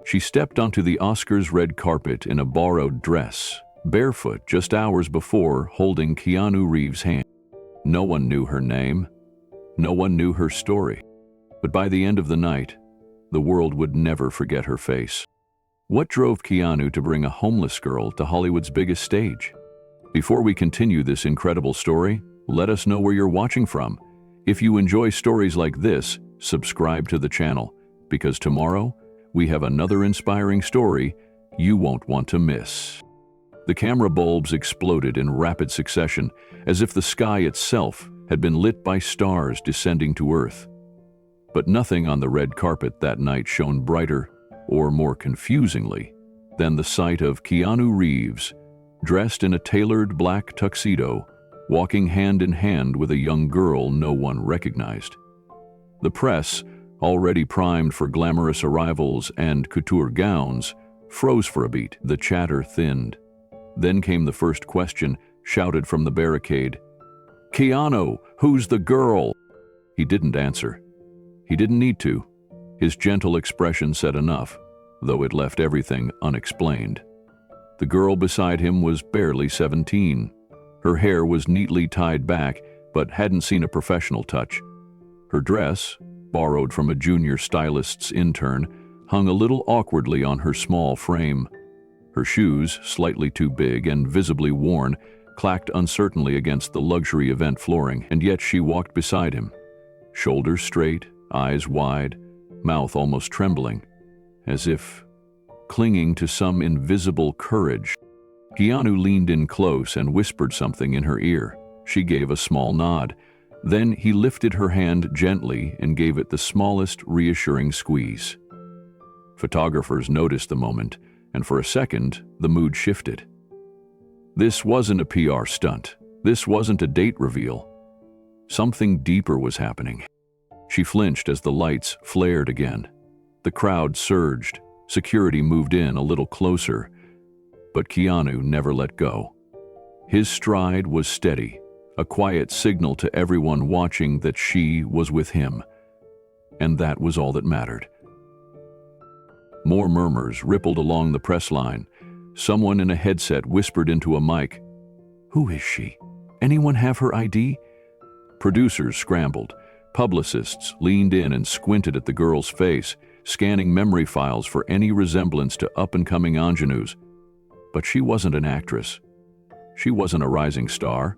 She stepped onto the Oscars red carpet in a borrowed dress, barefoot just hours before, holding Keanu Reeves' hand. No one knew her name. No one knew her story. But by the end of the night, the world would never forget her face. What drove Keanu to bring a homeless girl to Hollywood's biggest stage? Before we continue this incredible story, let us know where you're watching from. If you enjoy stories like this, subscribe to the channel, because tomorrow we have another inspiring story you won't want to miss. The camera bulbs exploded in rapid succession, as if the sky itself had been lit by stars descending to Earth. But nothing on the red carpet that night shone brighter, or more confusingly, than the sight of Keanu Reeves, dressed in a tailored black tuxedo, walking hand in hand with a young girl no one recognized. The press, already primed for glamorous arrivals and couture gowns, froze for a beat. The chatter thinned. Then came the first question, shouted from the barricade. "Keanu, who's the girl?" He didn't answer. He didn't need to. His gentle expression said enough, though it left everything unexplained. The girl beside him was barely 17. Her hair was neatly tied back, but hadn't seen a professional touch. Her dress, borrowed from a junior stylist's intern, hung a little awkwardly on her small frame. Her shoes, slightly too big and visibly worn, clacked uncertainly against the luxury event flooring, and yet she walked beside him, shoulders straight, eyes wide, mouth almost trembling, as if clinging to some invisible courage. Keanu leaned in close and whispered something in her ear. She gave a small nod. Then he lifted her hand gently and gave it the smallest reassuring squeeze. Photographers noticed the moment, and for a second, the mood shifted. This wasn't a PR stunt. This wasn't a date reveal. Something deeper was happening. She flinched as the lights flared again. The crowd surged. Security moved in a little closer. But Keanu never let go. His stride was steady, a quiet signal to everyone watching that she was with him. And that was all that mattered. More murmurs rippled along the press line. Someone in a headset whispered into a mic, "Who is she? Anyone have her ID?" Producers scrambled. Publicists leaned in and squinted at the girl's face, scanning memory files for any resemblance to up-and-coming ingenues. But she wasn't an actress. She wasn't a rising star.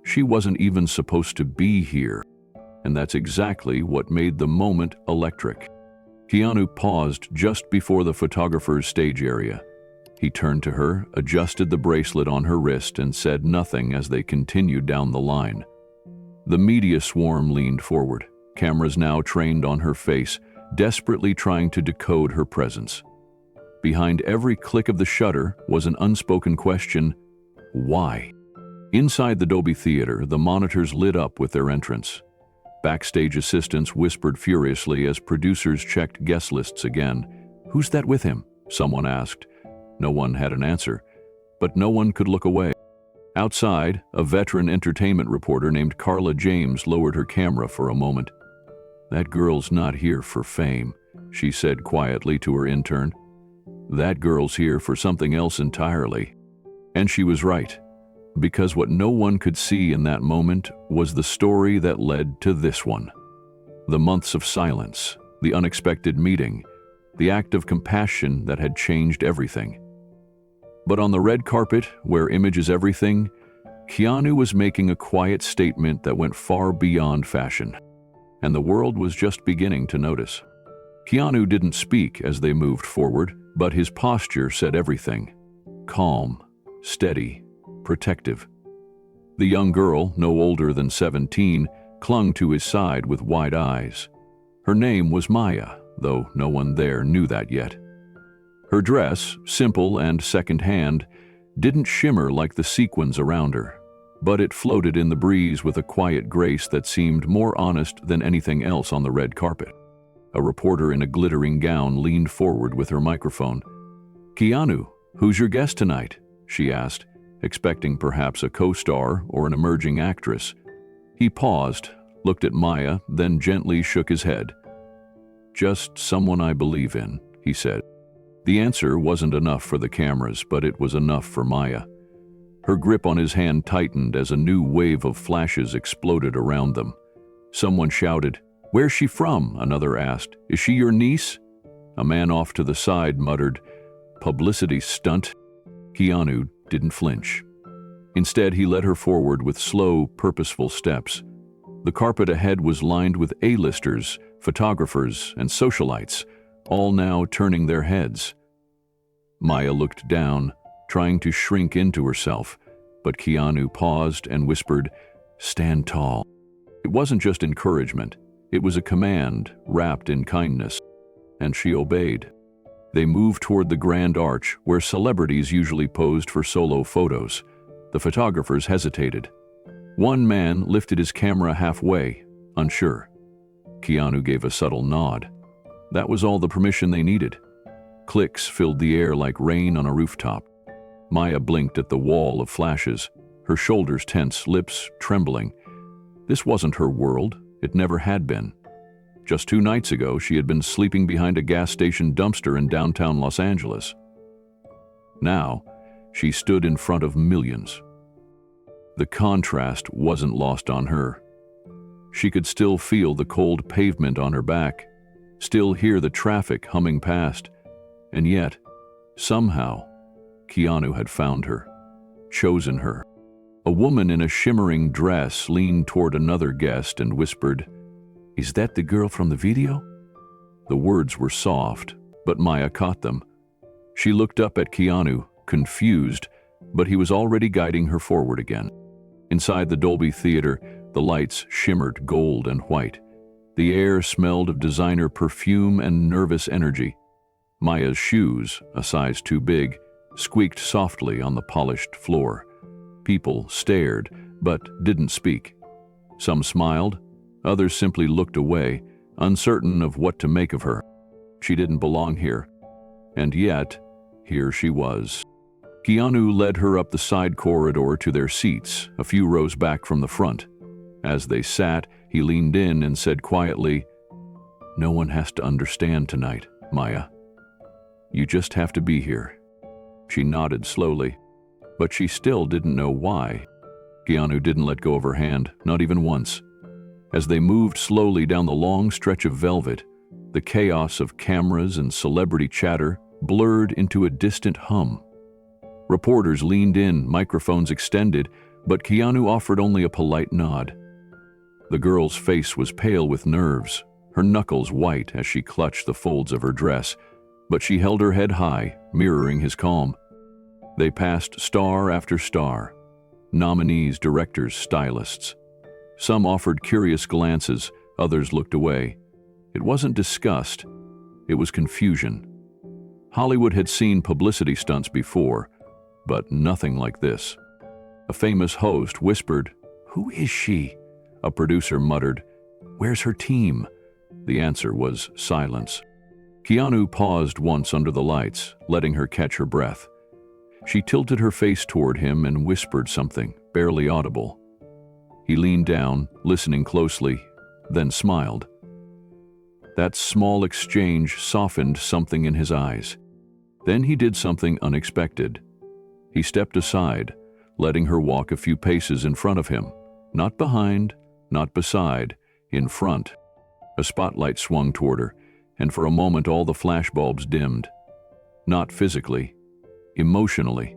She wasn't even supposed to be here. And that's exactly what made the moment electric. Keanu paused just before the photographer's stage area. He turned to her, adjusted the bracelet on her wrist, and said nothing as they continued down the line. The media swarm leaned forward, cameras now trained on her face, desperately trying to decode her presence. Behind every click of the shutter was an unspoken question: why? Inside the Dolby Theater, the monitors lit up with their entrance. Backstage assistants whispered furiously as producers checked guest lists again. "Who's that with him?" someone asked. No one had an answer, but no one could look away. Outside, a veteran entertainment reporter named Carla James lowered her camera for a moment. "That girl's not here for fame," she said quietly to her intern. "That girl's here for something else entirely." And she was right, because what no one could see in that moment was the story that led to this one. The months of silence, the unexpected meeting, the act of compassion that had changed everything. But on the red carpet, where image is everything, Keanu was making a quiet statement that went far beyond fashion. And the world was just beginning to notice. Keanu didn't speak as they moved forward, but his posture said everything. Calm, steady, protective. The young girl, no older than 17, clung to his side with wide eyes. Her name was Maya, though no one there knew that yet. Her dress, simple and second-hand, didn't shimmer like the sequins around her, but it floated in the breeze with a quiet grace that seemed more honest than anything else on the red carpet. A reporter in a glittering gown leaned forward with her microphone. "Keanu, who's your guest tonight?" she asked, expecting perhaps a co-star or an emerging actress. He paused, looked at Maya, then gently shook his head. "Just someone I believe in," he said. The answer wasn't enough for the cameras, but it was enough for Maya. Her grip on his hand tightened as a new wave of flashes exploded around them. Someone shouted, "Where's she from?" Another asked, "Is she your niece?" A man off to the side muttered, "Publicity stunt." Keanu didn't flinch. Instead, he led her forward with slow, purposeful steps. The carpet ahead was lined with A-listers, photographers, and socialites, all now turning their heads. Maya looked down, trying to shrink into herself, but Keanu paused and whispered, "Stand tall." It wasn't just encouragement, it was a command wrapped in kindness, and she obeyed. They moved toward the grand arch where celebrities usually posed for solo photos. The photographers hesitated. One man lifted his camera halfway, unsure. Keanu gave a subtle nod. That was all the permission they needed. Clicks filled the air like rain on a rooftop. Maya blinked at the wall of flashes, her shoulders tense, lips trembling. This wasn't her world. It never had been. Just 2 nights ago, she had been sleeping behind a gas station dumpster in downtown Los Angeles. Now, she stood in front of millions. The contrast wasn't lost on her. She could still feel the cold pavement on her back, still hear the traffic humming past, and yet, somehow, Keanu had found her, chosen her. A woman in a shimmering dress leaned toward another guest and whispered, "Is that the girl from the video?" The words were soft, but Maya caught them. She looked up at Keanu, confused, but he was already guiding her forward again. Inside the Dolby Theater, the lights shimmered gold and white. The air smelled of designer perfume and nervous energy. Maya's shoes, a size too big, squeaked softly on the polished floor. People stared, but didn't speak. Some smiled, others simply looked away, uncertain of what to make of her. She didn't belong here. And yet, here she was. Keanu led her up the side corridor to their seats, a few rows back from the front. As they sat, he leaned in and said quietly, "No one has to understand tonight, Maya. You just have to be here." She nodded slowly, but she still didn't know why. Keanu didn't let go of her hand, not even once. As they moved slowly down the long stretch of velvet, the chaos of cameras and celebrity chatter blurred into a distant hum. Reporters leaned in, microphones extended, but Keanu offered only a polite nod. The girl's face was pale with nerves, her knuckles white as she clutched the folds of her dress, but she held her head high, mirroring his calm. They passed star after star, nominees, directors, stylists. Some offered curious glances, others looked away. It wasn't disgust, it was confusion. Hollywood had seen publicity stunts before, but nothing like this. A famous host whispered, "Who is she?" A producer muttered, "Where's her team?" The answer was silence. Keanu paused once under the lights, letting her catch her breath. She tilted her face toward him and whispered something, barely audible. He leaned down, listening closely, then smiled. That small exchange softened something in his eyes. Then he did something unexpected. He stepped aside, letting her walk a few paces in front of him, not behind, not beside, in front. A spotlight swung toward her, and for a moment all the flashbulbs dimmed. Not physically, emotionally,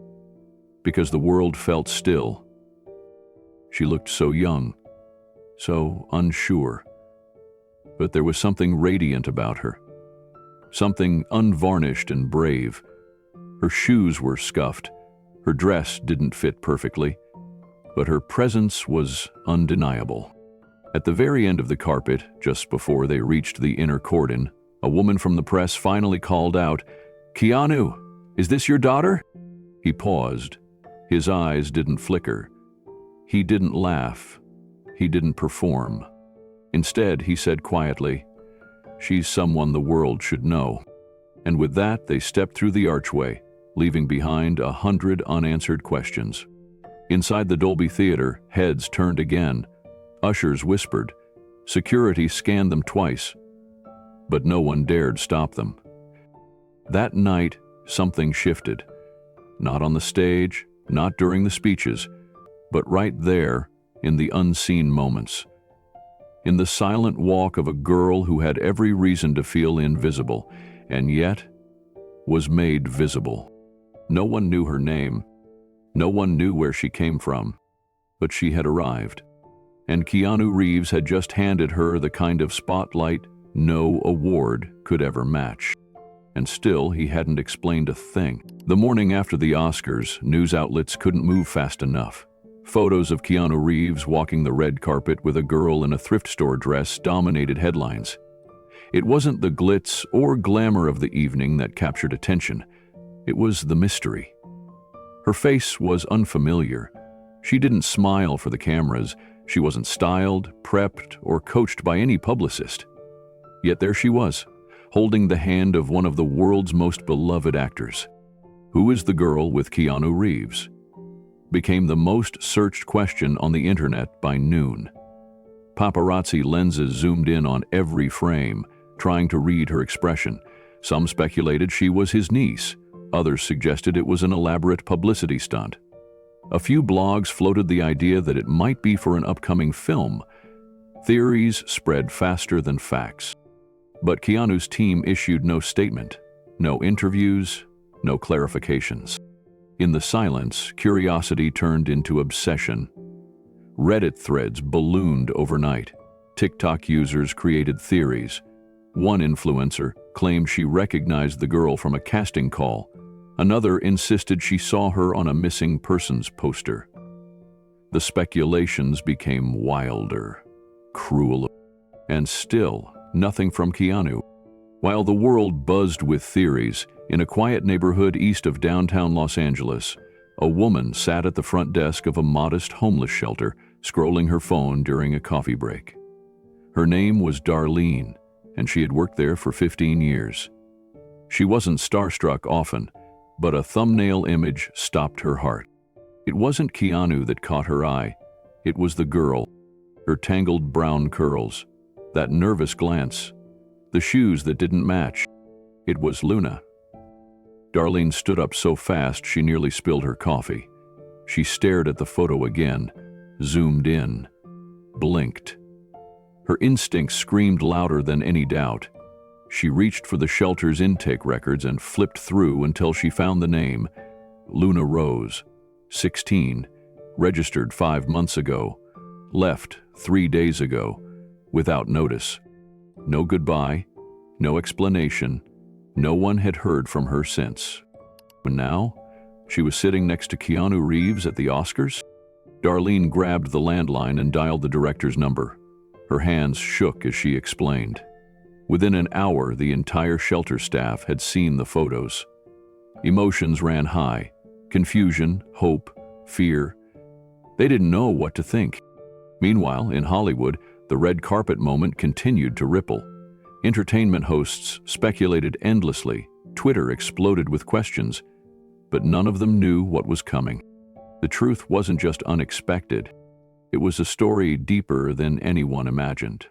because the world felt still. She looked so young, so unsure, but there was something radiant about her, something unvarnished and brave. Her shoes were scuffed, her dress didn't fit perfectly, but her presence was undeniable. At the very end of the carpet, just before they reached the inner cordon, a woman from the press finally called out, "Keanu, is this your daughter?" He paused. His eyes didn't flicker. He didn't laugh. He didn't perform. Instead, he said quietly, "She's someone the world should know." And with that, they stepped through the archway, leaving behind 100 unanswered questions. Inside the Dolby Theater, heads turned again. Ushers whispered. Security scanned them twice, but no one dared stop them. That night, something shifted. Not on the stage, not during the speeches, but right there in the unseen moments. In the silent walk of a girl who had every reason to feel invisible, and yet was made visible. No one knew her name. No one knew where she came from. But she had arrived. And Keanu Reeves had just handed her the kind of spotlight no award could ever match. And still, he hadn't explained a thing. The morning after the Oscars, news outlets couldn't move fast enough. Photos of Keanu Reeves walking the red carpet with a girl in a thrift store dress dominated headlines. It wasn't the glitz or glamour of the evening that captured attention. It was the mystery. Her face was unfamiliar. She didn't smile for the cameras. She wasn't styled, prepped, or coached by any publicist. Yet there she was, holding the hand of one of the world's most beloved actors. Who is the girl with Keanu Reeves? Became the most searched question on the internet by noon. Paparazzi lenses zoomed in on every frame, trying to read her expression. Some speculated she was his niece. Others suggested it was an elaborate publicity stunt. A few blogs floated the idea that it might be for an upcoming film. Theories spread faster than facts. But Keanu's team issued no statement, no interviews, no clarifications. In the silence, curiosity turned into obsession. Reddit threads ballooned overnight. TikTok users created theories. One influencer claimed she recognized the girl from a casting call. Another insisted she saw her on a missing persons poster. The speculations became wilder, cruel, and still nothing from Keanu. While the world buzzed with theories, in a quiet neighborhood east of downtown Los Angeles, a woman sat at the front desk of a modest homeless shelter, scrolling her phone during a coffee break. Her name was Darlene, and she had worked there for 15 years. She wasn't starstruck often, but a thumbnail image stopped her heart. It wasn't Keanu that caught her eye. It was the girl, her tangled brown curls, that nervous glance, the shoes that didn't match. It was Luna. Darlene stood up so fast she nearly spilled her coffee. She stared at the photo again, zoomed in, blinked. Her instincts screamed louder than any doubt. She reached for the shelter's intake records and flipped through until she found the name, Luna Rose, 16, registered 5 months ago, left 3 days ago, without notice. No goodbye, no explanation. No one had heard from her since. And now, she was sitting next to Keanu Reeves at the Oscars? Darlene grabbed the landline and dialed the director's number. Her hands shook as she explained. Within an hour, the entire shelter staff had seen the photos. Emotions ran high. Confusion, hope, fear. They didn't know what to think. Meanwhile, in Hollywood, the red carpet moment continued to ripple. Entertainment hosts speculated endlessly. Twitter exploded with questions, but none of them knew what was coming. The truth wasn't just unexpected. It was a story deeper than anyone imagined.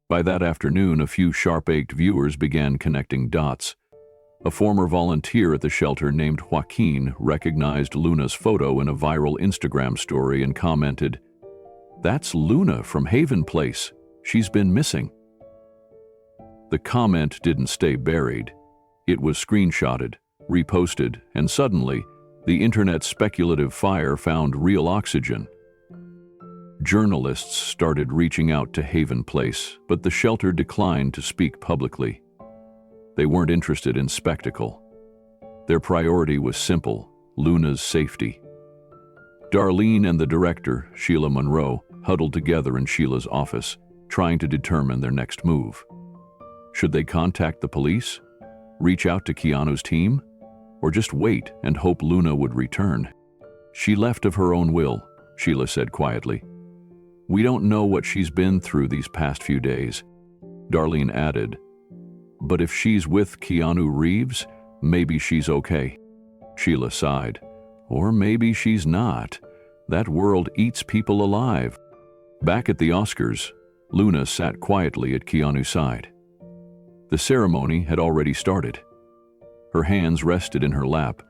By that afternoon, a few sharp-ached viewers began connecting dots. A former volunteer at the shelter named Joaquin recognized Luna's photo in a viral Instagram story and commented, "That's Luna from Haven Place. She's been missing." The comment didn't stay buried. It was screenshotted, reposted, and suddenly, the internet's speculative fire found real oxygen. Journalists started reaching out to Haven Place, but the shelter declined to speak publicly. They weren't interested in spectacle. Their priority was simple: Luna's safety. Darlene and the director, Sheila Monroe, huddled together in Sheila's office, trying to determine their next move. Should they contact the police? Reach out to Keanu's team? Or just wait and hope Luna would return? "She left of her own will," Sheila said quietly. "We don't know what she's been through these past few days." Darlene added, "But if she's with Keanu Reeves, maybe she's okay." Sheila sighed. "Or maybe she's not. That world eats people alive." Back at the Oscars, Luna sat quietly at Keanu's side. The ceremony had already started. Her hands rested in her lap,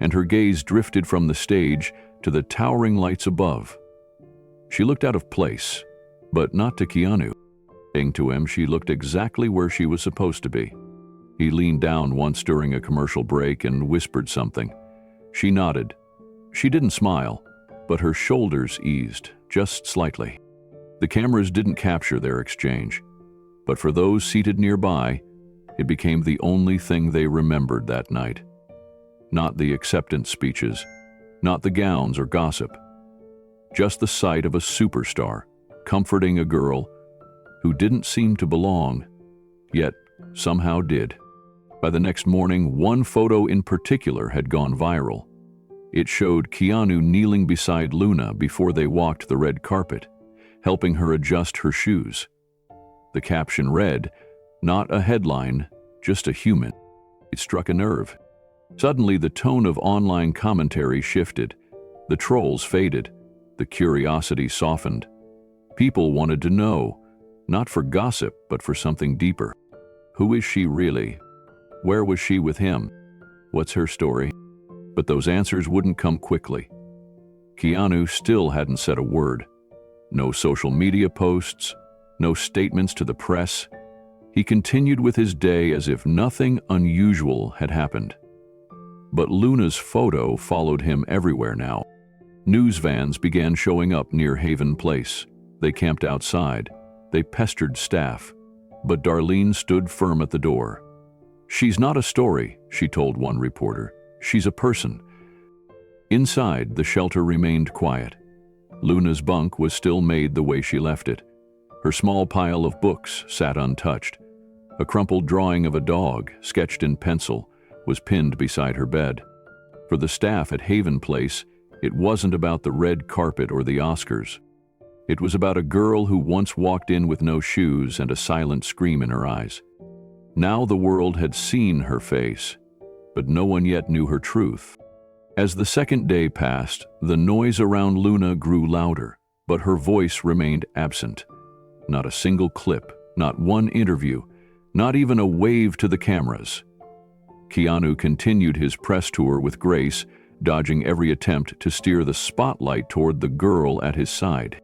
and her gaze drifted from the stage to the towering lights above. She looked out of place, but not to Keanu. Saying to him, she looked exactly where she was supposed to be. He leaned down once during a commercial break and whispered something. She nodded. She didn't smile, but her shoulders eased, just slightly. The cameras didn't capture their exchange, but for those seated nearby, it became the only thing they remembered that night. Not the acceptance speeches, not the gowns or gossip, just the sight of a superstar comforting a girl who didn't seem to belong, yet somehow did. By the next morning, one photo in particular had gone viral. It showed Keanu kneeling beside Luna before they walked the red carpet, helping her adjust her shoes. The caption read, "Not a headline, just a human." It struck a nerve. Suddenly, the tone of online commentary shifted. The trolls faded. The curiosity softened. People wanted to know, not for gossip, but for something deeper. Who is she really? Where was she with him? What's her story? But those answers wouldn't come quickly. Keanu still hadn't said a word. No social media posts, no statements to the press. He continued with his day as if nothing unusual had happened. But Luna's photo followed him everywhere now. News vans began showing up near Haven Place. They camped outside. They pestered staff. But Darlene stood firm at the door. "She's not a story," she told one reporter. "She's a person." Inside, the shelter remained quiet. Luna's bunk was still made the way she left it. Her small pile of books sat untouched. A crumpled drawing of a dog, sketched in pencil, was pinned beside her bed. For the staff at Haven Place, it wasn't about the red carpet or the Oscars. It was about a girl who once walked in with no shoes and a silent scream in her eyes. Now the world had seen her face, but no one yet knew her truth. As the second day passed, the noise around Luna grew louder, but her voice remained absent. Not a single clip, not one interview, not even a wave to the cameras. Keanu continued his press tour with grace, dodging every attempt to steer the spotlight toward the girl at his side.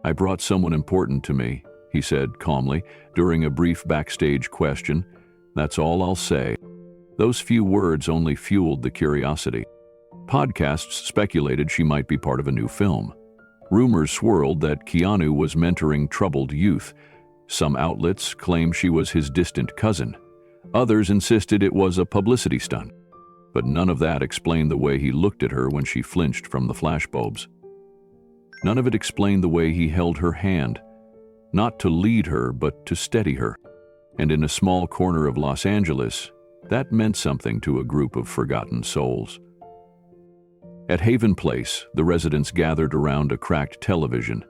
"I brought someone important to me," he said calmly during a brief backstage question. "That's all I'll say." Those few words only fueled the curiosity. Podcasts speculated she might be part of a new film. Rumors swirled that Keanu was mentoring troubled youth. Some outlets claimed she was his distant cousin. Others insisted it was a publicity stunt. But none of that explained the way he looked at her when she flinched from the flashbulbs. None of it explained the way he held her hand, not to lead her, but to steady her. And in a small corner of Los Angeles, that meant something to a group of forgotten souls. At Haven Place, the residents gathered around a cracked television.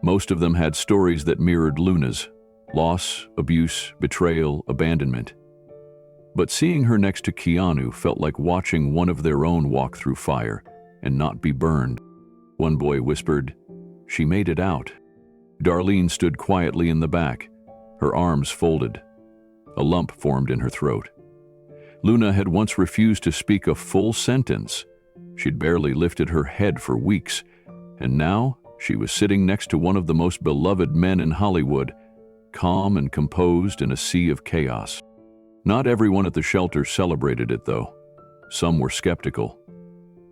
Most of them had stories that mirrored Luna's: loss, abuse, betrayal, abandonment. But seeing her next to Keanu felt like watching one of their own walk through fire and not be burned. One boy whispered, "She made it out." Darlene stood quietly in the back, her arms folded. A lump formed in her throat. Luna had once refused to speak a full sentence. She'd barely lifted her head for weeks, and now she was sitting next to one of the most beloved men in Hollywood, calm and composed in a sea of chaos. Not everyone at the shelter celebrated it, though. Some were skeptical.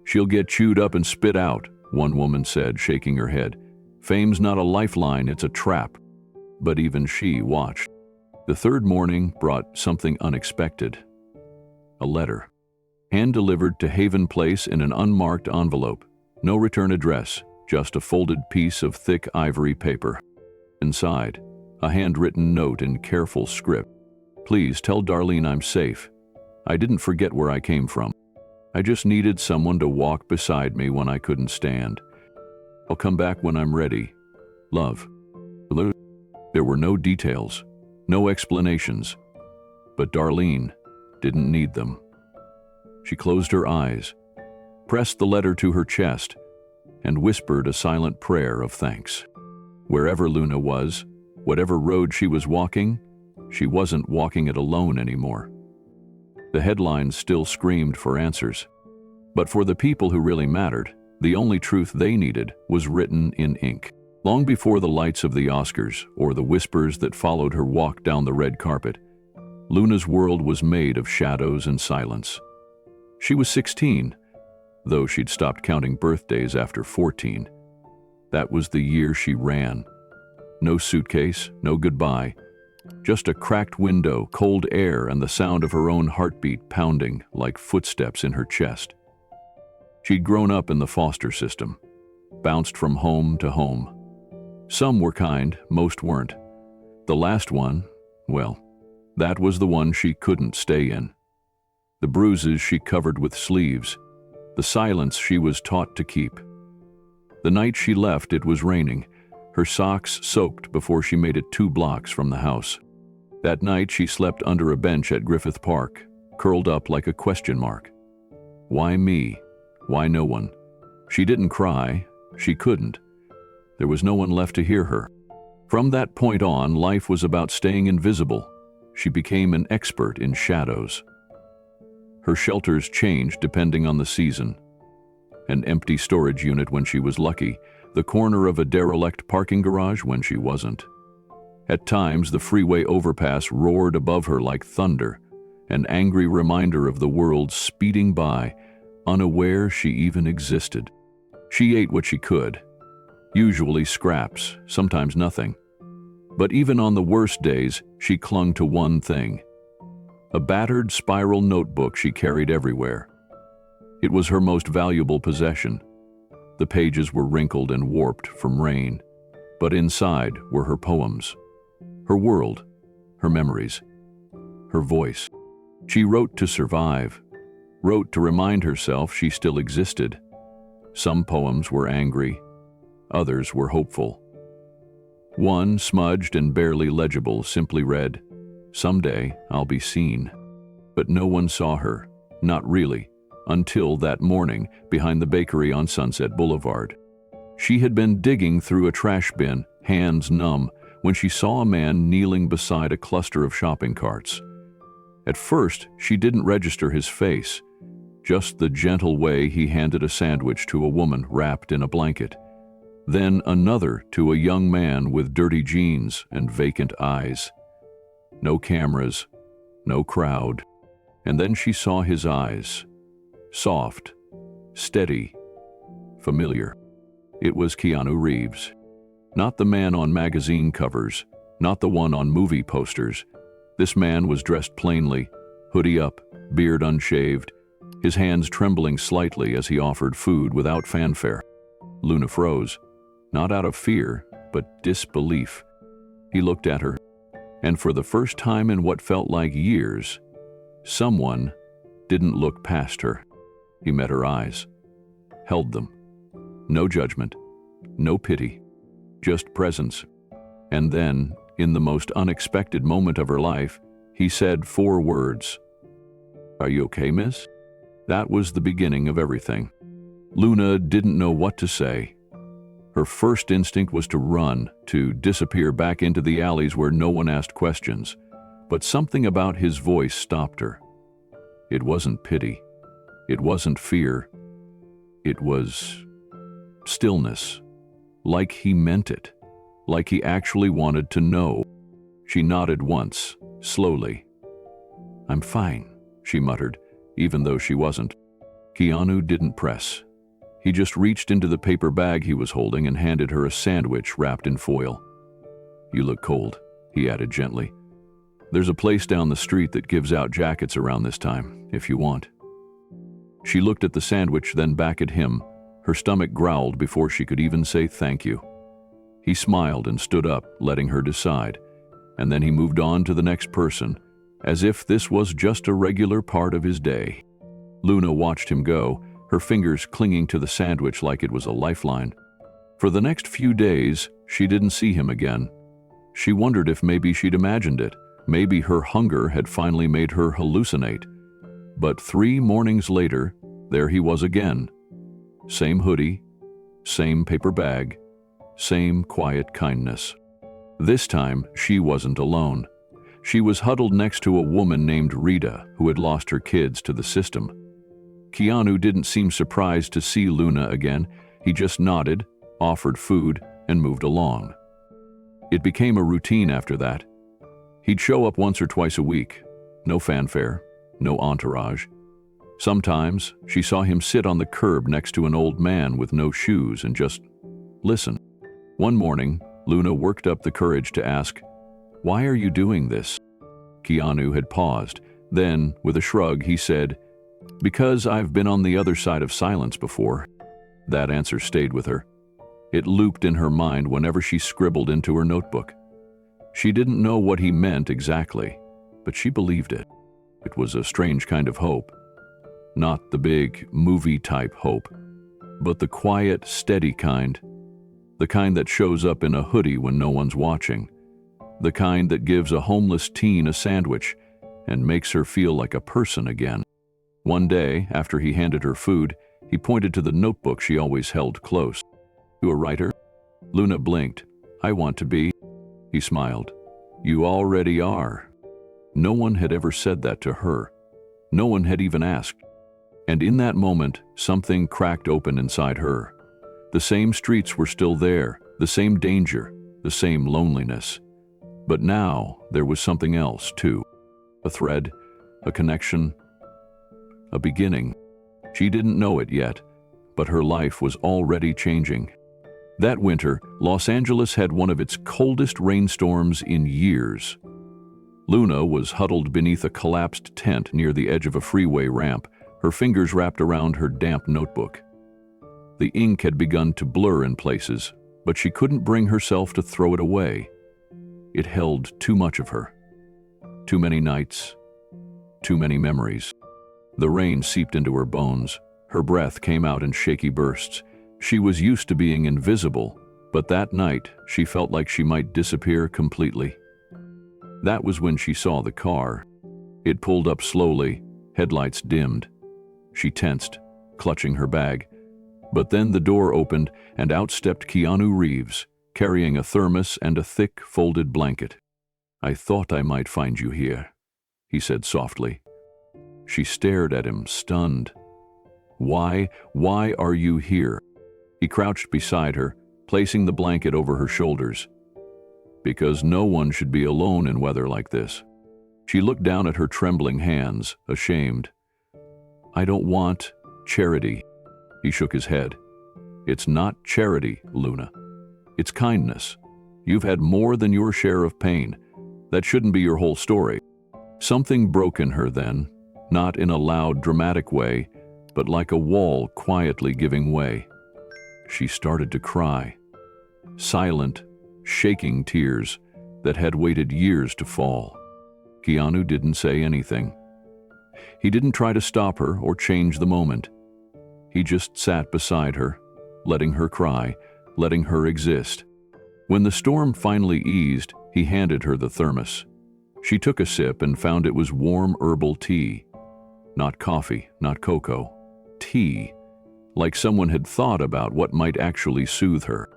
"She'll get chewed up and spit out," one woman said, shaking her head. "Fame's not a lifeline, it's a trap." But even she watched. The third morning brought something unexpected. A letter. Hand-delivered to Haven Place in an unmarked envelope. No return address, just a folded piece of thick ivory paper. Inside, a handwritten note in careful script. "Please tell Darlene I'm safe. I didn't forget where I came from. I just needed someone to walk beside me when I couldn't stand. I'll come back when I'm ready. Love." There were no details, no explanations, but Darlene didn't need them. She closed her eyes, pressed the letter to her chest, and whispered a silent prayer of thanks. Wherever Luna was, whatever road she was walking, she wasn't walking it alone anymore. The headlines still screamed for answers. But for the people who really mattered, the only truth they needed was written in ink. Long before the lights of the Oscars or the whispers that followed her walk down the red carpet, Luna's world was made of shadows and silence. She was 16, though she'd stopped counting birthdays after 14. That was the year she ran. No suitcase, no goodbye. Just a cracked window, cold air, and the sound of her own heartbeat pounding like footsteps in her chest. She'd grown up in the foster system, bounced from home to home. Some were kind, most weren't. The last one, well, that was the one she couldn't stay in. The bruises she covered with sleeves, the silence she was taught to keep. The night she left, it was raining, her socks soaked before she made it 2 blocks from the house. That night she slept under a bench at Griffith Park, curled up like a question mark. Why me? Why no one? She didn't cry. She couldn't. There was no one left to hear her. From that point on, life was about staying invisible. She became an expert in shadows. Her shelters changed depending on the season. An empty storage unit when she was lucky, the corner of a derelict parking garage when she wasn't. At times, the freeway overpass roared above her like thunder, an angry reminder of the world speeding by, unaware she even existed. She ate what she could, usually scraps, sometimes nothing. But even on the worst days, she clung to one thing: a battered spiral notebook she carried everywhere. It was her most valuable possession. The pages were wrinkled and warped from rain, but inside were her poems, her world, her memories, her voice. She wrote to survive, wrote to remind herself she still existed. Some poems were angry, others were hopeful. One, smudged and barely legible, simply read, "Someday I'll be seen." But no one saw her, not really, until that morning behind the bakery on Sunset Boulevard. She had been digging through a trash bin, hands numb, when she saw a man kneeling beside a cluster of shopping carts. At first, she didn't register his face, just the gentle way he handed a sandwich to a woman wrapped in a blanket. Then another to a young man with dirty jeans and vacant eyes. No cameras, no crowd. And then she saw his eyes. Soft, steady, familiar. It was Keanu Reeves. Not the man on magazine covers, not the one on movie posters. This man was dressed plainly, hoodie up, beard unshaved, his hands trembling slightly as he offered food without fanfare. Luna froze, not out of fear, but disbelief. He looked at her, and for the first time in what felt like years, someone didn't look past her. He met her eyes, held them. No judgment, no pity, just presence. And then, in the most unexpected moment of her life, he said 4 words. "Are you okay, miss?" That was the beginning of everything. Luna didn't know what to say. Her first instinct was to run, to disappear back into the alleys where no one asked questions. But something about his voice stopped her. It wasn't pity. It wasn't fear. It was stillness. Like he meant it. Like he actually wanted to know. She nodded once, slowly. "I'm fine," she muttered, even though she wasn't. Keanu didn't press. He just reached into the paper bag he was holding and handed her a sandwich wrapped in foil. "You look cold," he added gently. "There's a place down the street that gives out jackets around this time, if you want." She looked at the sandwich, then back at him. Her stomach growled before she could even say thank you. He smiled and stood up, letting her decide, and then he moved on to the next person, as if this was just a regular part of his day. Luna watched him go, her fingers clinging to the sandwich like it was a lifeline. For the next few days, she didn't see him again. She wondered if maybe she'd imagined it. Maybe her hunger had finally made her hallucinate. But 3 mornings later, there he was again. Same hoodie, same paper bag, same quiet kindness. This time, she wasn't alone. She was huddled next to a woman named Rita, who had lost her kids to the system. Keanu didn't seem surprised to see Luna again. He just nodded, offered food, and moved along. It became a routine after that. He'd show up once or twice a week. No fanfare, no entourage. Sometimes she saw him sit on the curb next to an old man with no shoes and just listen. One morning, Luna worked up the courage to ask, "Why are you doing this?" Keanu had paused. Then, with a shrug, he said, "Because I've been on the other side of silence before." That answer stayed with her. It looped in her mind whenever she scribbled into her notebook. She didn't know what he meant exactly, but she believed it. It was a strange kind of hope. Not the big, movie-type hope, but the quiet, steady kind. The kind that shows up in a hoodie when no one's watching. The kind that gives a homeless teen a sandwich and makes her feel like a person again. One day, after he handed her food, he pointed to the notebook she always held close. "You a writer?" Luna blinked. "I want to be." He smiled. "You already are." No one had ever said that to her. No one had even asked. And in that moment, something cracked open inside her. The same streets were still there, the same danger, the same loneliness. But now there was something else, too. A thread, a connection, a beginning. She didn't know it yet, but her life was already changing. That winter, Los Angeles had one of its coldest rainstorms in years. Luna was huddled beneath a collapsed tent near the edge of a freeway ramp, her fingers wrapped around her damp notebook. The ink had begun to blur in places, but she couldn't bring herself to throw it away. It held too much of her. Too many nights, too many memories. The rain seeped into her bones. Her breath came out in shaky bursts. She was used to being invisible, but that night she felt like she might disappear completely. That was when she saw the car. It pulled up slowly, headlights dimmed. She tensed, clutching her bag. But then the door opened and out stepped Keanu Reeves, carrying a thermos and a thick, folded blanket. "I thought I might find you here," he said softly. She stared at him, stunned. Why are you here?" He crouched beside her, placing the blanket over her shoulders. "Because no one should be alone in weather like this." She looked down at her trembling hands, ashamed. "I don't want charity." He shook his head. "It's not charity, Luna. It's kindness. You've had more than your share of pain. That shouldn't be your whole story." Something broke in her then, not in a loud, dramatic way, but like a wall quietly giving way. She started to cry. Silent, shaking tears that had waited years to fall. Keanu didn't say anything. He didn't try to stop her or change the moment. He just sat beside her, letting her cry, letting her exist. When the storm finally eased, he handed her the thermos. She took a sip and found it was warm herbal tea. Not coffee, not cocoa. Tea. Like someone had thought about what might actually soothe her.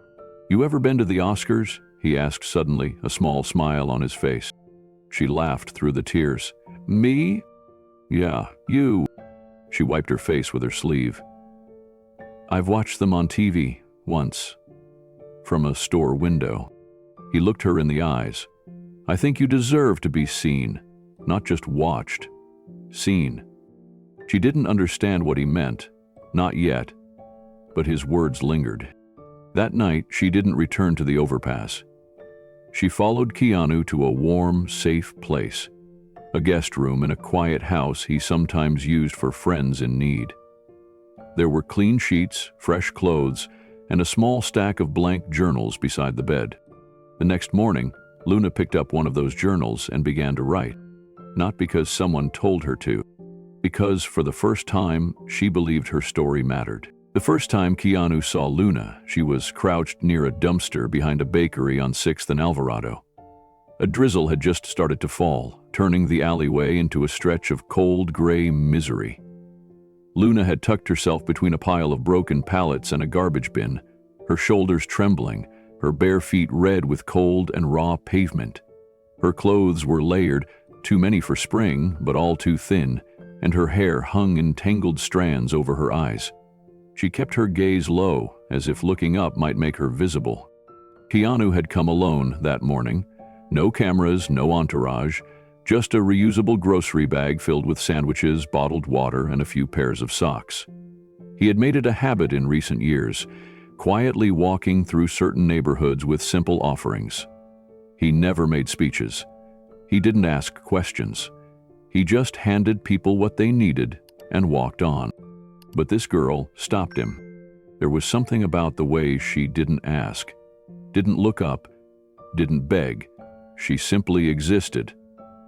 "You ever been to the Oscars?" he asked suddenly, a small smile on his face. She laughed through the tears. "Me? Yeah, you." She wiped her face with her sleeve. "I've watched them on TV, once. From a store window." He looked her in the eyes. "I think you deserve to be seen, not just watched. Seen." She didn't understand what he meant, not yet, but his words lingered. That night, she didn't return to the overpass. She followed Keanu to a warm, safe place, a guest room in a quiet house he sometimes used for friends in need. There were clean sheets, fresh clothes, and a small stack of blank journals beside the bed. The next morning, Luna picked up one of those journals and began to write. Not because someone told her to, because for the first time, she believed her story mattered. The first time Keanu saw Luna, she was crouched near a dumpster behind a bakery on 6th and Alvarado. A drizzle had just started to fall, turning the alleyway into a stretch of cold gray misery. Luna had tucked herself between a pile of broken pallets and a garbage bin, her shoulders trembling, her bare feet red with cold and raw pavement. Her clothes were layered, too many for spring, but all too thin, and her hair hung in tangled strands over her eyes. She kept her gaze low, as if looking up might make her visible. Keanu had come alone that morning. No cameras, no entourage, just a reusable grocery bag filled with sandwiches, bottled water, and a few pairs of socks. He had made it a habit in recent years, quietly walking through certain neighborhoods with simple offerings. He never made speeches. He didn't ask questions. He just handed people what they needed and walked on. But this girl stopped him. There was something about the way she didn't ask, didn't look up, didn't beg. She simply existed,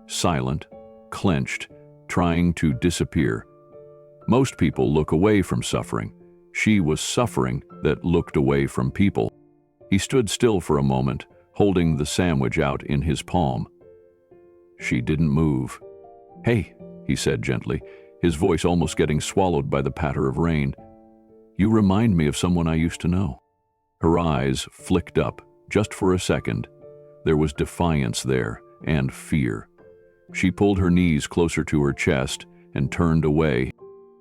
silent, clenched, trying to disappear. Most people look away from suffering. She was suffering that looked away from people. He stood still for a moment, holding the sandwich out in his palm. She didn't move. "Hey," he said gently, his voice almost getting swallowed by the patter of rain. "You remind me of someone I used to know." Her eyes flicked up, just for a second. There was defiance there, and fear. She pulled her knees closer to her chest and turned away.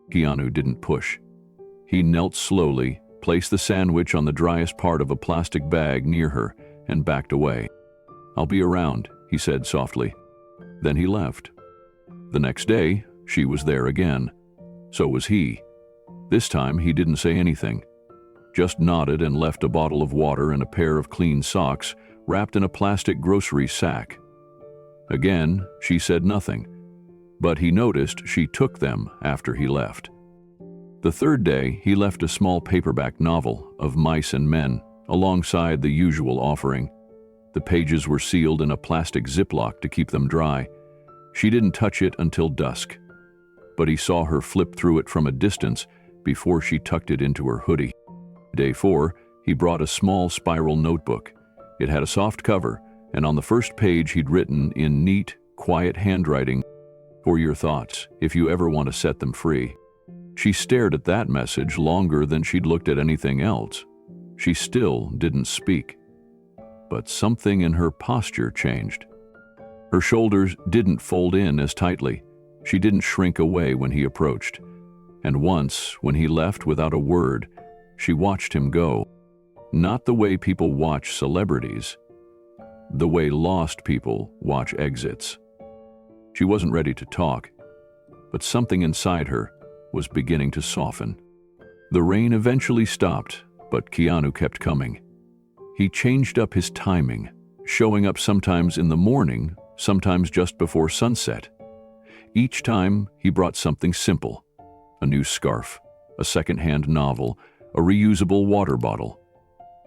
Keanu didn't push. He knelt slowly, placed the sandwich on the driest part of a plastic bag near her, and backed away. "I'll be around," he said softly. Then he left. The next day, she was there again. So was he. This time, he didn't say anything. Just nodded and left a bottle of water and a pair of clean socks wrapped in a plastic grocery sack. Again, she said nothing, but he noticed she took them after he left. The third day, he left a small paperback novel of mice and men alongside the usual offering. The pages were sealed in a plastic Ziploc to keep them dry. She didn't touch it until dusk, but he saw her flip through it from a distance before she tucked it into her hoodie. Day 4, he brought a small spiral notebook. It had a soft cover, and on the first page he'd written in neat, quiet handwriting, "For your thoughts, if you ever want to set them free." She stared at that message longer than she'd looked at anything else. She still didn't speak. But something in her posture changed. Her shoulders didn't fold in as tightly. She didn't shrink away when he approached. And once, when he left without a word, she watched him go. Not the way people watch celebrities. The way lost people watch exits. She wasn't ready to talk, but something inside her was beginning to soften. The rain eventually stopped, but Keanu kept coming. He changed up his timing, showing up sometimes in the morning, sometimes just before sunset. Each time, he brought something simple: a new scarf, a second-hand novel, a reusable water bottle.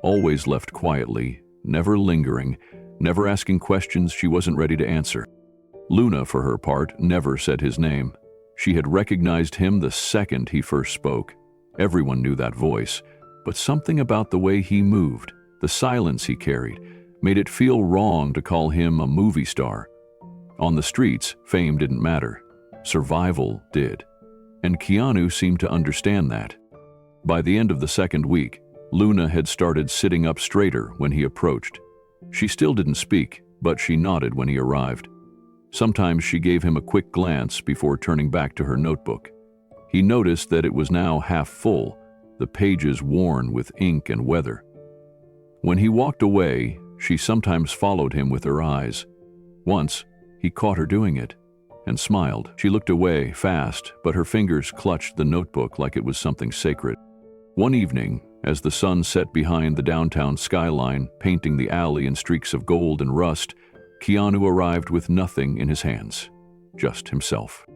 Always left quietly, never lingering, never asking questions she wasn't ready to answer. Luna, for her part, never said his name. She had recognized him the second he first spoke. Everyone knew that voice, but something about the way he moved, the silence he carried, made it feel wrong to call him a movie star. On the streets, fame didn't matter. Survival did. And Keanu seemed to understand that. By the end of the second week, Luna had started sitting up straighter when he approached. She still didn't speak, but she nodded when he arrived. Sometimes she gave him a quick glance before turning back to her notebook. He noticed that it was now half full, the pages worn with ink and weather. When he walked away, she sometimes followed him with her eyes. Once, he caught her doing it and smiled. She looked away fast, but her fingers clutched the notebook like it was something sacred. One evening, as the sun set behind the downtown skyline, painting the alley in streaks of gold and rust, Keanu arrived with nothing in his hands, just himself.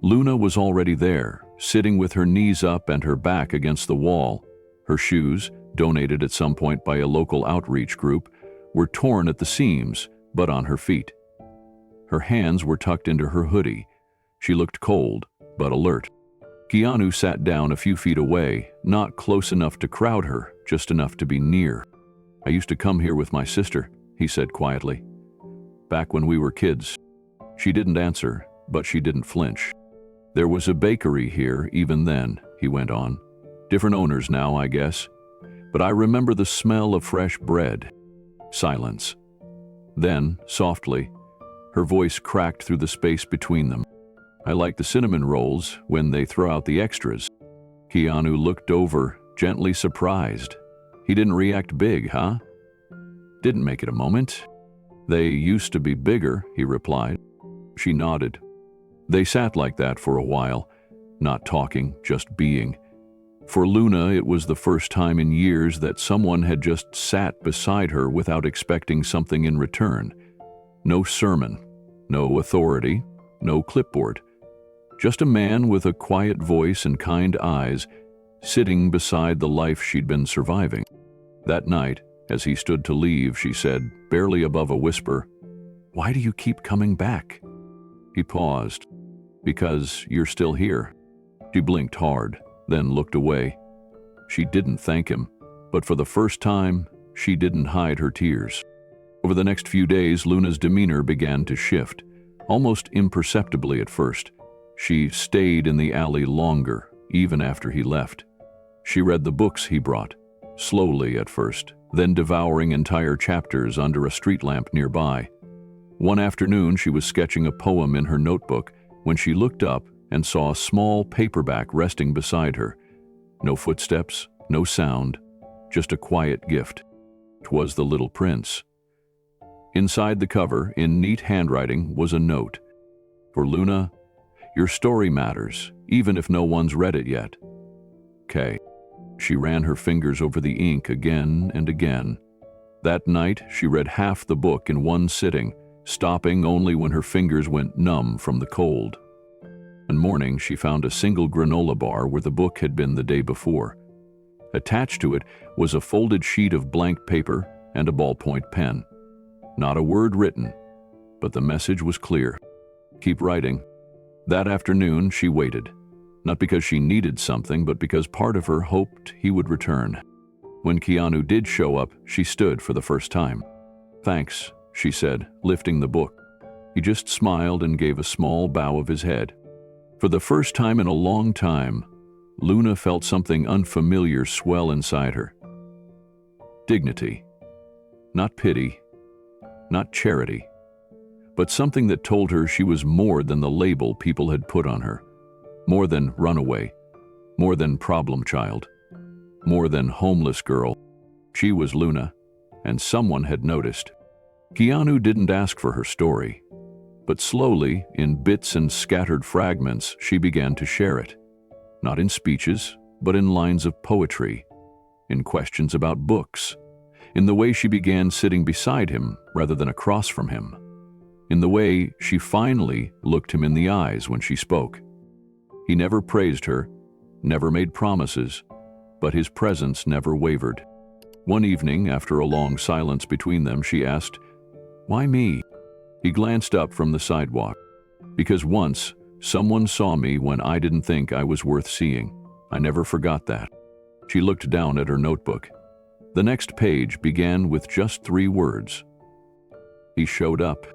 Luna was already there, sitting with her knees up and her back against the wall. Her shoes, donated at some point by a local outreach group, were torn at the seams, but on her feet. Her hands were tucked into her hoodie. She looked cold, but alert. Keanu sat down a few feet away, not close enough to crowd her, just enough to be near. "I used to come here with my sister," he said quietly. "Back when we were kids." She didn't answer, but she didn't flinch. "There was a bakery here even then," he went on. "Different owners now, I guess. But I remember the smell of fresh bread." Silence. Then, softly, Her voice cracked through the space between them. I like the cinnamon rolls when they throw out the extras. Keanu looked over, gently surprised. He didn't react big, huh? Didn't make it a moment. They used to be bigger, he replied. She nodded. They sat like that for a while, not talking, just being. For Luna, it was the first time in years that someone had just sat beside her without expecting something in return. No sermon, no authority, no clipboard. Just a man with a quiet voice and kind eyes, sitting beside the life she'd been surviving. That night, as he stood to leave, she said, barely above a whisper, "Why do you keep coming back?" He paused. "Because you're still here." She blinked hard, then looked away. She didn't thank him, but for the first time, she didn't hide her tears. Over the next few days, Luna's demeanor began to shift, almost imperceptibly at first. She stayed in the alley longer, even after he left. She read the books he brought, slowly at first, then devouring entire chapters under a street lamp nearby. One afternoon, she was sketching a poem in her notebook when she looked up and saw a small paperback resting beside her. No footsteps, no sound, just a quiet gift. 'Twas The Little Prince. Inside the cover, in neat handwriting, was a note. "For Luna, your story matters, even if no one's read it yet. K." She ran her fingers over the ink again and again. That night, she read half the book in one sitting, stopping only when her fingers went numb from the cold. One morning, she found a single granola bar where the book had been the day before. Attached to it was a folded sheet of blank paper and a ballpoint pen. Not a word written, but the message was clear. Keep writing. That afternoon, she waited, not because she needed something, but because part of her hoped he would return. When Keanu did show up, she stood for the first time. "Thanks," she said, lifting the book. He just smiled and gave a small bow of his head. For the first time in a long time, Luna felt something unfamiliar swell inside her. Dignity. Not pity. Not charity. But something that told her she was more than the label people had put on her. More than runaway. More than problem child. More than homeless girl. She was Luna, and someone had noticed. Keanu didn't ask for her story, but slowly, in bits and scattered fragments, she began to share it. Not in speeches, but in lines of poetry, in questions about books, in the way she began sitting beside him rather than across from him, in the way she finally looked him in the eyes when she spoke. He never praised her, never made promises, but his presence never wavered. One evening, after a long silence between them, she asked, "Why me?" He glanced up from the sidewalk. "Because once, someone saw me when I didn't think I was worth seeing. I never forgot that." She looked down at her notebook. The next page began with just 3 words. He showed up,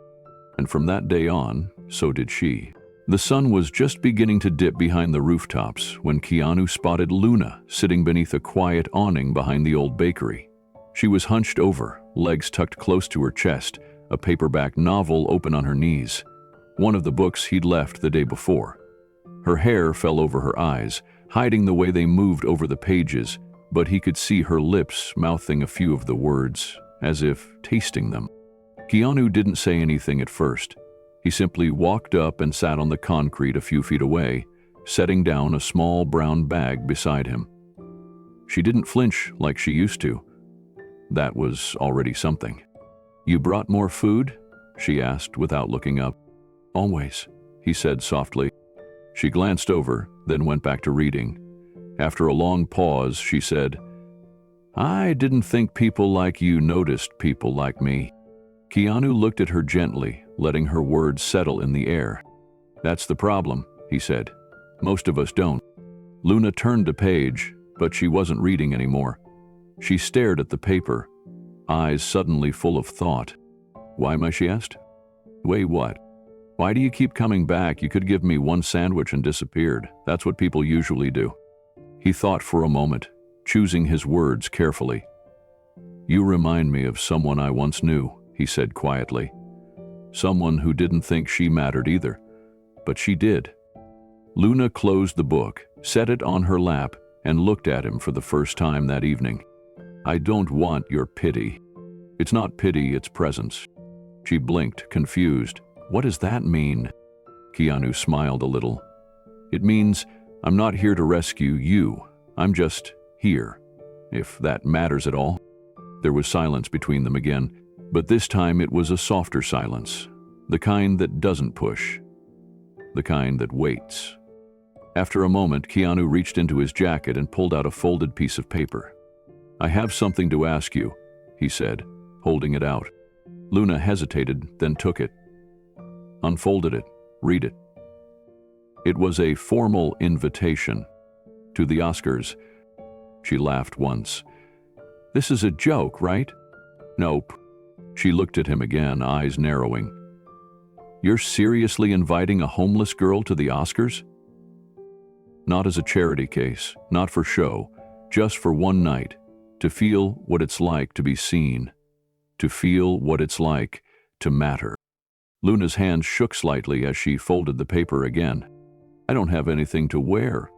and from that day on, so did she. The sun was just beginning to dip behind the rooftops when Keanu spotted Luna sitting beneath a quiet awning behind the old bakery. She was hunched over, legs tucked close to her chest, a paperback novel open on her knees, one of the books he'd left the day before. Her hair fell over her eyes, hiding the way they moved over the pages, but he could see her lips mouthing a few of the words, as if tasting them. Keanu didn't say anything at first. He simply walked up and sat on the concrete a few feet away, setting down a small brown bag beside him. She didn't flinch like she used to. That was already something. "You brought more food?" she asked without looking up. "Always," he said softly. She glanced over, then went back to reading. After a long pause, she said, "I didn't think people like you noticed people like me." Keanu looked at her gently, letting her words settle in the air. "That's the problem," he said. "Most of us don't." Luna turned a page, but she wasn't reading anymore. She stared at the paper, eyes suddenly full of thought. "Why, ma?" she asked. "Wait, what? Why do you keep coming back? You could give me one sandwich and disappeared. That's what people usually do." He thought for a moment, choosing his words carefully. "You remind me of someone I once knew," he said quietly. someone who didn't think she mattered either. But she did. Luna closed the book, set it on her lap, and looked at him for the first time that evening. "I don't want your pity." "It's not pity, it's presence." She blinked, confused. "What does that mean?" Keanu smiled a little. "It means I'm not here to rescue you. I'm just here, if that matters at all." There was silence between them again, but this time it was a softer silence, the kind that doesn't push, the kind that waits. After a moment, Keanu reached into his jacket and pulled out a folded piece of paper. "I have something to ask you," he said, holding it out. Luna hesitated, then took it, unfolded it, read it. It was a formal invitation to the Oscars. She laughed once. "This is a joke, right?" "Nope." She looked at him again, eyes narrowing. "You're seriously inviting a homeless girl to the Oscars?" "Not as a charity case, not for show, just for one night, to feel what it's like to be seen, to feel what it's like to matter." Luna's hand shook slightly as she folded the paper again. "I don't have anything to wear."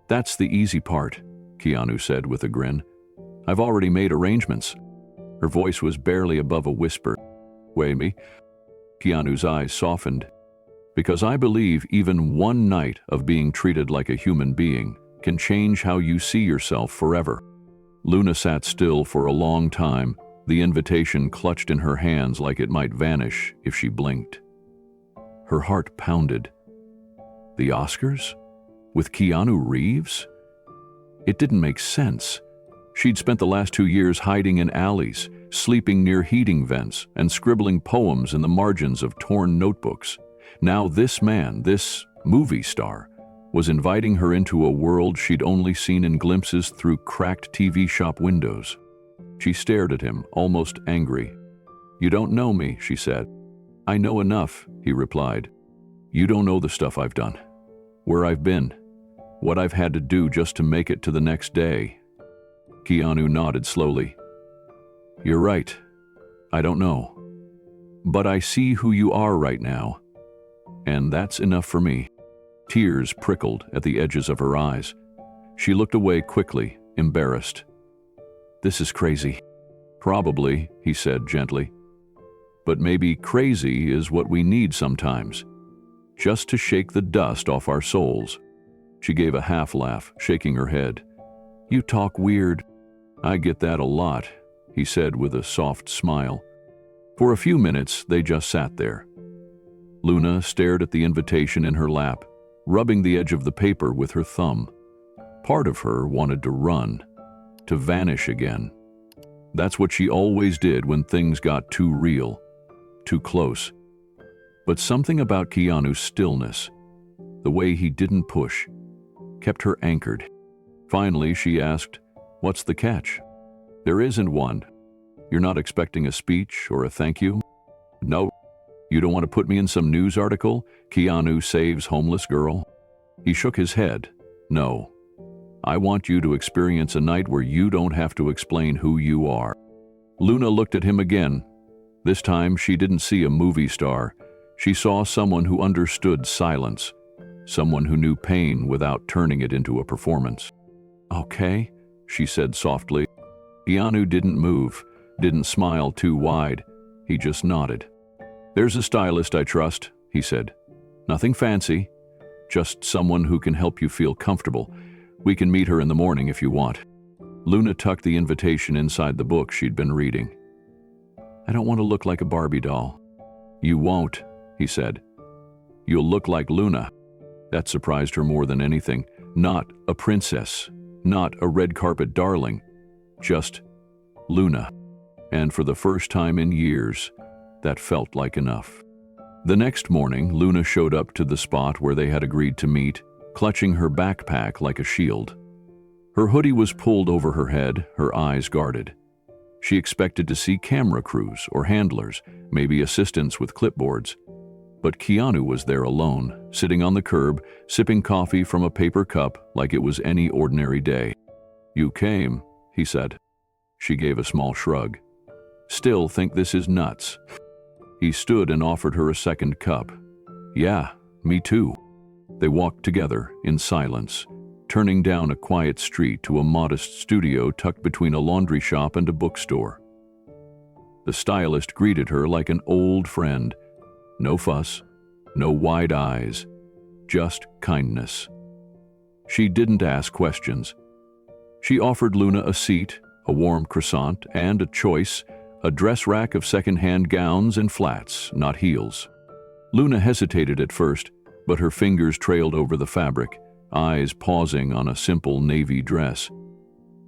"That's the easy part," Keanu said with a grin. "I've already made arrangements." Her voice was barely above a whisper. "Weigh me." Keanu's eyes softened. "Because I believe even one night of being treated like a human being can change how you see yourself forever." Luna sat still for a long time, the invitation clutched in her hands like it might vanish if she blinked. Her heart pounded. The Oscars? With Keanu Reeves? It didn't make sense. She'd spent the last 2 years hiding in alleys, sleeping near heating vents, and scribbling poems in the margins of torn notebooks. Now this man, this movie star, was inviting her into a world she'd only seen in glimpses through cracked TV shop windows. She stared at him, almost angry. "You don't know me," she said. "I know enough," he replied. "You don't know the stuff I've done, where I've been, what I've had to do just to make it to the next day." Keanu nodded slowly. "You're right. I don't know. But I see who you are right now, and that's enough for me." Tears prickled at the edges of her eyes. She looked away quickly, embarrassed. "This is crazy." "Probably," he said gently. "But maybe crazy is what we need sometimes, just to shake the dust off our souls." She gave a half laugh, shaking her head. "You talk weird." "I get that a lot," he said with a soft smile. For a few minutes, they just sat there. Luna stared at the invitation in her lap, rubbing the edge of the paper with her thumb. Part of her wanted to run, to vanish again. That's what she always did when things got too real, too close. But something about Keanu's stillness, the way he didn't push, kept her anchored. Finally, she asked, "What's the catch?" "There isn't one. You're not expecting a speech or a thank you?" "No." "You don't want to put me in some news article? Keanu saves homeless girl?" He shook his head. "No. I want you to experience a night where you don't have to explain who you are." Luna looked at him again. This time she didn't see a movie star. She saw someone who understood silence, someone who knew pain without turning it into a performance. "Okay," she said softly. Keanu didn't move, didn't smile too wide. He just nodded. "There's a stylist I trust," he said. "Nothing fancy, just someone who can help you feel comfortable. We can meet her in the morning if you want." Luna tucked the invitation inside the book she'd been reading. "I don't want to look like a Barbie doll." "You won't," he said. "You'll look like Luna." That surprised her more than anything. Not a princess, not a red carpet darling, just Luna. And for the first time in years, that felt like enough. The next morning, Luna showed up to the spot where they had agreed to meet, clutching her backpack like a shield. Her hoodie was pulled over her head, her eyes guarded. She expected to see camera crews or handlers, maybe assistants with clipboards. But Keanu was there alone, sitting on the curb, sipping coffee from a paper cup like it was any ordinary day. "You came," he said. She gave a small shrug. "Still think this is nuts." He stood and offered her a second cup. "Yeah, me too." They walked together in silence, turning down a quiet street to a modest studio tucked between a laundry shop and a bookstore. The stylist greeted her like an old friend. No fuss, no wide eyes, just kindness. She didn't ask questions. She offered Luna a seat, a warm croissant, and a choice, a dress rack of second-hand gowns and flats, not heels. Luna hesitated at first, but her fingers trailed over the fabric, eyes pausing on a simple navy dress.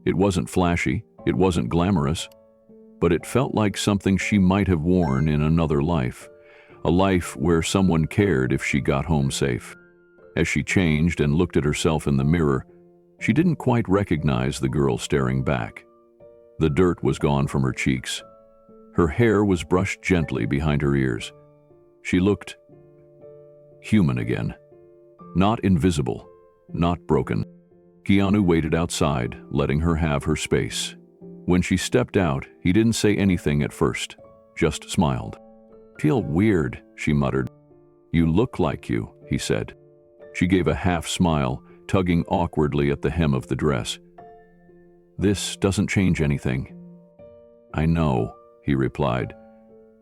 It wasn't flashy, it wasn't glamorous, but it felt like something she might have worn in another life, a life where someone cared if she got home safe. As she changed and looked at herself in the mirror, she didn't quite recognize the girl staring back. The dirt was gone from her cheeks. Her hair was brushed gently behind her ears. She looked human again. Not invisible, not broken. Keanu waited outside, letting her have her space. When she stepped out, he didn't say anything at first, just smiled. "Feel weird," she muttered. "You look like you," he said. She gave a half smile, tugging awkwardly at the hem of the dress. "This doesn't change anything." "I know," he replied.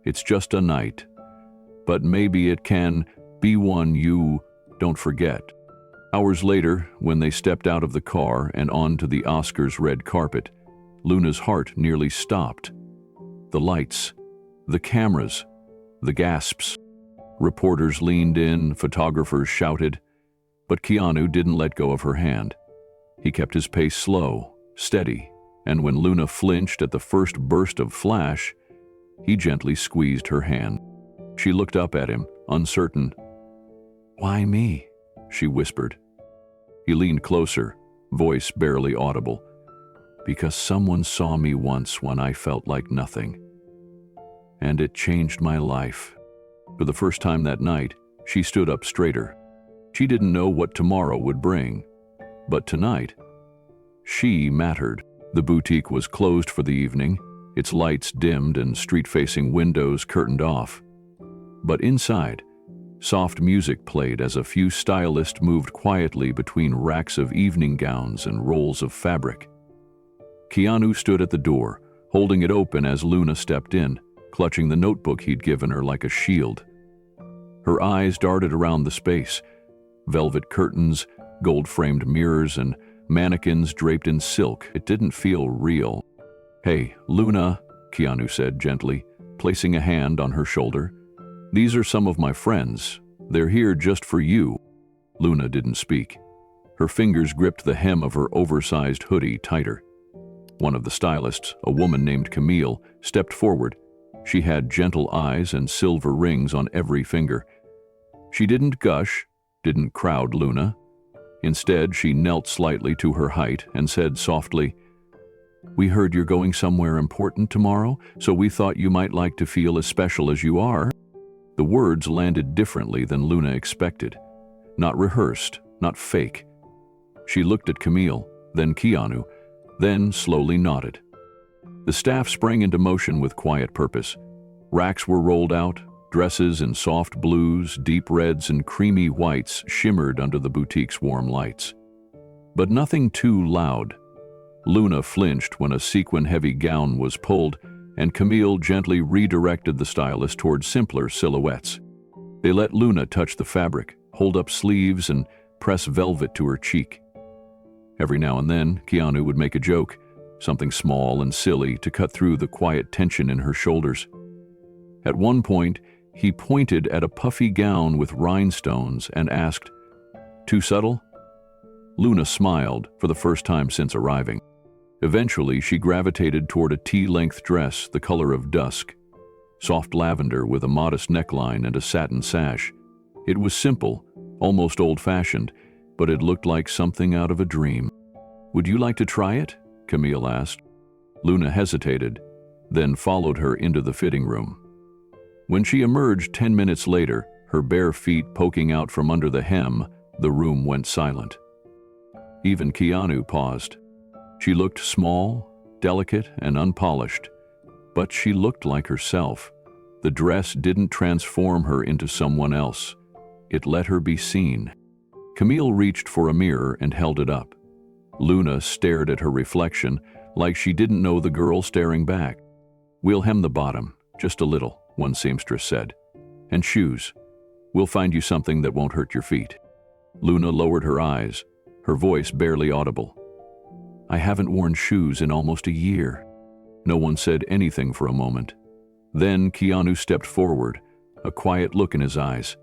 "It's just a night. But maybe it can be one you don't forget." Hours later, when they stepped out of the car and onto the Oscars red carpet, Luna's heart nearly stopped. The lights, the cameras, the gasps. Reporters leaned in, photographers shouted, but Keanu didn't let go of her hand. He kept his pace slow, steady, and when Luna flinched at the first burst of flash, he gently squeezed her hand. She looked up at him, uncertain. "Why me?" she whispered. He leaned closer, voice barely audible. "Because someone saw me once when I felt like nothing. And it changed my life." For the first time that night, she stood up straighter. She didn't know what tomorrow would bring. But tonight, she mattered. The boutique was closed for the evening, its lights dimmed and street-facing windows curtained off. But inside, soft music played as a few stylists moved quietly between racks of evening gowns and rolls of fabric. Keanu stood at the door, holding it open as Luna stepped in, clutching the notebook he'd given her like a shield. Her eyes darted around the space. Velvet curtains, gold-framed mirrors, and mannequins draped in silk. It didn't feel real. "Hey, Luna," Keanu said gently, placing a hand on her shoulder. "These are some of my friends. They're here just for you." Luna didn't speak. Her fingers gripped the hem of her oversized hoodie tighter. One of the stylists, a woman named Camille, stepped forward. She had gentle eyes and silver rings on every finger. She didn't gush, didn't crowd Luna. Instead, she knelt slightly to her height and said softly, "We heard you're going somewhere important tomorrow, so we thought you might like to feel as special as you are." The words landed differently than Luna expected. Not rehearsed, not fake. She looked at Camille, then Keanu, then slowly nodded. The staff sprang into motion with quiet purpose. Racks were rolled out, dresses in soft blues, deep reds, and creamy whites shimmered under the boutique's warm lights. But nothing too loud. Luna flinched when a sequin-heavy gown was pulled, and Camille gently redirected the stylist toward simpler silhouettes. They let Luna touch the fabric, hold up sleeves, and press velvet to her cheek. Every now and then, Keanu would make a joke, something small and silly to cut through the quiet tension in her shoulders. At one point, he pointed at a puffy gown with rhinestones and asked, "Too subtle?" Luna smiled for the first time since arriving. Eventually, she gravitated toward a tea-length dress the color of dusk, soft lavender with a modest neckline and a satin sash. It was simple, almost old-fashioned, but it looked like something out of a dream. "Would you like to try it?" Camille asked. Luna hesitated, then followed her into the fitting room. When she emerged 10 minutes later, her bare feet poking out from under the hem, the room went silent. Even Keanu paused. She looked small, delicate, and unpolished, but she looked like herself, The dress didn't transform her into someone else. It let her be seen. Camille reached for a mirror and held it up. Luna stared at her reflection like she didn't know the girl staring back. "We'll hem the bottom, just a little," one seamstress said. "And shoes. We'll find you something that won't hurt your feet." Luna lowered her eyes, her voice barely audible. "I haven't worn shoes in almost a year." No one said anything for a moment. Then Keanu stepped forward, a quiet look in his eyes.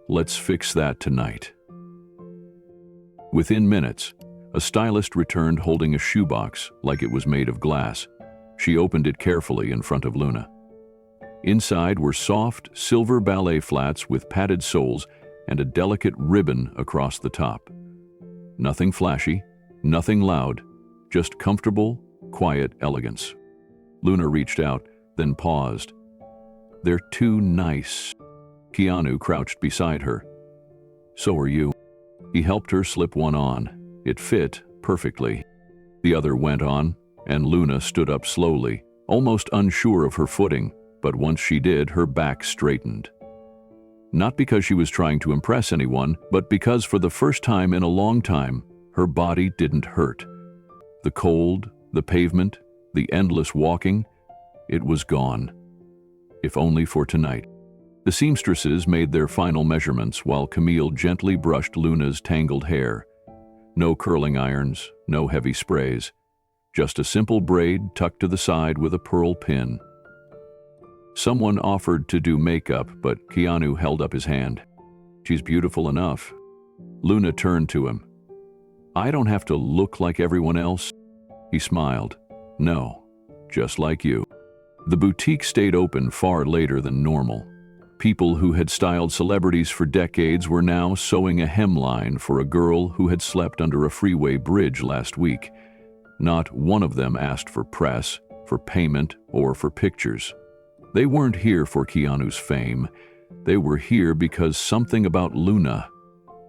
"Let's fix that tonight." Within minutes, a stylist returned holding a shoebox like it was made of glass. She opened it carefully in front of Luna. Inside were soft, silver ballet flats with padded soles and a delicate ribbon across the top. Nothing flashy, nothing loud, just comfortable, quiet elegance. Luna reached out, then paused. "They're too nice." Keanu crouched beside her. "So are you." He helped her slip one on. It fit perfectly. The other went on, and Luna stood up slowly, almost unsure of her footing, but once she did, her back straightened. Not because she was trying to impress anyone, but because for the first time in a long time, her body didn't hurt. The cold, the pavement, the endless walking, it was gone. If only for tonight. The seamstresses made their final measurements while Camille gently brushed Luna's tangled hair. No curling irons, no heavy sprays. Just a simple braid tucked to the side with a pearl pin. Someone offered to do makeup, but Keanu held up his hand. "She's beautiful enough." Luna turned to him. "I don't have to look like everyone else." He smiled. "No, just like you." The boutique stayed open far later than normal. People who had styled celebrities for decades were now sewing a hemline for a girl who had slept under a freeway bridge last week. Not one of them asked for press, for payment, or for pictures. They weren't here for Keanu's fame. They were here because something about Luna,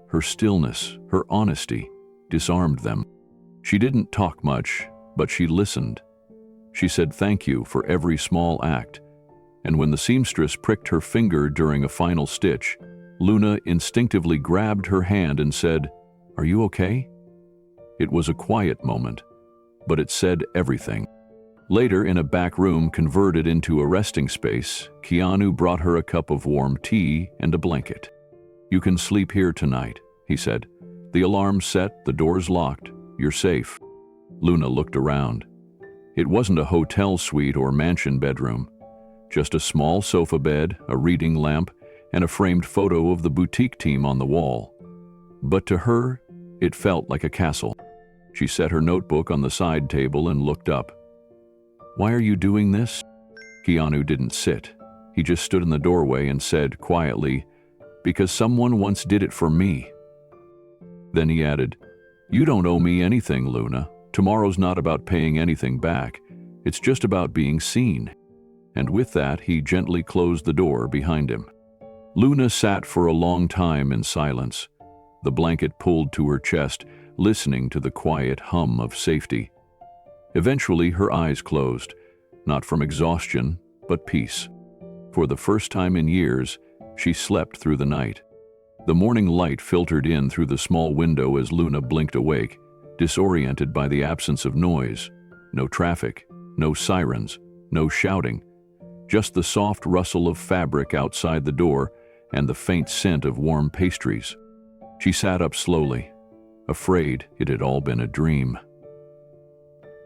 her stillness, her honesty, disarmed them. She didn't talk much, but she listened. She said thank you for every small act, and when the seamstress pricked her finger during a final stitch, Luna instinctively grabbed her hand and said, "Are you okay?" It was a quiet moment, but it said everything. Later, in a back room converted into a resting space, Keanu brought her a cup of warm tea and a blanket. "You can sleep here tonight," he said. "The alarm's set, the door's locked, you're safe." Luna looked around. It wasn't a hotel suite or mansion bedroom. Just a small sofa bed, a reading lamp, and a framed photo of the boutique team on the wall. But to her, it felt like a castle. She set her notebook on the side table and looked up. "Why are you doing this?" Keanu didn't sit. He just stood in the doorway and said quietly, "Because someone once did it for me." Then he added, "You don't owe me anything, Luna. Tomorrow's not about paying anything back. It's just about being seen." And with that, he gently closed the door behind him. Luna sat for a long time in silence, the blanket pulled to her chest, listening to the quiet hum of safety. Eventually, her eyes closed, not from exhaustion, but peace. For the first time in years, she slept through the night. The morning light filtered in through the small window as Luna blinked awake, disoriented by the absence of noise. No traffic, no sirens, no shouting. Just the soft rustle of fabric outside the door and the faint scent of warm pastries. She sat up slowly, afraid it had all been a dream.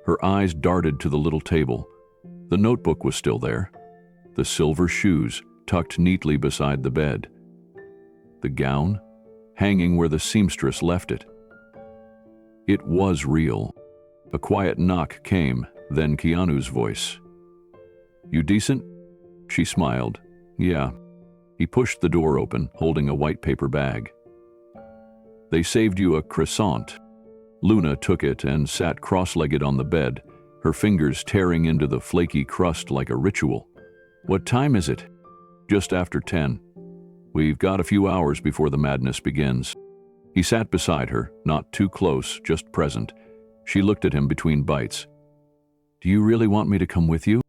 Her eyes darted to the little table. The notebook was still there. The silver shoes tucked neatly beside the bed. The gown, hanging where the seamstress left it. It was real. A quiet knock came, then Keanu's voice. "You decent?" She smiled. "Yeah." He pushed the door open, holding a white paper bag. "They saved you a croissant." Luna took it and sat cross-legged on the bed, her fingers tearing into the flaky crust like a ritual. "What time is it?" "Just after 10. We've got a few hours before the madness begins." He sat beside her, not too close, just present. She looked at him between bites. "Do you really want me to come with you?"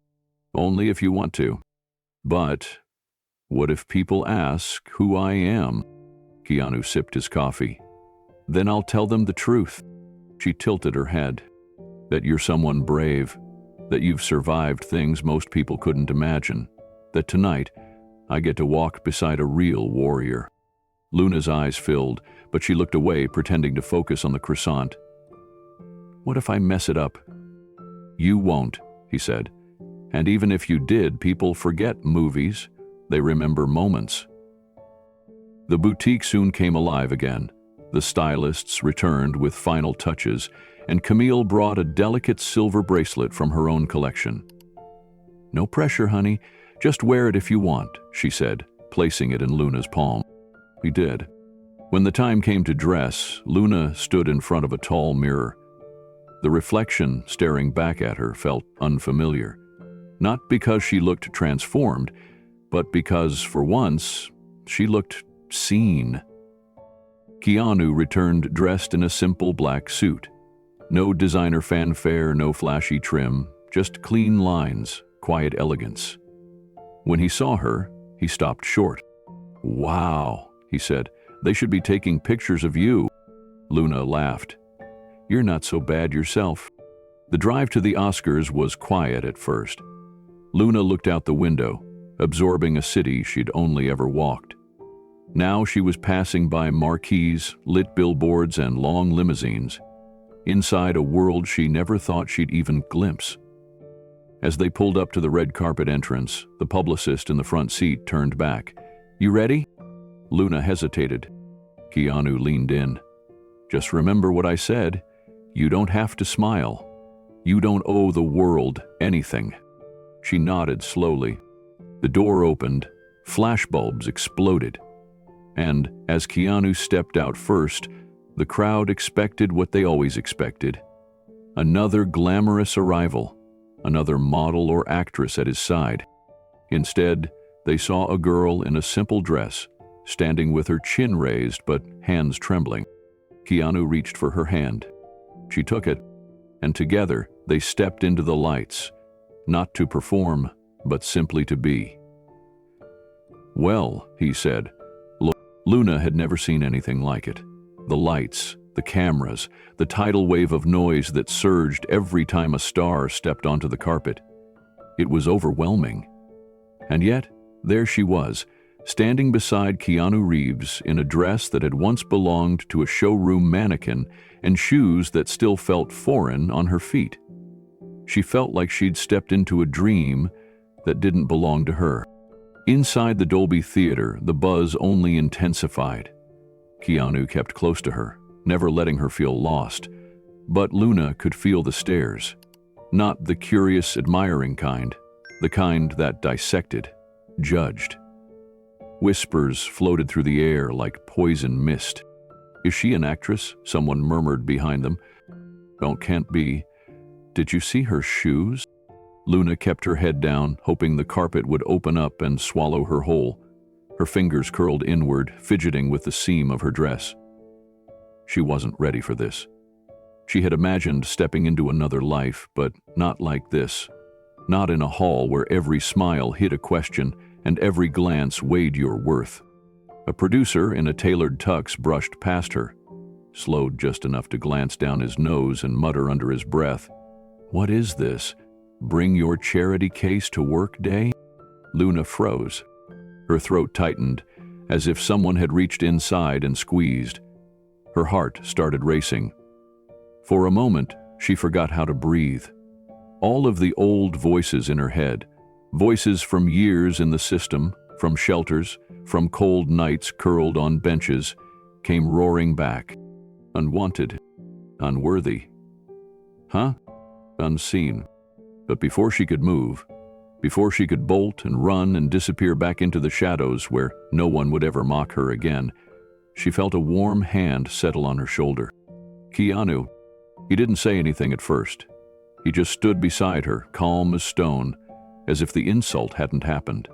"Only if you want to." But what if people ask who I am? Keanu sipped his coffee. Then I'll tell them the truth. She tilted her head. That you're someone brave, that you've survived things most people couldn't imagine, that tonight I get to walk beside a real warrior. Luna's eyes filled, but she looked away, pretending to focus on the croissant. What if I mess it up? You won't, he said. And even if you did, people forget movies. They remember moments. The boutique soon came alive again. The stylists returned with final touches, and Camille brought a delicate silver bracelet from her own collection. No pressure, honey. Just wear it if you want, she said, placing it in Luna's palm. He did. When the time came to dress, Luna stood in front of a tall mirror. The reflection staring back at her felt unfamiliar. Not because she looked transformed, but because, for once, she looked seen. Keanu returned dressed in a simple black suit. No designer fanfare, no flashy trim, just clean lines, quiet elegance. When he saw her, he stopped short. Wow, he said, they should be taking pictures of you. Luna laughed. You're not so bad yourself. The drive to the Oscars was quiet at first. Luna looked out the window, absorbing a city she'd only ever walked. Now she was passing by marquees, lit billboards, and long limousines, inside a world she never thought she'd even glimpse. As they pulled up to the red carpet entrance, the publicist in the front seat turned back. You ready? Luna hesitated. Keanu leaned in. Just remember what I said. You don't have to smile. You don't owe the world anything. She nodded slowly. The door opened, flashbulbs exploded. And as Keanu stepped out first, the crowd expected what they always expected. Another glamorous arrival, another model or actress at his side. Instead, they saw a girl in a simple dress, standing with her chin raised but hands trembling. Keanu reached for her hand. She took it, and together they stepped into the lights, not to perform, but simply to be. Well, he said. Luna had never seen anything like it. The lights, the cameras, the tidal wave of noise that surged every time a star stepped onto the carpet. It was overwhelming. And yet, there she was, standing beside Keanu Reeves in a dress that had once belonged to a showroom mannequin and shoes that still felt foreign on her feet. She felt like she'd stepped into a dream that didn't belong to her. Inside the Dolby Theater, the buzz only intensified. Keanu kept close to her, never letting her feel lost. But Luna could feel the stares. Not the curious, admiring kind, the kind that dissected, judged. Whispers floated through the air like poison mist. Is she an actress? Someone murmured behind them. Can't be. Did you see her shoes? Luna kept her head down, hoping the carpet would open up and swallow her whole. Her fingers curled inward, fidgeting with the seam of her dress. She wasn't ready for this. She had imagined stepping into another life, but not like this. Not in a hall where every smile hid a question and every glance weighed your worth. A producer in a tailored tux brushed past her, slowed just enough to glance down his nose and mutter under his breath, "What is this? Bring your charity case to work day?" Luna froze. Her throat tightened, as if someone had reached inside and squeezed. Her heart started racing. For a moment, she forgot how to breathe. All of the old voices in her head, voices from years in the system, from shelters, from cold nights curled on benches, came roaring back. Unwanted, unworthy. Unseen. But before she could move, before she could bolt and run and disappear back into the shadows where no one would ever mock her again, she felt a warm hand settle on her shoulder. Keanu. He didn't say anything at first. He just stood beside her, calm as stone, as if the insult hadn't happened.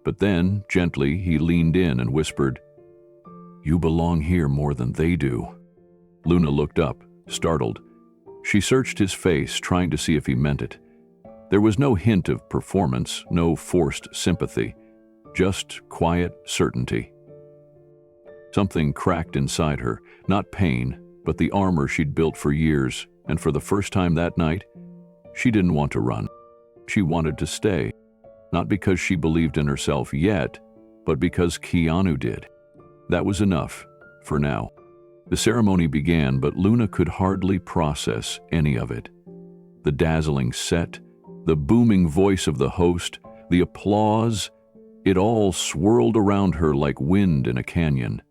But then, gently, he leaned in and whispered, "You belong here more than they do." Luna looked up, startled. She searched his face, trying to see if he meant it. There was no hint of performance, no forced sympathy, just quiet certainty. Something cracked inside her, not pain, but the armor she'd built for years, and for the first time that night, she didn't want to run. She wanted to stay, not because she believed in herself yet, but because Keanu did. That was enough, for now. The ceremony began, but Luna could hardly process any of it. The dazzling set, the booming voice of the host, the applause, it all swirled around her like wind in a canyon.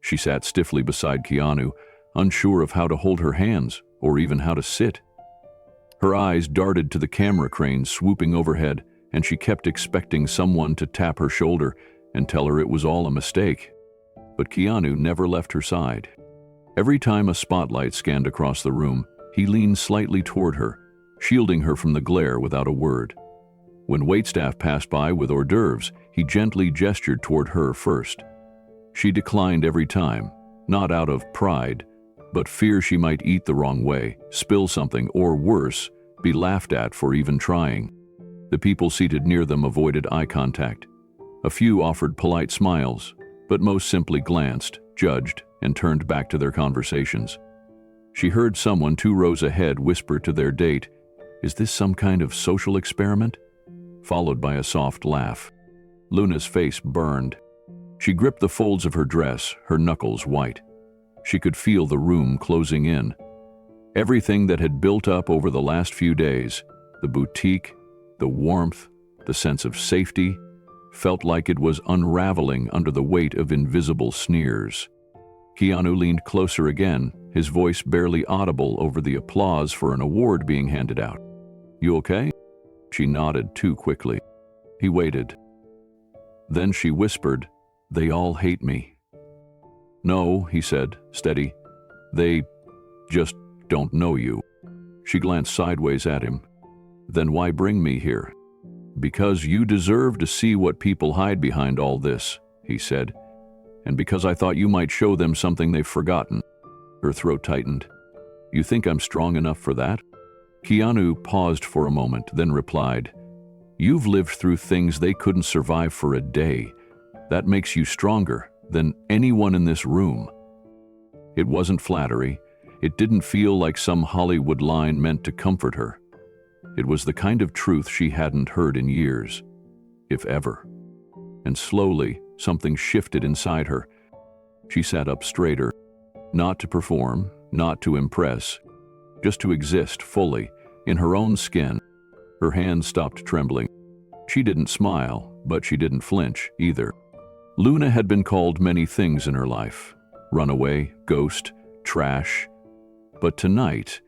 She sat stiffly beside Keanu, unsure of how to hold her hands or even how to sit. Her eyes darted to the camera cranes swooping overhead, and she kept expecting someone to tap her shoulder and tell her it was all a mistake. But Keanu never left her side. Every time a spotlight scanned across the room, he leaned slightly toward her, shielding her from the glare without a word. When waitstaff passed by with hors d'oeuvres, he gently gestured toward her first. She declined every time, not out of pride, but fear she might eat the wrong way, spill something, or worse, be laughed at for even trying. The people seated near them avoided eye contact. A few offered polite smiles, but most simply glanced, judged, and turned back to their conversations. She heard someone 2 rows ahead whisper to their date, "Is this some kind of social experiment?" Followed by a soft laugh. Luna's face burned. She gripped the folds of her dress, her knuckles white. She could feel the room closing in. Everything that had built up over the last few days, the boutique, the warmth, the sense of safety, felt like it was unraveling under the weight of invisible sneers. Keanu leaned closer again, his voice barely audible over the applause for an award being handed out. "You okay?" She nodded too quickly. He waited. Then she whispered, "They all hate me." "No," he said, steady. "They just don't know you." She glanced sideways at him. "Then why bring me here?" "Because you deserve to see what people hide behind all this," he said. "And because I thought you might show them something they've forgotten." Her throat tightened. "You think I'm strong enough for that?" Keanu paused for a moment, then replied, "You've lived through things they couldn't survive for a day. That makes you stronger than anyone in this room." It wasn't flattery. It didn't feel like some Hollywood line meant to comfort her. It was the kind of truth she hadn't heard in years, if ever. And slowly, something shifted inside her. She sat up straighter, not to perform, not to impress, just to exist fully, in her own skin. Her hands stopped trembling. She didn't smile, but she didn't flinch either. Luna had been called many things in her life: runaway, ghost, trash. But tonight,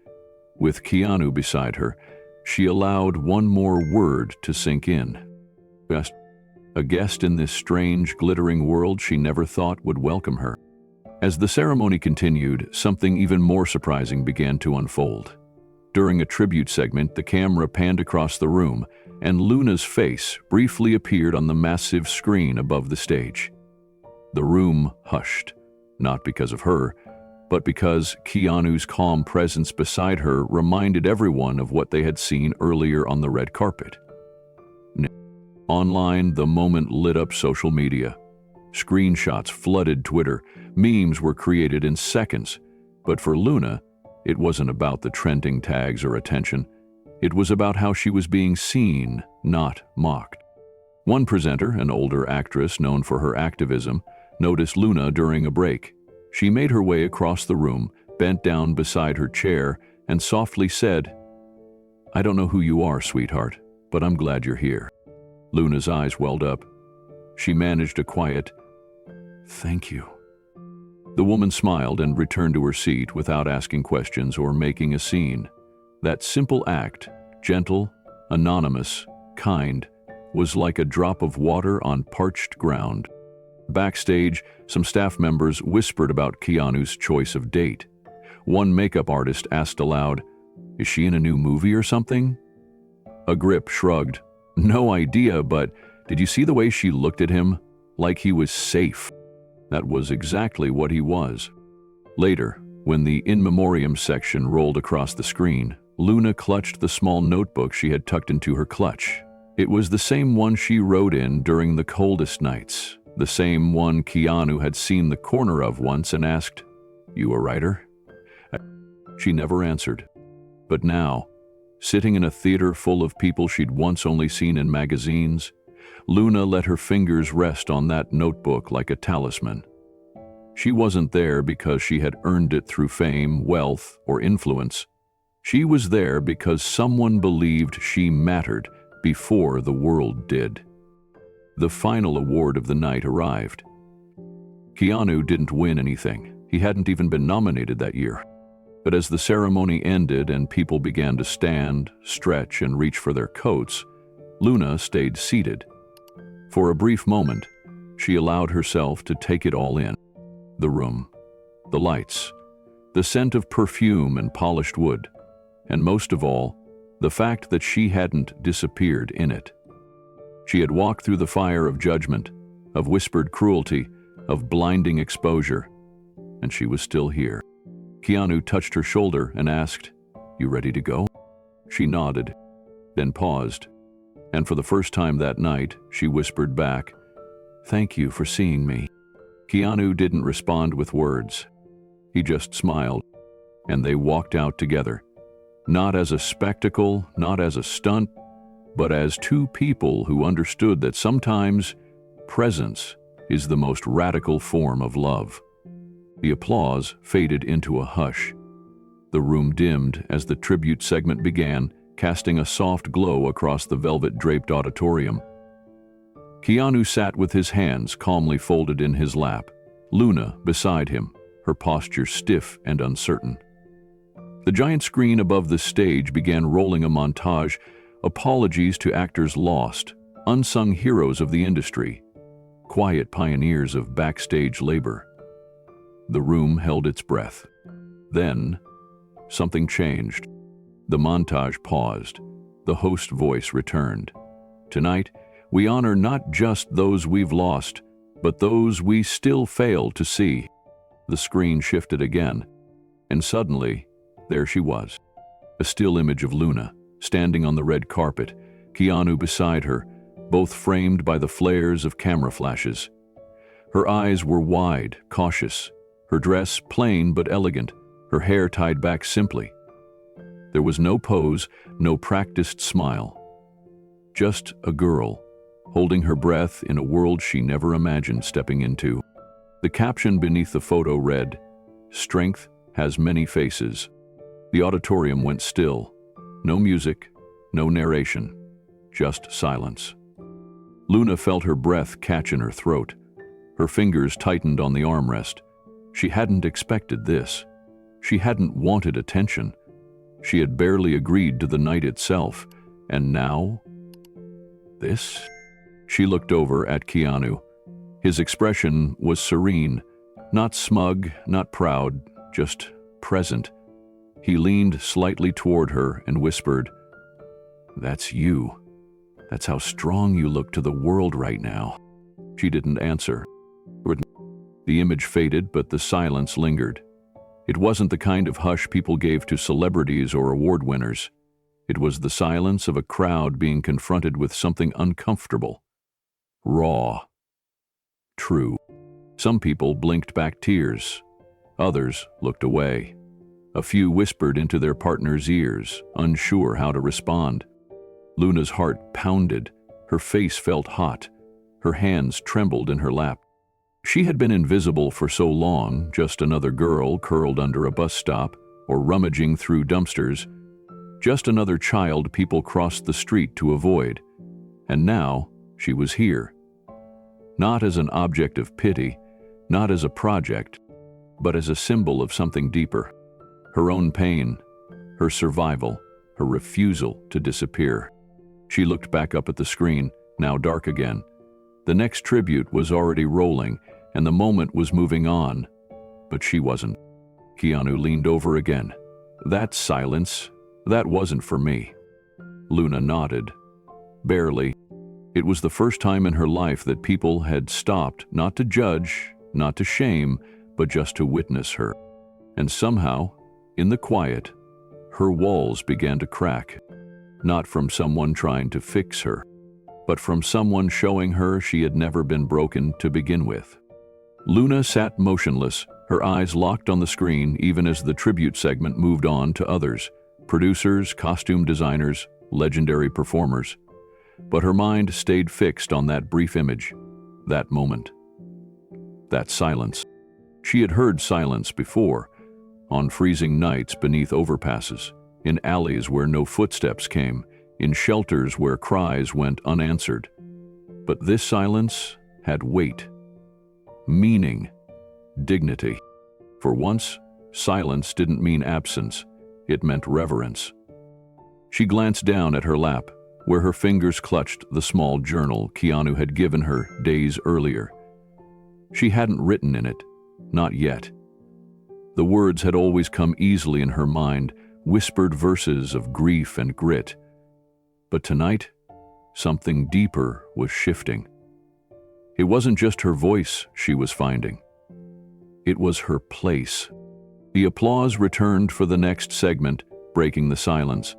with Keanu beside her, she allowed one more word to sink in. Just a guest in this strange, glittering world she never thought would welcome her. As the ceremony continued, something even more surprising began to unfold. During a tribute segment, the camera panned across the room, and Luna's face briefly appeared on the massive screen above the stage. The room hushed, not because of her, but because Keanu's calm presence beside her reminded everyone of what they had seen earlier on the red carpet. Online, the moment lit up social media. Screenshots flooded Twitter, memes were created in seconds, but for Luna, it wasn't about the trending tags or attention. It was about how she was being seen, not mocked. One presenter, an older actress known for her activism, noticed Luna during a break. She made her way across the room, bent down beside her chair, and softly said, "I don't know who you are, sweetheart, but I'm glad you're here." Luna's eyes welled up. She managed a quiet, "Thank you." The woman smiled and returned to her seat without asking questions or making a scene. That simple act, gentle, anonymous, kind, was like a drop of water on parched ground. Backstage, some staff members whispered about Keanu's choice of date. One makeup artist asked aloud, "Is she in a new movie or something?" Agrip shrugged. "No idea, but did you see the way she looked at him? Like he was safe." That was exactly what he was. Later, when the in memoriam section rolled across the screen, Luna clutched the small notebook she had tucked into her clutch. It was the same one she wrote in during the coldest nights, the same one Keanu had seen the corner of once and asked, "You a writer?" She never answered. But now, sitting in a theater full of people she'd once only seen in magazines, Luna let her fingers rest on that notebook like a talisman. She wasn't there because she had earned it through fame, wealth, or influence. She was there because someone believed she mattered before the world did. The final award of the night arrived. Keanu didn't win anything. He hadn't even been nominated that year. But as the ceremony ended and people began to stand, stretch, and reach for their coats, Luna stayed seated. For a brief moment, she allowed herself to take it all in. The room, the lights, the scent of perfume and polished wood, and most of all, the fact that she hadn't disappeared in it. She had walked through the fire of judgment, of whispered cruelty, of blinding exposure, and she was still here. Keanu touched her shoulder and asked, "You ready to go?" She nodded, then paused, and for the first time that night, she whispered back, "Thank you for seeing me." Keanu didn't respond with words. He just smiled, and they walked out together, not as a spectacle, not as a stunt, but as two people who understood that sometimes presence is the most radical form of love. The applause faded into a hush. The room dimmed as the tribute segment began, casting a soft glow across the velvet-draped auditorium. Keanu sat with his hands calmly folded in his lap, Luna beside him, her posture stiff and uncertain. The giant screen above the stage began rolling a montage, apologies to actors lost, unsung heroes of the industry, quiet pioneers of backstage labor. The room held its breath. Then, something changed. The montage paused. The host voice returned. "Tonight, we honor not just those we've lost, but those we still fail to see." The screen shifted again, and suddenly, there she was. A still image of Luna, standing on the red carpet, Keanu beside her, both framed by the flares of camera flashes. Her eyes were wide, cautious, her dress plain but elegant, her hair tied back simply. There was no pose, no practiced smile. Just a girl, holding her breath in a world she never imagined stepping into. The caption beneath the photo read, "Strength has many faces." The auditorium went still. No music, no narration, just silence. Luna felt her breath catch in her throat. Her fingers tightened on the armrest. She hadn't expected this. She hadn't wanted attention. She had barely agreed to the night itself, and now? This? She looked over at Keanu. His expression was serene, not smug, not proud, just present. He leaned slightly toward her and whispered, "That's you. That's how strong you look to the world right now." She didn't answer. The image faded, but the silence lingered. It wasn't the kind of hush people gave to celebrities or award winners. It was the silence of a crowd being confronted with something uncomfortable, raw, true. Some people blinked back tears. Others looked away. A few whispered into their partner's ears, unsure how to respond. Luna's heart pounded. Her face felt hot. Her hands trembled in her lap. She had been invisible for so long, just another girl curled under a bus stop or rummaging through dumpsters, just another child people crossed the street to avoid. And now she was here. Not as an object of pity, not as a project, but as a symbol of something deeper. Her own pain, her survival, her refusal to disappear. She looked back up at the screen, now dark again. The next tribute was already rolling, and the moment was moving on. But she wasn't. Keanu leaned over again. "That silence, that wasn't for me." Luna nodded. Barely. It was the first time in her life that people had stopped, not to judge, not to shame, but just to witness her. And somehow, in the quiet, her walls began to crack, not from someone trying to fix her, but from someone showing her she had never been broken to begin with. Luna sat motionless, her eyes locked on the screen even as the tribute segment moved on to others, producers, costume designers, legendary performers. But her mind stayed fixed on that brief image, that moment, that silence. She had heard silence before, on freezing nights beneath overpasses, in alleys where no footsteps came, in shelters where cries went unanswered. But this silence had weight, meaning, dignity. For once, silence didn't mean absence, it meant reverence. She glanced down at her lap, where her fingers clutched the small journal Keanu had given her days earlier. She hadn't written in it, not yet. The words had always come easily in her mind, whispered verses of grief and grit. But tonight, something deeper was shifting. It wasn't just her voice she was finding. It was her place. The applause returned for the next segment, breaking the silence.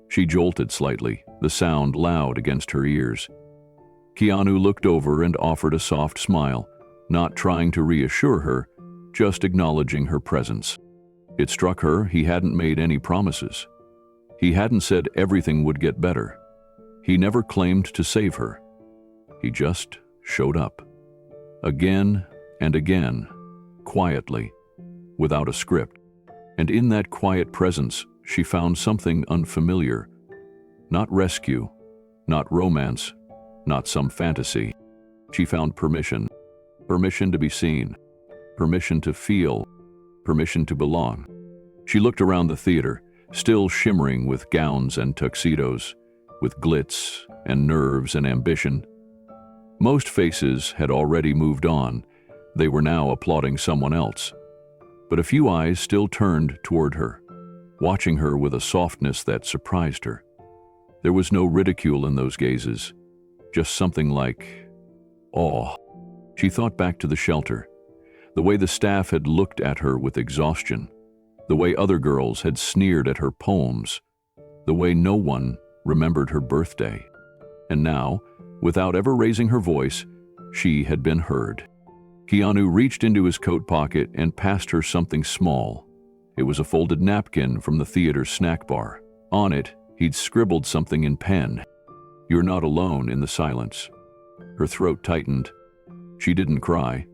She jolted slightly, the sound loud against her ears. Keanu looked over and offered a soft smile, not trying to reassure her, just acknowledging her presence. It struck her he hadn't made any promises. He hadn't said everything would get better. He never claimed to save her. He just showed up. Again and again, quietly, without a script. And in that quiet presence, she found something unfamiliar. Not rescue, not romance, not some fantasy. She found permission. Permission to be seen. Permission to feel. Permission to belong. She looked around the theater, still shimmering with gowns and tuxedos, with glitz and nerves and ambition. Most faces had already moved on. They were now applauding someone else. But a few eyes still turned toward her, watching her with a softness that surprised her. There was no ridicule in those gazes, just something like awe. She thought back to the shelter, the way the staff had looked at her with exhaustion, the way other girls had sneered at her poems, the way no one remembered her birthday. And now, without ever raising her voice, she had been heard. Keanu reached into his coat pocket and passed her something small. It was a folded napkin from the theater's snack bar. On it, he'd scribbled something in pen. "You're not alone in the silence." Her throat tightened. She didn't cry.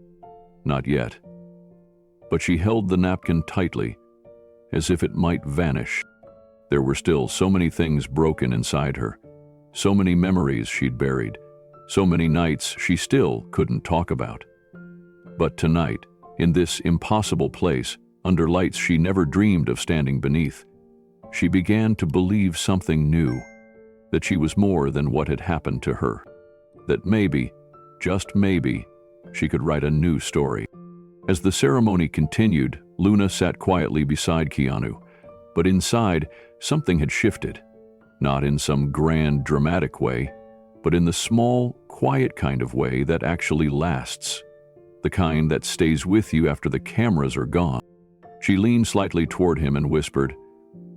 Not yet. But she held the napkin tightly, as if it might vanish. There were still so many things broken inside her, so many memories she'd buried, so many nights she still couldn't talk about. But tonight, in this impossible place, under lights she never dreamed of standing beneath, she began to believe something new, that she was more than what had happened to her, that maybe, just maybe, she could write a new story. As the ceremony continued, Luna sat quietly beside Keanu, but inside, something had shifted, not in some grand, dramatic way, but in the small, quiet kind of way that actually lasts, the kind that stays with you after the cameras are gone. She leaned slightly toward him and whispered,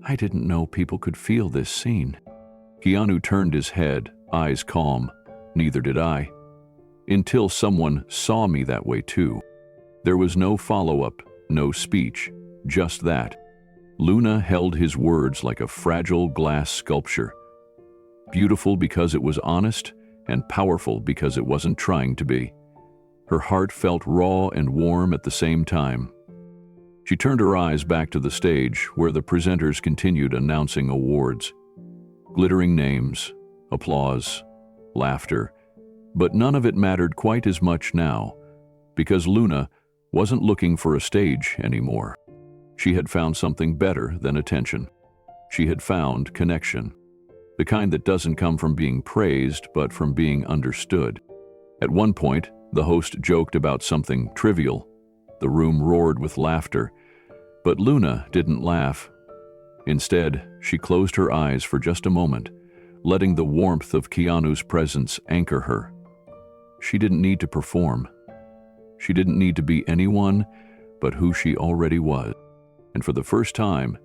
"I didn't know people could feel this scene." Keanu turned his head, eyes calm. "Neither did I. Until someone saw me that way too." There was no follow-up, no speech, just that. Luna held his words like a fragile glass sculpture, beautiful because it was honest and powerful because it wasn't trying to be. Her heart felt raw and warm at the same time. She turned her eyes back to the stage where the presenters continued announcing awards. Glittering names, applause, laughter, but none of it mattered quite as much now, because Luna wasn't looking for a stage anymore. She had found something better than attention. She had found connection, the kind that doesn't come from being praised, but from being understood. At one point, the host joked about something trivial. The room roared with laughter, but Luna didn't laugh. Instead, she closed her eyes for just a moment, letting the warmth of Keanu's presence anchor her. She didn't need to perform. She didn't need to be anyone but who she already was. And for the first time,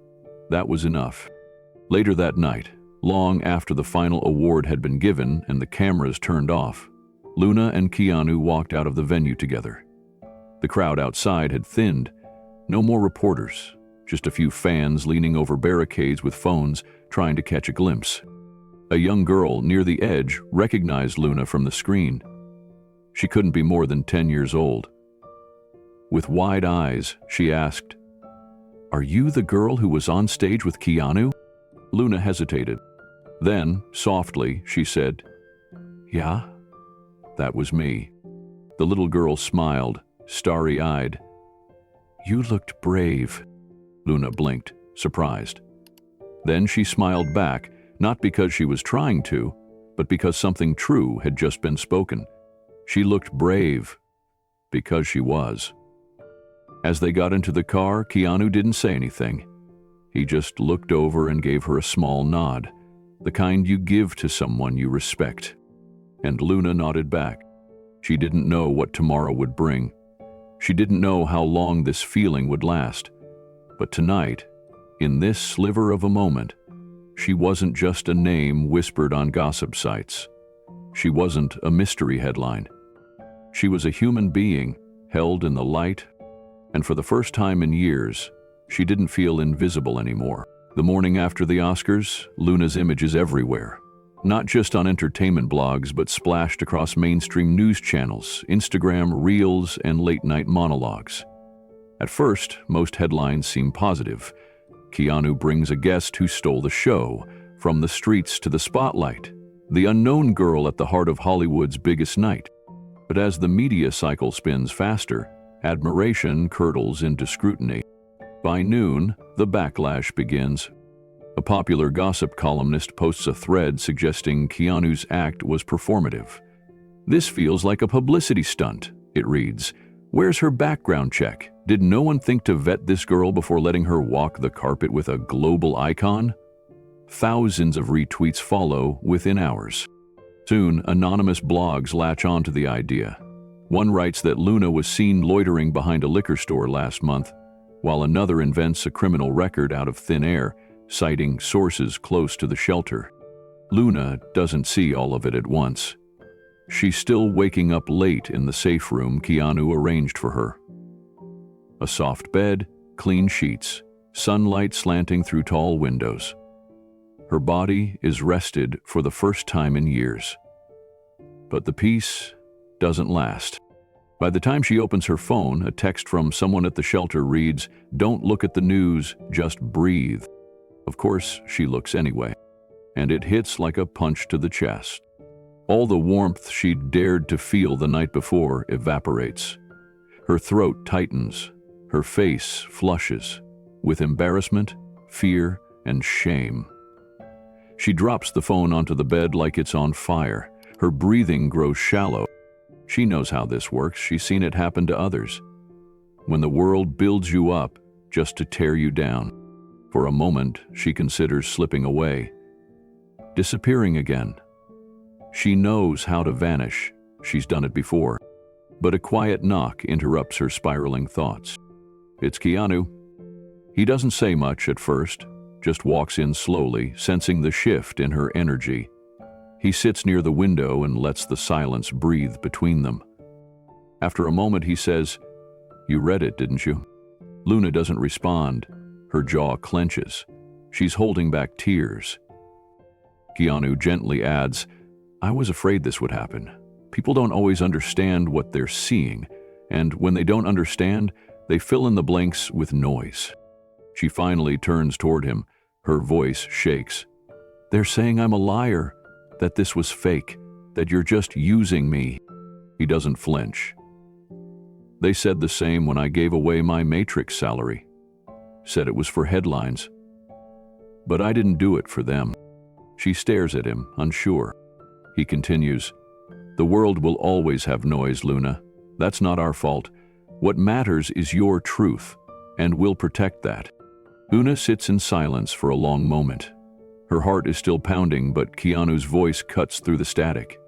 That was enough. Later that night, long after the final award had been given and the cameras turned off, Luna and Keanu walked out of the venue together. The crowd outside had thinned. No more reporters, just a few fans leaning over barricades with phones trying to catch a glimpse. A young girl near the edge recognized Luna from the screen. She couldn't be more than 10 years old. With wide eyes, she asked, "Are you the girl who was on stage with Keanu?" Luna hesitated. Then, softly, she said, "Yeah, that was me." The little girl smiled, starry-eyed. "You looked brave." Luna blinked, surprised. Then she smiled back, not because she was trying to, but because something true had just been spoken. She looked brave, because she was. As they got into the car, Keanu didn't say anything. He just looked over and gave her a small nod, the kind you give to someone you respect. And Luna nodded back. She didn't know what tomorrow would bring. She didn't know how long this feeling would last. But tonight, in this sliver of a moment, she wasn't just a name whispered on gossip sites. She wasn't a mystery headline. She was a human being, held in the light, and for the first time in years, she didn't feel invisible anymore. The morning after the Oscars, Luna's image is everywhere. Not just on entertainment blogs, but splashed across mainstream news channels, Instagram reels, and late-night monologues. At first, most headlines seem positive. Keanu brings a guest who stole the show, from the streets to the spotlight, the unknown girl at the heart of Hollywood's biggest night. But as the media cycle spins faster, admiration curdles into scrutiny. By noon, the backlash begins. A popular gossip columnist posts a thread suggesting Keanu's act was performative. "This feels like a publicity stunt," it reads. "Where's her background check? Did no one think to vet this girl before letting her walk the carpet with a global icon?" Thousands of retweets follow within hours. Soon, anonymous blogs latch onto the idea. One writes that Luna was seen loitering behind a liquor store last month, while another invents a criminal record out of thin air, citing sources close to the shelter. Luna doesn't see all of it at once. She's still waking up late in the safe room Keanu arranged for her. A soft bed, clean sheets, sunlight slanting through tall windows. Her body is rested for the first time in years. But the peace doesn't last. By the time she opens her phone, a text from someone at the shelter reads, "Don't look at the news, just breathe." Of course, she looks anyway, and it hits like a punch to the chest. All the warmth she'd dared to feel the night before evaporates. Her throat tightens, her face flushes, with embarrassment, fear, and shame. She drops the phone onto the bed like it's on fire. Her breathing grows shallow. She knows how this works. She's seen it happen to others. When the world builds you up just to tear you down. For a moment, she considers slipping away, disappearing again. She knows how to vanish. She's done it before. But a quiet knock interrupts her spiraling thoughts. It's Keanu. He doesn't say much at first, just walks in slowly, sensing the shift in her energy. He sits near the window and lets the silence breathe between them. After a moment, he says, "You read it, didn't you?" Luna doesn't respond. Her jaw clenches. She's holding back tears. Keanu gently adds, "I was afraid this would happen. People don't always understand what they're seeing, and when they don't understand, they fill in the blanks with noise." She finally turns toward him. Her voice shakes. "They're saying I'm a liar, that this was fake, that you're just using me." He doesn't flinch. "They said the same when I gave away my Matrix salary. Said it was for headlines. But I didn't do it for them." She stares at him, unsure. He continues, "The world will always have noise, Luna. That's not our fault. What matters is your truth, and we'll protect that." Luna sits in silence for a long moment. Her heart is still pounding, but Keanu's voice cuts through the static.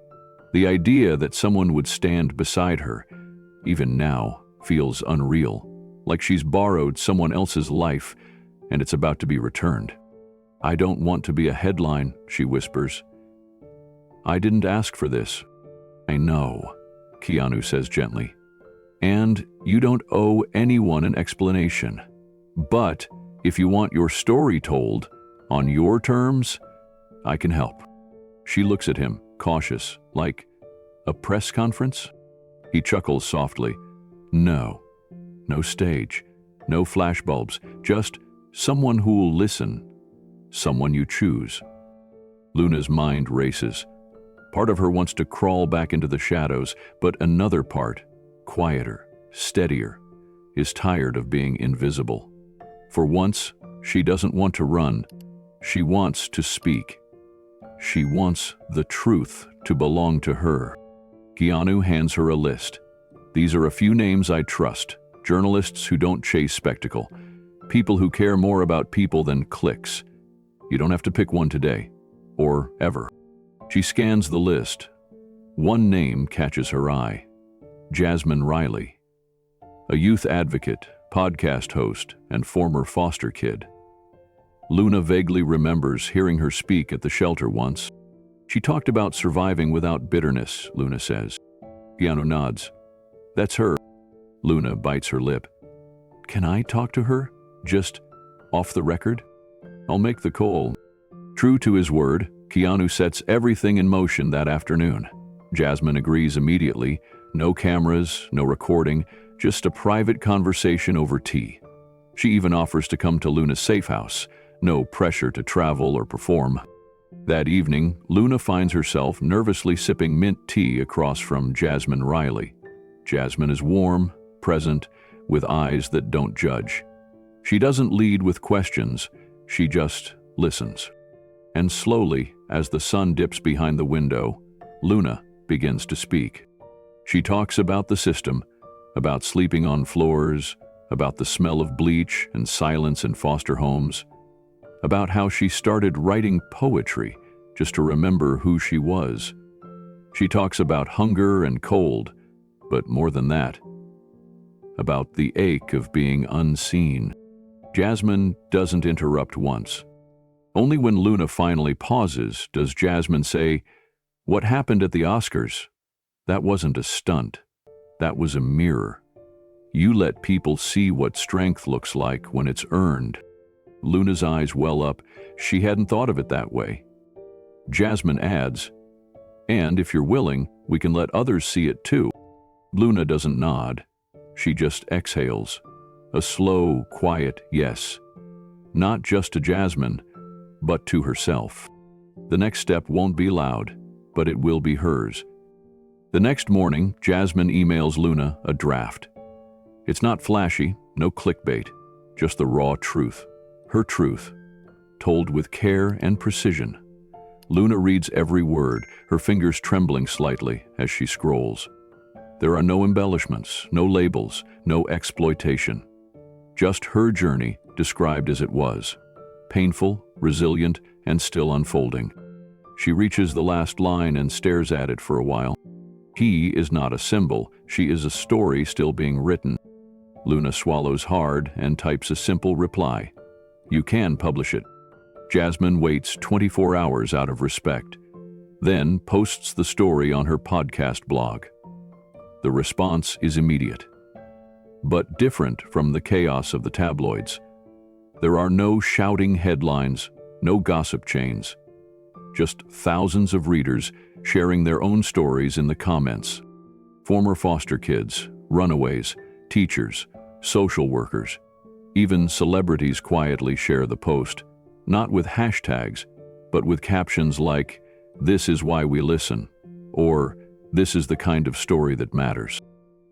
The idea that someone would stand beside her, even now, feels unreal, like she's borrowed someone else's life and it's about to be returned. "I don't want to be a headline," she whispers. "I didn't ask for this." "I know," Keanu says gently. "And you don't owe anyone an explanation. But if you want your story told on your terms, I can help." She looks at him, cautious, like, "A press conference?" He chuckles softly. "No. No stage. No flashbulbs. Just someone who'll listen. Someone you choose." Luna's mind races. Part of her wants to crawl back into the shadows, but another part, quieter, steadier, is tired of being invisible. For once, she doesn't want to run. She wants to speak. She wants the truth to belong to her. Keanu hands her a list. "These are a few names I trust. Journalists who don't chase spectacle. People who care more about people than clicks. You don't have to pick one today. Or ever." She scans the list. One name catches her eye. Jasmine Riley. A youth advocate, podcast host, and former foster kid. Luna vaguely remembers hearing her speak at the shelter once. She talked about surviving without bitterness, Luna says. Keanu nods. "That's her." Luna bites her lip. "Can I talk to her? Just off the record? I'll make the call." True to his word, Keanu sets everything in motion that afternoon. Jasmine agrees immediately. No cameras, no recording, just a private conversation over tea. She even offers to come to Luna's safe house. No pressure to travel or perform. That evening, Luna finds herself nervously sipping mint tea across from Jasmine Riley. Jasmine is warm, present, with eyes that don't judge. She doesn't lead with questions, she just listens. And slowly, as the sun dips behind the window, Luna begins to speak. She talks about the system, about sleeping on floors, about the smell of bleach and silence in foster homes, about how she started writing poetry just to remember who she was. She talks about hunger and cold, but more than that, about the ache of being unseen. Jasmine doesn't interrupt once. Only when Luna finally pauses does Jasmine say, "What happened at the Oscars? That wasn't a stunt. That was a mirror. You let people see what strength looks like when it's earned." Luna's eyes well up. She hadn't thought of it that way. Jasmine adds, "And if you're willing, we can let others see it too." Luna doesn't nod. She just exhales. A slow, quiet yes. Not just to Jasmine, but to herself. The next step won't be loud, but it will be hers. The next morning, Jasmine emails Luna a draft. It's not flashy, no clickbait, just the raw truth. Her truth, told with care and precision. Luna reads every word, her fingers trembling slightly as she scrolls. There are no embellishments, no labels, no exploitation. Just her journey described as it was. Painful, resilient, and still unfolding. She reaches the last line and stares at it for a while. He is not a symbol, she is a story still being written. Luna swallows hard and types a simple reply. "You can publish it." Jasmine waits 24 hours out of respect, then posts the story on her podcast blog. The response is immediate, but different from the chaos of the tabloids. There are no shouting headlines, no gossip chains, just thousands of readers sharing their own stories in the comments. Former foster kids, runaways, teachers, social workers, even celebrities quietly share the post, not with hashtags, but with captions like, "This is why we listen," or "This is the kind of story that matters."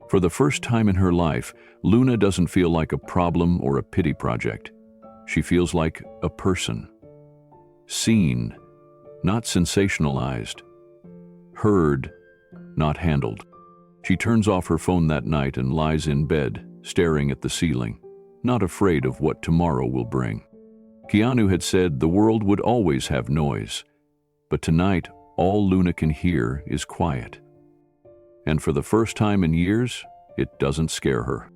For the first time in her life, Luna doesn't feel like a problem or a pity project. She feels like a person. Seen, not sensationalized. Heard, not handled. She turns off her phone that night and lies in bed, staring at the ceiling, not afraid of what tomorrow will bring. Keanu had said the world would always have noise, but tonight all Luna can hear is quiet. And for the first time in years, it doesn't scare her.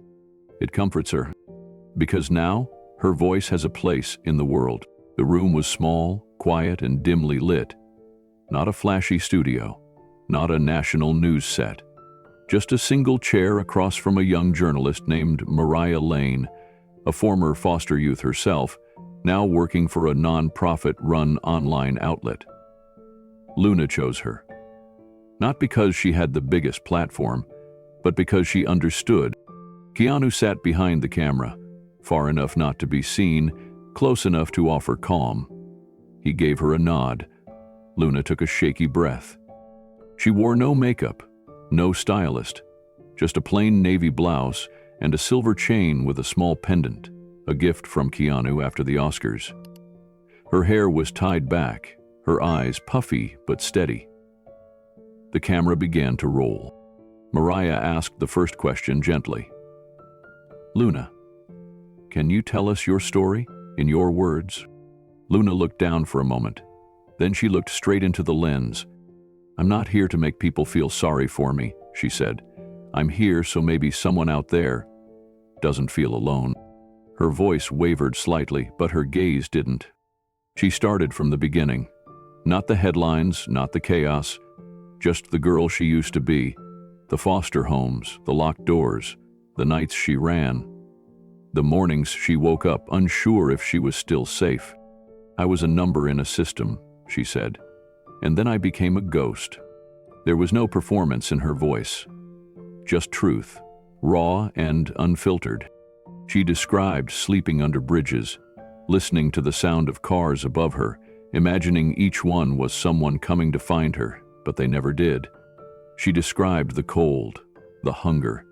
It comforts her, because now Her voice has a place in the world. The room was small, quiet, and dimly lit. Not a flashy studio, not a national news set. Just a single chair across from a young journalist named Mariah Lane, a former foster youth herself, now working for a non-profit-run online outlet. Luna chose her. Not because she had the biggest platform, but because she understood. Keanu sat behind the camera, far enough not to be seen, close enough to offer calm. He gave her a nod. Luna took a shaky breath. She wore no makeup, no stylist, just a plain navy blouse and a silver chain with a small pendant, a gift from Keanu after the Oscars. Her hair was tied back, her eyes puffy but steady. The camera began to roll. Mariah asked the first question gently. "Luna, can you tell us your story, in your words?" Luna looked down for a moment. Then she looked straight into the lens. "I'm not here to make people feel sorry for me," she said. "I'm here so maybe someone out there doesn't feel alone." Her voice wavered slightly, but her gaze didn't. She started from the beginning. Not the headlines, not the chaos, just the girl she used to be, the foster homes, the locked doors, the nights she ran, the mornings she woke up unsure if she was still safe. "I was a number in a system," she said, "and then I became a ghost." There was no performance in her voice, just truth, raw and unfiltered. She described sleeping under bridges, listening to the sound of cars above her, imagining each one was someone coming to find her, but they never did. She described the cold, the hunger,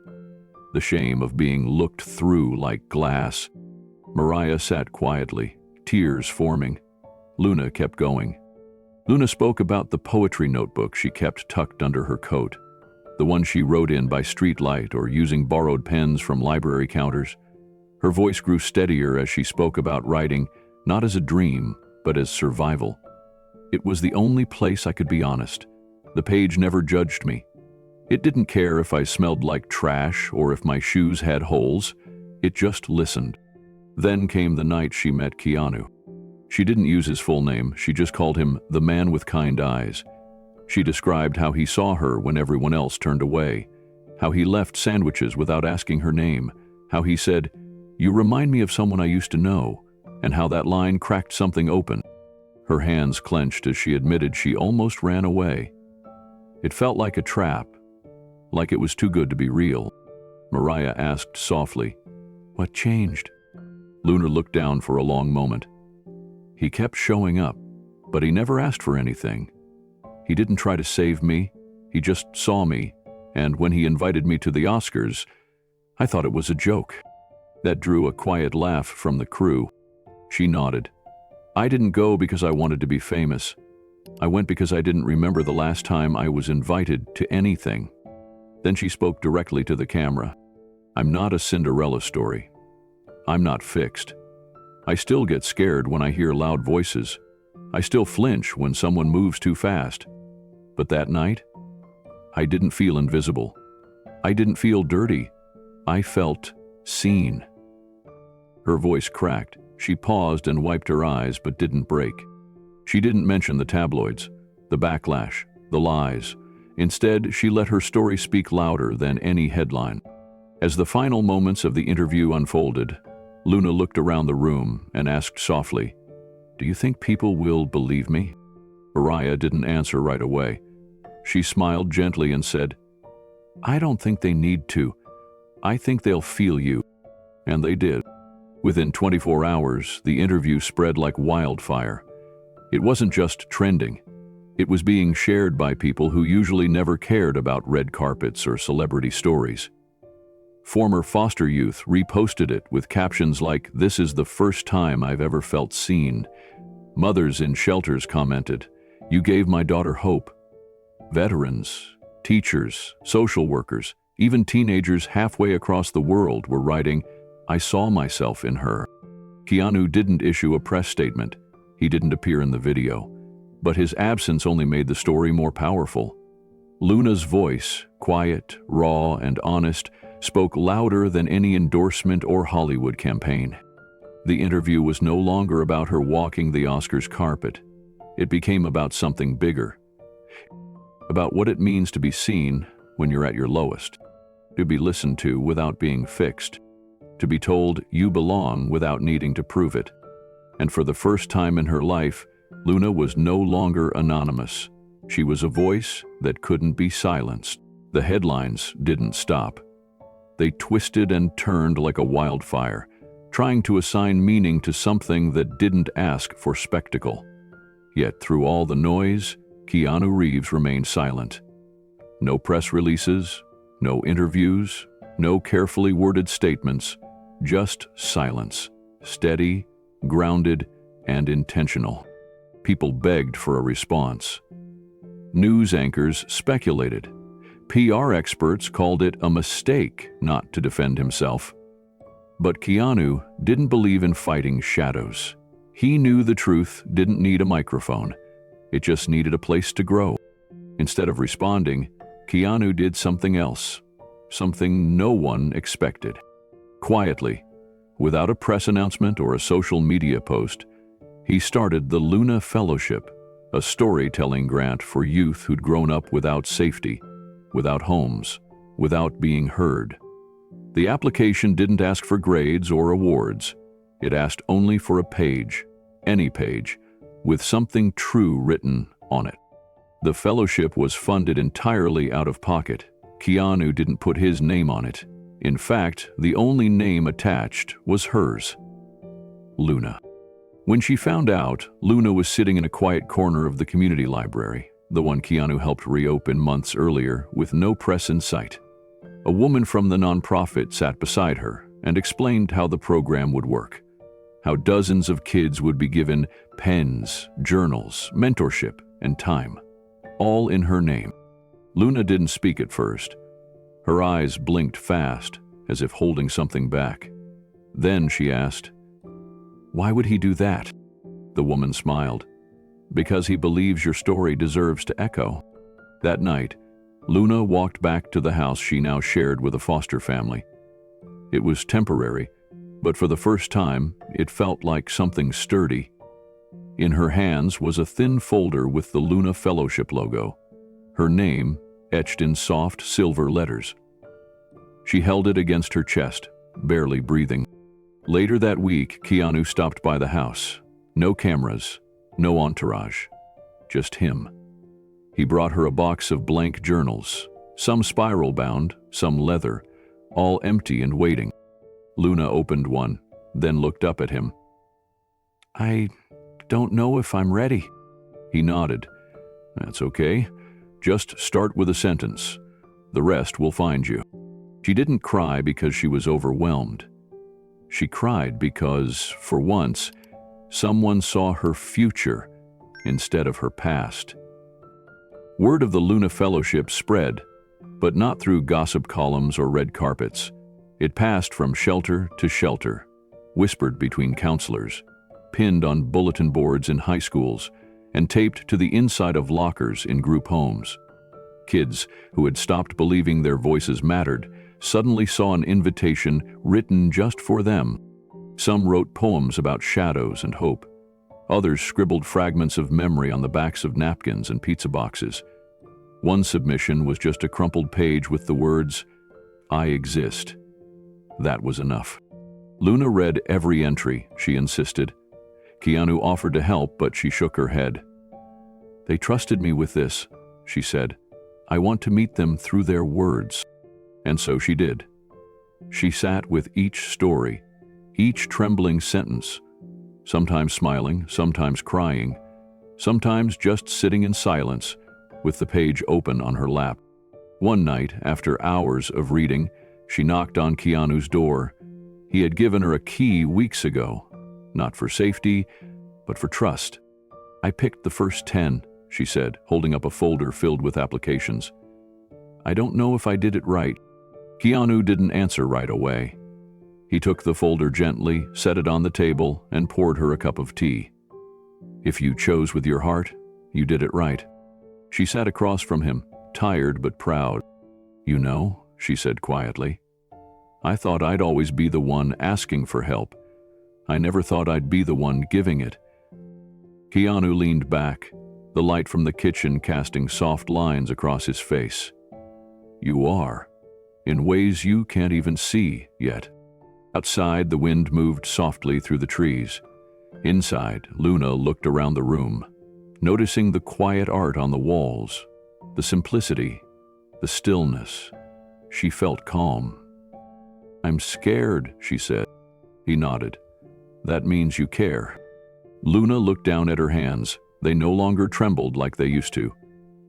the shame of being looked through like glass. Mariah sat quietly, tears forming. Luna kept going. Luna spoke about the poetry notebook she kept tucked under her coat, the one she wrote in by streetlight or using borrowed pens from library counters. Her voice grew steadier as she spoke about writing, not as a dream, but as survival. "It was the only place I could be honest. The page never judged me. It didn't care if I smelled like trash or if my shoes had holes. It just listened." Then came the night she met Keanu. She didn't use his full name, she just called him the man with kind eyes. She described how he saw her when everyone else turned away, how he left sandwiches without asking her name, how he said, "You remind me of someone I used to know," and how that line cracked something open. Her hands clenched as she admitted she almost ran away. It felt like a trap, like it was too good to be real. Mariah asked softly, "What changed?" Luna looked down for a long moment. "He kept showing up, but he never asked for anything. He didn't try to save me, he just saw me, and when he invited me to the Oscars, I thought it was a joke." That drew a quiet laugh from the crew. She nodded. "I didn't go because I wanted to be famous. I went because I didn't remember the last time I was invited to anything." Then she spoke directly to the camera. "I'm not a Cinderella story. I'm not fixed. I still get scared when I hear loud voices. I still flinch when someone moves too fast. But that night, I didn't feel invisible. I didn't feel dirty. I felt seen." Her voice cracked. She paused and wiped her eyes but didn't break. She didn't mention the tabloids, the backlash, the lies. Instead, she let her story speak louder than any headline. As the final moments of the interview unfolded, Luna looked around the room and asked softly, "Do you think people will believe me?" Mariah didn't answer right away. She smiled gently and said, "I don't think they need to. I think they'll feel you." And they did. Within 24 hours, the interview spread like wildfire. It wasn't just trending. It was being shared by people who usually never cared about red carpets or celebrity stories. Former foster youth reposted it with captions like, "This is the first time I've ever felt seen." Mothers in shelters commented, "You gave my daughter hope." Veterans, teachers, social workers, even teenagers halfway across the world were writing, "I saw myself in her." Keanu didn't issue a press statement. He didn't appear in the video. But his absence only made the story more powerful. Luna's voice, quiet, raw, and honest, spoke louder than any endorsement or Hollywood campaign. The interview was no longer about her walking the Oscars carpet. It became about something bigger. About what it means to be seen when you're at your lowest. To be listened to without being fixed. To be told you belong without needing to prove it. And for the first time in her life, Luna was no longer anonymous. She was a voice that couldn't be silenced. The headlines didn't stop. They twisted and turned like a wildfire, trying to assign meaning to something that didn't ask for spectacle. Yet through all the noise, Keanu Reeves remained silent. No press releases, no interviews, no carefully worded statements, just silence, steady, grounded, and intentional. People begged for a response. News anchors speculated. PR experts called it a mistake not to defend himself. But Keanu didn't believe in fighting shadows. He knew the truth didn't need a microphone. It just needed a place to grow. Instead of responding, Keanu did something else, something no one expected. Quietly, without a press announcement or a social media post, he started the Luna Fellowship, a storytelling grant for youth who'd grown up without safety, without homes, without being heard. The application didn't ask for grades or awards. It asked only for a page, any page, with something true written on it. The fellowship was funded entirely out of pocket. Keanu didn't put his name on it. In fact, the only name attached was hers. Luna. When she found out, Luna was sitting in a quiet corner of the community library, the one Keanu helped reopen months earlier, with no press in sight. A woman from the nonprofit sat beside her and explained how the program would work, how dozens of kids would be given pens, journals, mentorship, and time, all in her name. Luna didn't speak at first. Her eyes blinked fast, as if holding something back. Then she asked, "Why would he do that?" The woman smiled. "Because he believes your story deserves to echo." That night, Luna walked back to the house she now shared with a foster family. It was temporary, but for the first time, it felt like something sturdy. In her hands was a thin folder with the Luna Fellowship logo, her name etched in soft silver letters. She held it against her chest, barely breathing. Later that week, Keanu stopped by the house. No cameras, no entourage, just him. He brought her a box of blank journals, some spiral-bound, some leather, all empty and waiting. Luna opened one, then looked up at him. "I don't know if I'm ready." He nodded. "That's okay. Just start with a sentence. The rest will find you." She didn't cry because she was overwhelmed. She cried because, for once, someone saw her future instead of her past. Word of the Luna Fellowship spread, but not through gossip columns or red carpets. It passed from shelter to shelter, whispered between counselors, pinned on bulletin boards in high schools, and taped to the inside of lockers in group homes. Kids who had stopped believing their voices mattered suddenly saw an invitation written just for them. Some wrote poems about shadows and hope. Others scribbled fragments of memory on the backs of napkins and pizza boxes. One submission was just a crumpled page with the words, "I exist." That was enough. Luna read every entry, she insisted. Keanu offered to help, but she shook her head. "They trusted me with this," she said. "I want to meet them through their words." And so she did. She sat with each story, each trembling sentence, sometimes smiling, sometimes crying, sometimes just sitting in silence, with the page open on her lap. One night, after hours of reading, she knocked on Keanu's door. He had given her a key weeks ago, not for safety, but for trust. "I picked the first 10, she said, holding up a folder filled with applications. "I don't know if I did it right." Keanu didn't answer right away. He took the folder gently, set it on the table, and poured her a cup of tea. "If you chose with your heart, you did it right." She sat across from him, tired but proud. "You know," she said quietly, "I thought I'd always be the one asking for help. I never thought I'd be the one giving it." Keanu leaned back, the light from the kitchen casting soft lines across his face. "You are, in ways you can't even see yet." Outside, the wind moved softly through the trees. Inside, Luna looked around the room, noticing the quiet art on the walls, the simplicity, the stillness. She felt calm. "I'm scared," she said. He nodded. "That means you care." Luna looked down at her hands. They no longer trembled like they used to.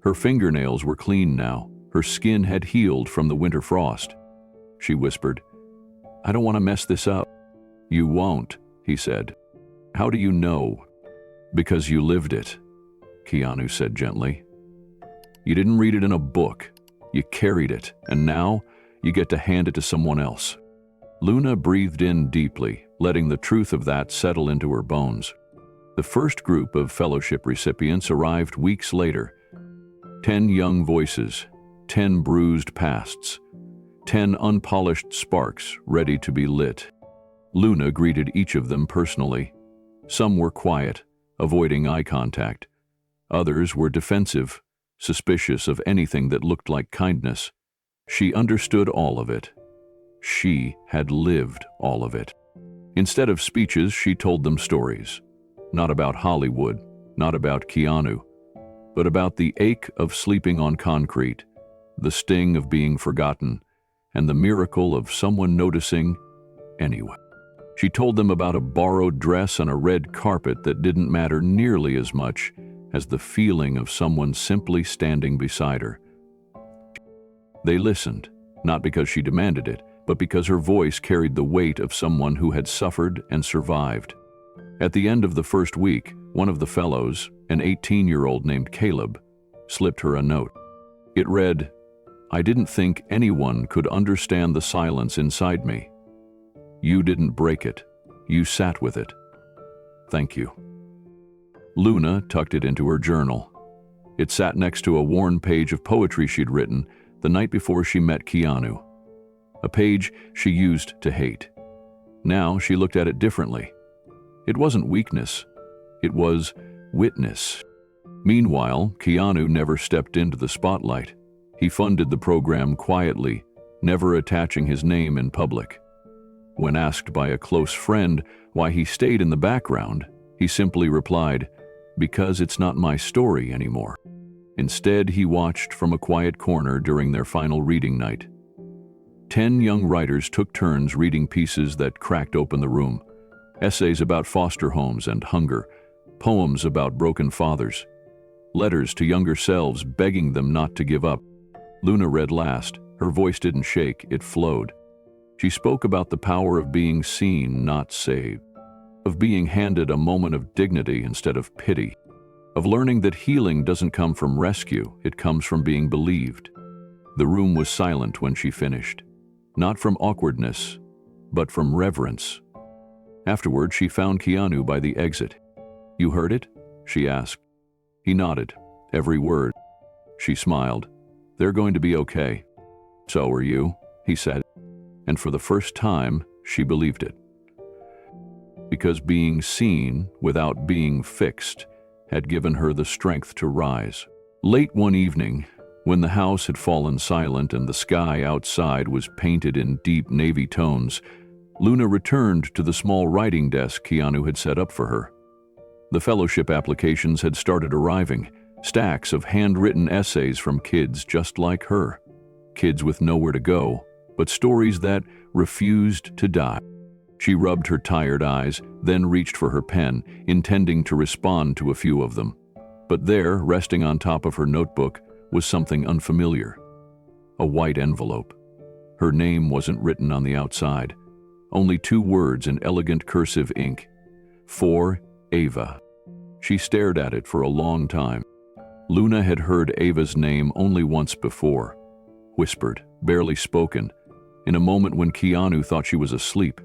Her fingernails were clean now. Her skin had healed from the winter frost. She whispered, "I don't want to mess this up." "You won't," he said. "How do you know?" "Because you lived it," Keanu said gently. "You didn't read it in a book. You carried it, and now you get to hand it to someone else." Luna breathed in deeply, letting the truth of that settle into her bones. The first group of fellowship recipients arrived weeks later. 10 young voices, 10 bruised pasts, 10 unpolished sparks ready to be lit. Luna greeted each of them personally. Some were quiet, avoiding eye contact. Others were defensive, suspicious of anything that looked like kindness. She understood all of it. She had lived all of it. Instead of speeches, she told them stories. Not about Hollywood, not about Keanu, but about the ache of sleeping on concrete, the sting of being forgotten, and the miracle of someone noticing anyway. She told them about a borrowed dress on a red carpet that didn't matter nearly as much as the feeling of someone simply standing beside her. They listened, not because she demanded it, but because her voice carried the weight of someone who had suffered and survived. At the end of the first week, one of the fellows, an 18-year-old named Caleb, slipped her a note. It read, "I didn't think anyone could understand the silence inside me. You didn't break it. You sat with it. Thank you." Luna tucked it into her journal. It sat next to a worn page of poetry she'd written the night before she met Keanu. A page she used to hate. Now she looked at it differently. It wasn't weakness. It was witness. Meanwhile, Keanu never stepped into the spotlight. He funded the program quietly, never attaching his name in public. When asked by a close friend why he stayed in the background, he simply replied, "Because it's not my story anymore." Instead, he watched from a quiet corner during their final reading night. 10 young writers took turns reading pieces that cracked open the room. Essays about foster homes and hunger, poems about broken fathers, letters to younger selves begging them not to give up. Luna read last. Her voice didn't shake, it flowed. She spoke about the power of being seen, not saved, of being handed a moment of dignity instead of pity, of learning that healing doesn't come from rescue, it comes from being believed. The room was silent when she finished, not from awkwardness, but from reverence. Afterward, she found Keanu by the exit. "You heard it?" she asked. He nodded, every word. She smiled. "They're going to be okay." "So are you," he said. And for the first time, she believed it. Because being seen without being fixed had given her the strength to rise. Late one evening, when the house had fallen silent and the sky outside was painted in deep navy tones, Luna returned to the small writing desk Keanu had set up for her. The fellowship applications had started arriving, stacks of handwritten essays from kids just like her. Kids with nowhere to go, but stories that refused to die. She rubbed her tired eyes, then reached for her pen, intending to respond to a few of them. But there, resting on top of her notebook, was something unfamiliar. A white envelope. Her name wasn't written on the outside. Only 2 words in elegant cursive ink. "For Ava." She stared at it for a long time. Luna had heard Ava's name only once before. Whispered, barely spoken, in a moment when Keanu thought she was asleep.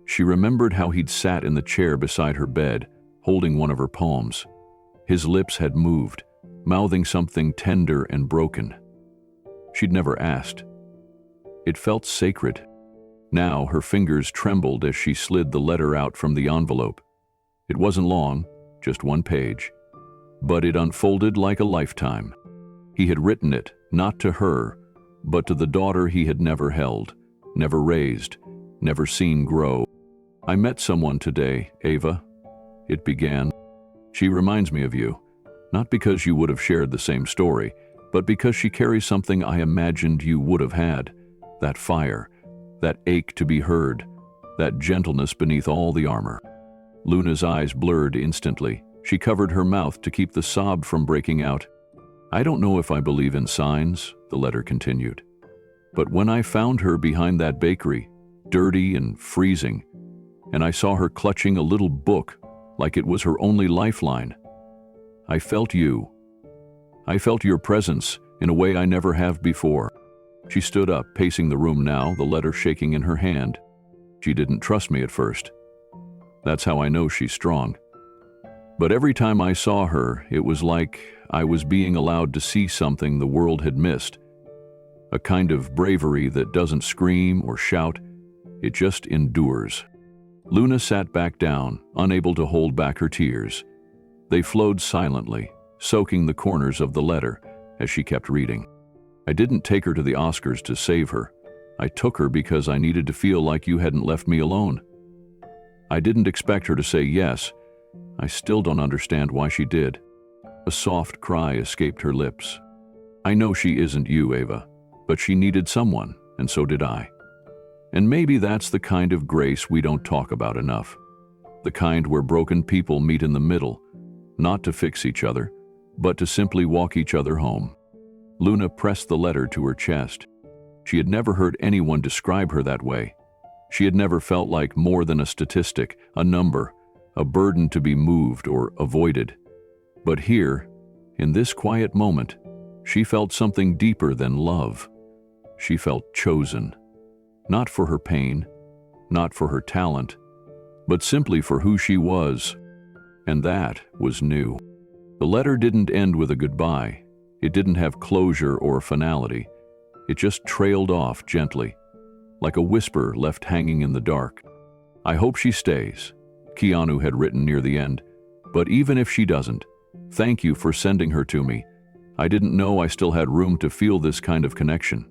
She remembered how he'd sat in the chair beside her bed, holding one of her palms. His lips had moved, mouthing something tender and broken. She'd never asked. It felt sacred. Now her fingers trembled as she slid the letter out from the envelope. It wasn't long, just one page, but it unfolded like a lifetime. He had written it, not to her, but to the daughter he had never held, never raised, never seen grow. "I met someone today, Ava," it began. "She reminds me of you, not because you would have shared the same story, but because she carries something I imagined you would have had, that fire, that ache to be heard, that gentleness beneath all the armor." Luna's eyes blurred instantly. She covered her mouth to keep the sob from breaking out. "I don't know if I believe in signs," the letter continued, "but when I found her behind that bakery, dirty and freezing, and I saw her clutching a little book like it was her only lifeline, I felt you. I felt your presence in a way I never have before." She stood up, pacing the room now, the letter shaking in her hand. "She didn't trust me at first. That's how I know she's strong. But every time I saw her, it was like I was being allowed to see something the world had missed. A kind of bravery that doesn't scream or shout, it just endures." Luna sat back down, unable to hold back her tears. They flowed silently, soaking the corners of the letter as she kept reading. "I didn't take her to the Oscars to save her. I took her because I needed to feel like you hadn't left me alone. I didn't expect her to say yes. I still don't understand why she did." A soft cry escaped her lips. "I know she isn't you, Ava, but she needed someone, and so did I. And maybe that's the kind of grace we don't talk about enough. The kind where broken people meet in the middle, not to fix each other, but to simply walk each other home." Luna pressed the letter to her chest. She had never heard anyone describe her that way. She had never felt like more than a statistic, a number, a burden to be moved or avoided. But here, in this quiet moment, she felt something deeper than love. She felt chosen. Not for her pain, not for her talent, but simply for who she was. And that was new. The letter didn't end with a goodbye. It didn't have closure or finality. It just trailed off gently, like a whisper left hanging in the dark. "I hope she stays," Keanu had written near the end. "But even if she doesn't, thank you for sending her to me. I didn't know I still had room to feel this kind of connection.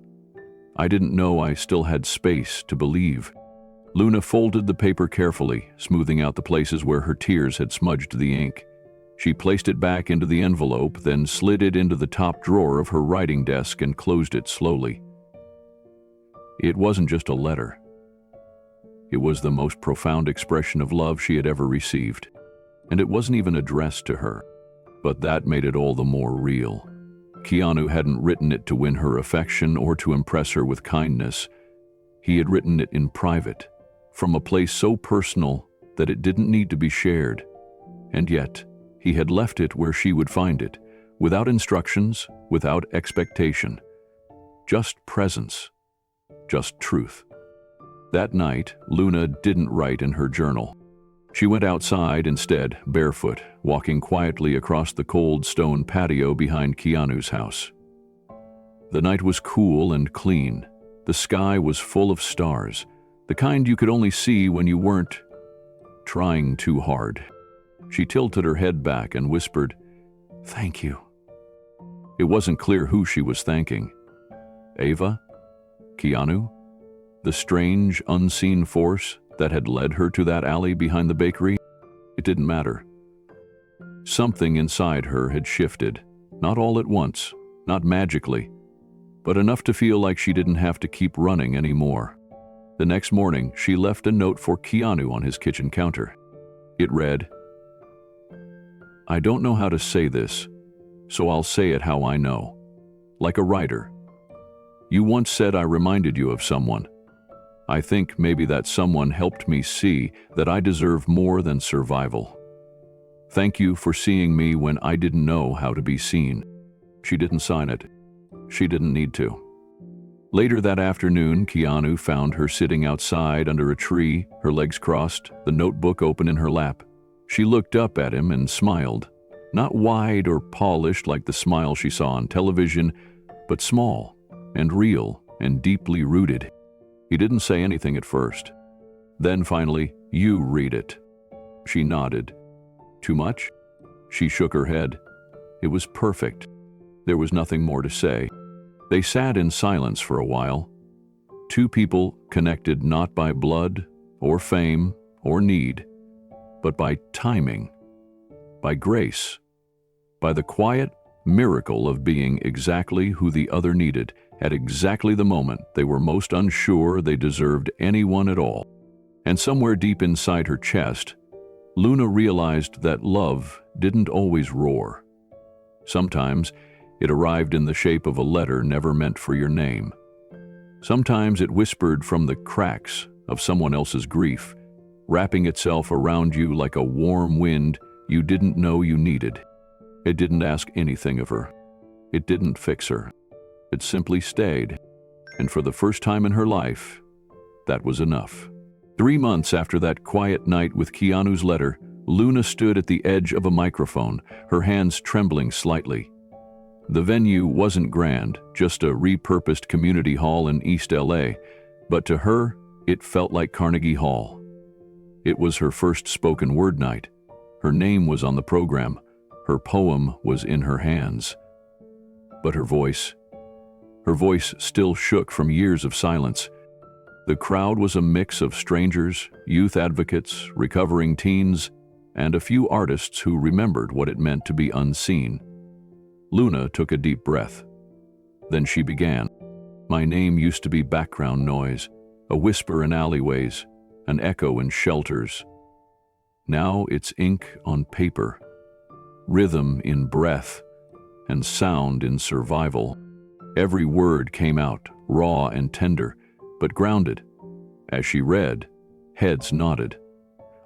I didn't know I still had space to believe." Luna folded the paper carefully, smoothing out the places where her tears had smudged the ink. She placed it back into the envelope, then slid it into the top drawer of her writing desk and closed it slowly. It wasn't just a letter. It was the most profound expression of love she had ever received. And it wasn't even addressed to her. But that made it all the more real. Keanu hadn't written it to win her affection or to impress her with kindness. He had written it in private, from a place so personal that it didn't need to be shared. And yet, he had left it where she would find it, without instructions, without expectation. Just presence, just truth. That night, Luna didn't write in her journal. She went outside instead, barefoot, walking quietly across the cold stone patio behind Keanu's house. The night was cool and clean. The sky was full of stars, the kind you could only see when you weren't trying too hard. She tilted her head back and whispered, "Thank you." It wasn't clear who she was thanking. Ava? Keanu? The strange, unseen force that had led her to that alley behind the bakery? It didn't matter. Something inside her had shifted, not all at once, not magically, but enough to feel like she didn't have to keep running anymore. The next morning, she left a note for Keanu on his kitchen counter. It read, "I don't know how to say this, so I'll say it how I know. Like a writer. You once said I reminded you of someone. I think maybe that someone helped me see that I deserve more than survival. Thank you for seeing me when I didn't know how to be seen." She didn't sign it. She didn't need to. Later that afternoon, Keanu found her sitting outside under a tree, her legs crossed, the notebook open in her lap. She looked up at him and smiled, not wide or polished like the smile she saw on television, but small and real and deeply rooted. He didn't say anything at first. Then finally, "You read it." She nodded. "Too much?" She shook her head. It was perfect. There was nothing more to say. They sat in silence for a while. Two people connected not by blood or fame or need, but by timing, by grace, by the quiet miracle of being exactly who the other needed at exactly the moment they were most unsure they deserved anyone at all. And somewhere deep inside her chest, Luna realized that love didn't always roar. Sometimes it arrived in the shape of a letter never meant for your name. Sometimes it whispered from the cracks of someone else's grief, wrapping itself around you like a warm wind you didn't know you needed. It didn't ask anything of her. It didn't fix her. It simply stayed, and for the first time in her life, that was enough. 3 months after that quiet night with Keanu's letter, Luna stood at the edge of a microphone, her hands trembling slightly. The venue wasn't grand, just a repurposed community hall in East LA, but to her, it felt like Carnegie Hall. It was her first spoken word night. Her name was on the program. Her poem was in her hands. But her voice still shook from years of silence. The crowd was a mix of strangers, youth advocates, recovering teens, and a few artists who remembered what it meant to be unseen. Luna took a deep breath. Then she began. My name used to be background noise, a whisper in alleyways, an echo in shelters. Now it's ink on paper, rhythm in breath, and sound in survival. Every word came out, raw and tender, but grounded. As she read, heads nodded.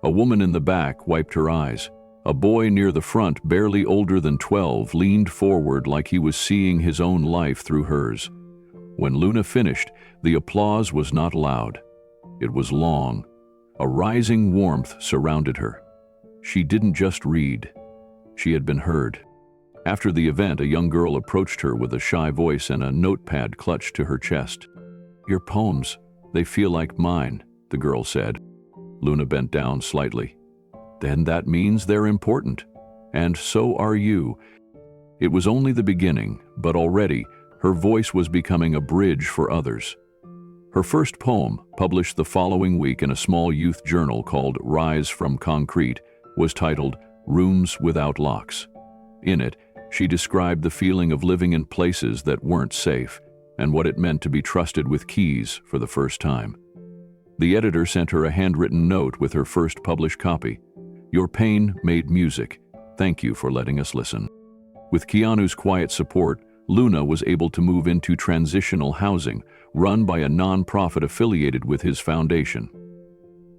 A woman in the back wiped her eyes. A boy near the front, barely older than 12, leaned forward like he was seeing his own life through hers. When Luna finished, the applause was not loud. It was long. A rising warmth surrounded her. She didn't just read. She had been heard. After the event, a young girl approached her with a shy voice and a notepad clutched to her chest. Your poems, they feel like mine, the girl said. Luna bent down slightly. Then that means they're important. And so are you. It was only the beginning, but already her voice was becoming a bridge for others. Her first poem, published the following week in a small youth journal called Rise from Concrete, was titled Rooms Without Locks. In it, she described the feeling of living in places that weren't safe and what it meant to be trusted with keys for the first time. The editor sent her a handwritten note with her first published copy. Your pain made music. Thank you for letting us listen. With Keanu's quiet support, Luna was able to move into transitional housing, run by a nonprofit affiliated with his foundation.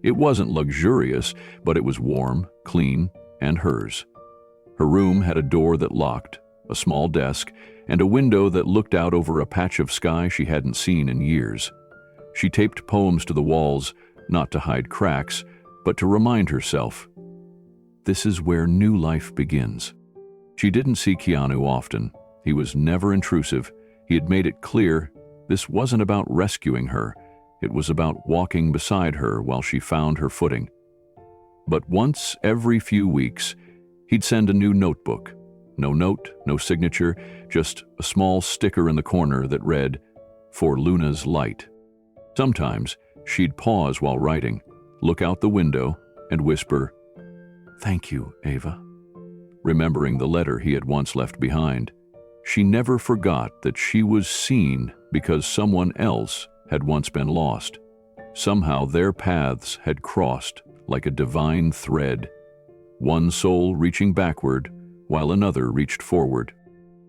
It wasn't luxurious, but it was warm, clean, and hers. Her room had a door that locked, a small desk, and a window that looked out over a patch of sky she hadn't seen in years. She taped poems to the walls, not to hide cracks, but to remind herself, this is where new life begins. She didn't see Keanu often. He was never intrusive. He had made it clear this wasn't about rescuing her. It was about walking beside her while she found her footing. But once every few weeks, he'd send a new notebook. No note, no signature, just a small sticker in the corner that read, For Luna's Light. Sometimes she'd pause while writing, look out the window, and whisper, Thank you, Ava. Remembering the letter he had once left behind, she never forgot that she was seen because someone else had once been lost. Somehow their paths had crossed like a divine thread, one soul reaching backward while another reached forward.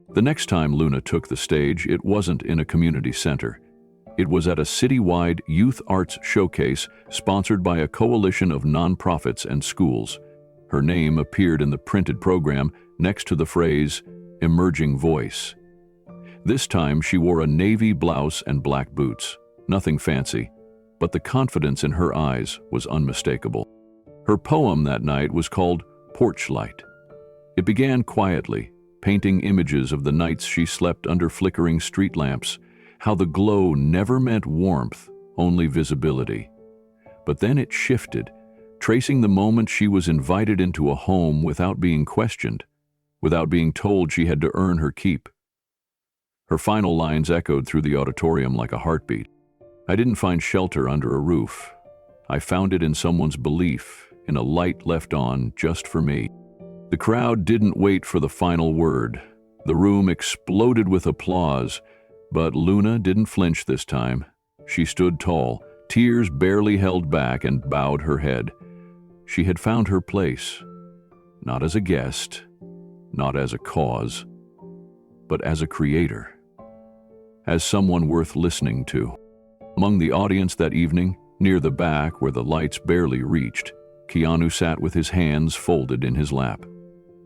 The next time Luna took the stage, it wasn't in a community center. It was at a citywide youth arts showcase sponsored by a coalition of nonprofits and schools. Her name appeared in the printed program next to the phrase, Emerging Voice. This time she wore a navy blouse and black boots. Nothing fancy, but the confidence in her eyes was unmistakable. Her poem that night was called Porch Light. It began quietly, painting images of the nights she slept under flickering street lamps, how the glow never meant warmth, only visibility. But then it shifted, tracing the moment she was invited into a home without being questioned, without being told she had to earn her keep. Her final lines echoed through the auditorium like a heartbeat. "I didn't find shelter under a roof. I found it in someone's belief, in a light left on just for me." The crowd didn't wait for the final word. The room exploded with applause, but Luna didn't flinch this time. She stood tall, tears barely held back, and bowed her head. She had found her place, not as a guest, not as a cause, but as a creator, as someone worth listening to. Among the audience that evening, near the back where the lights barely reached, Keanu sat with his hands folded in his lap.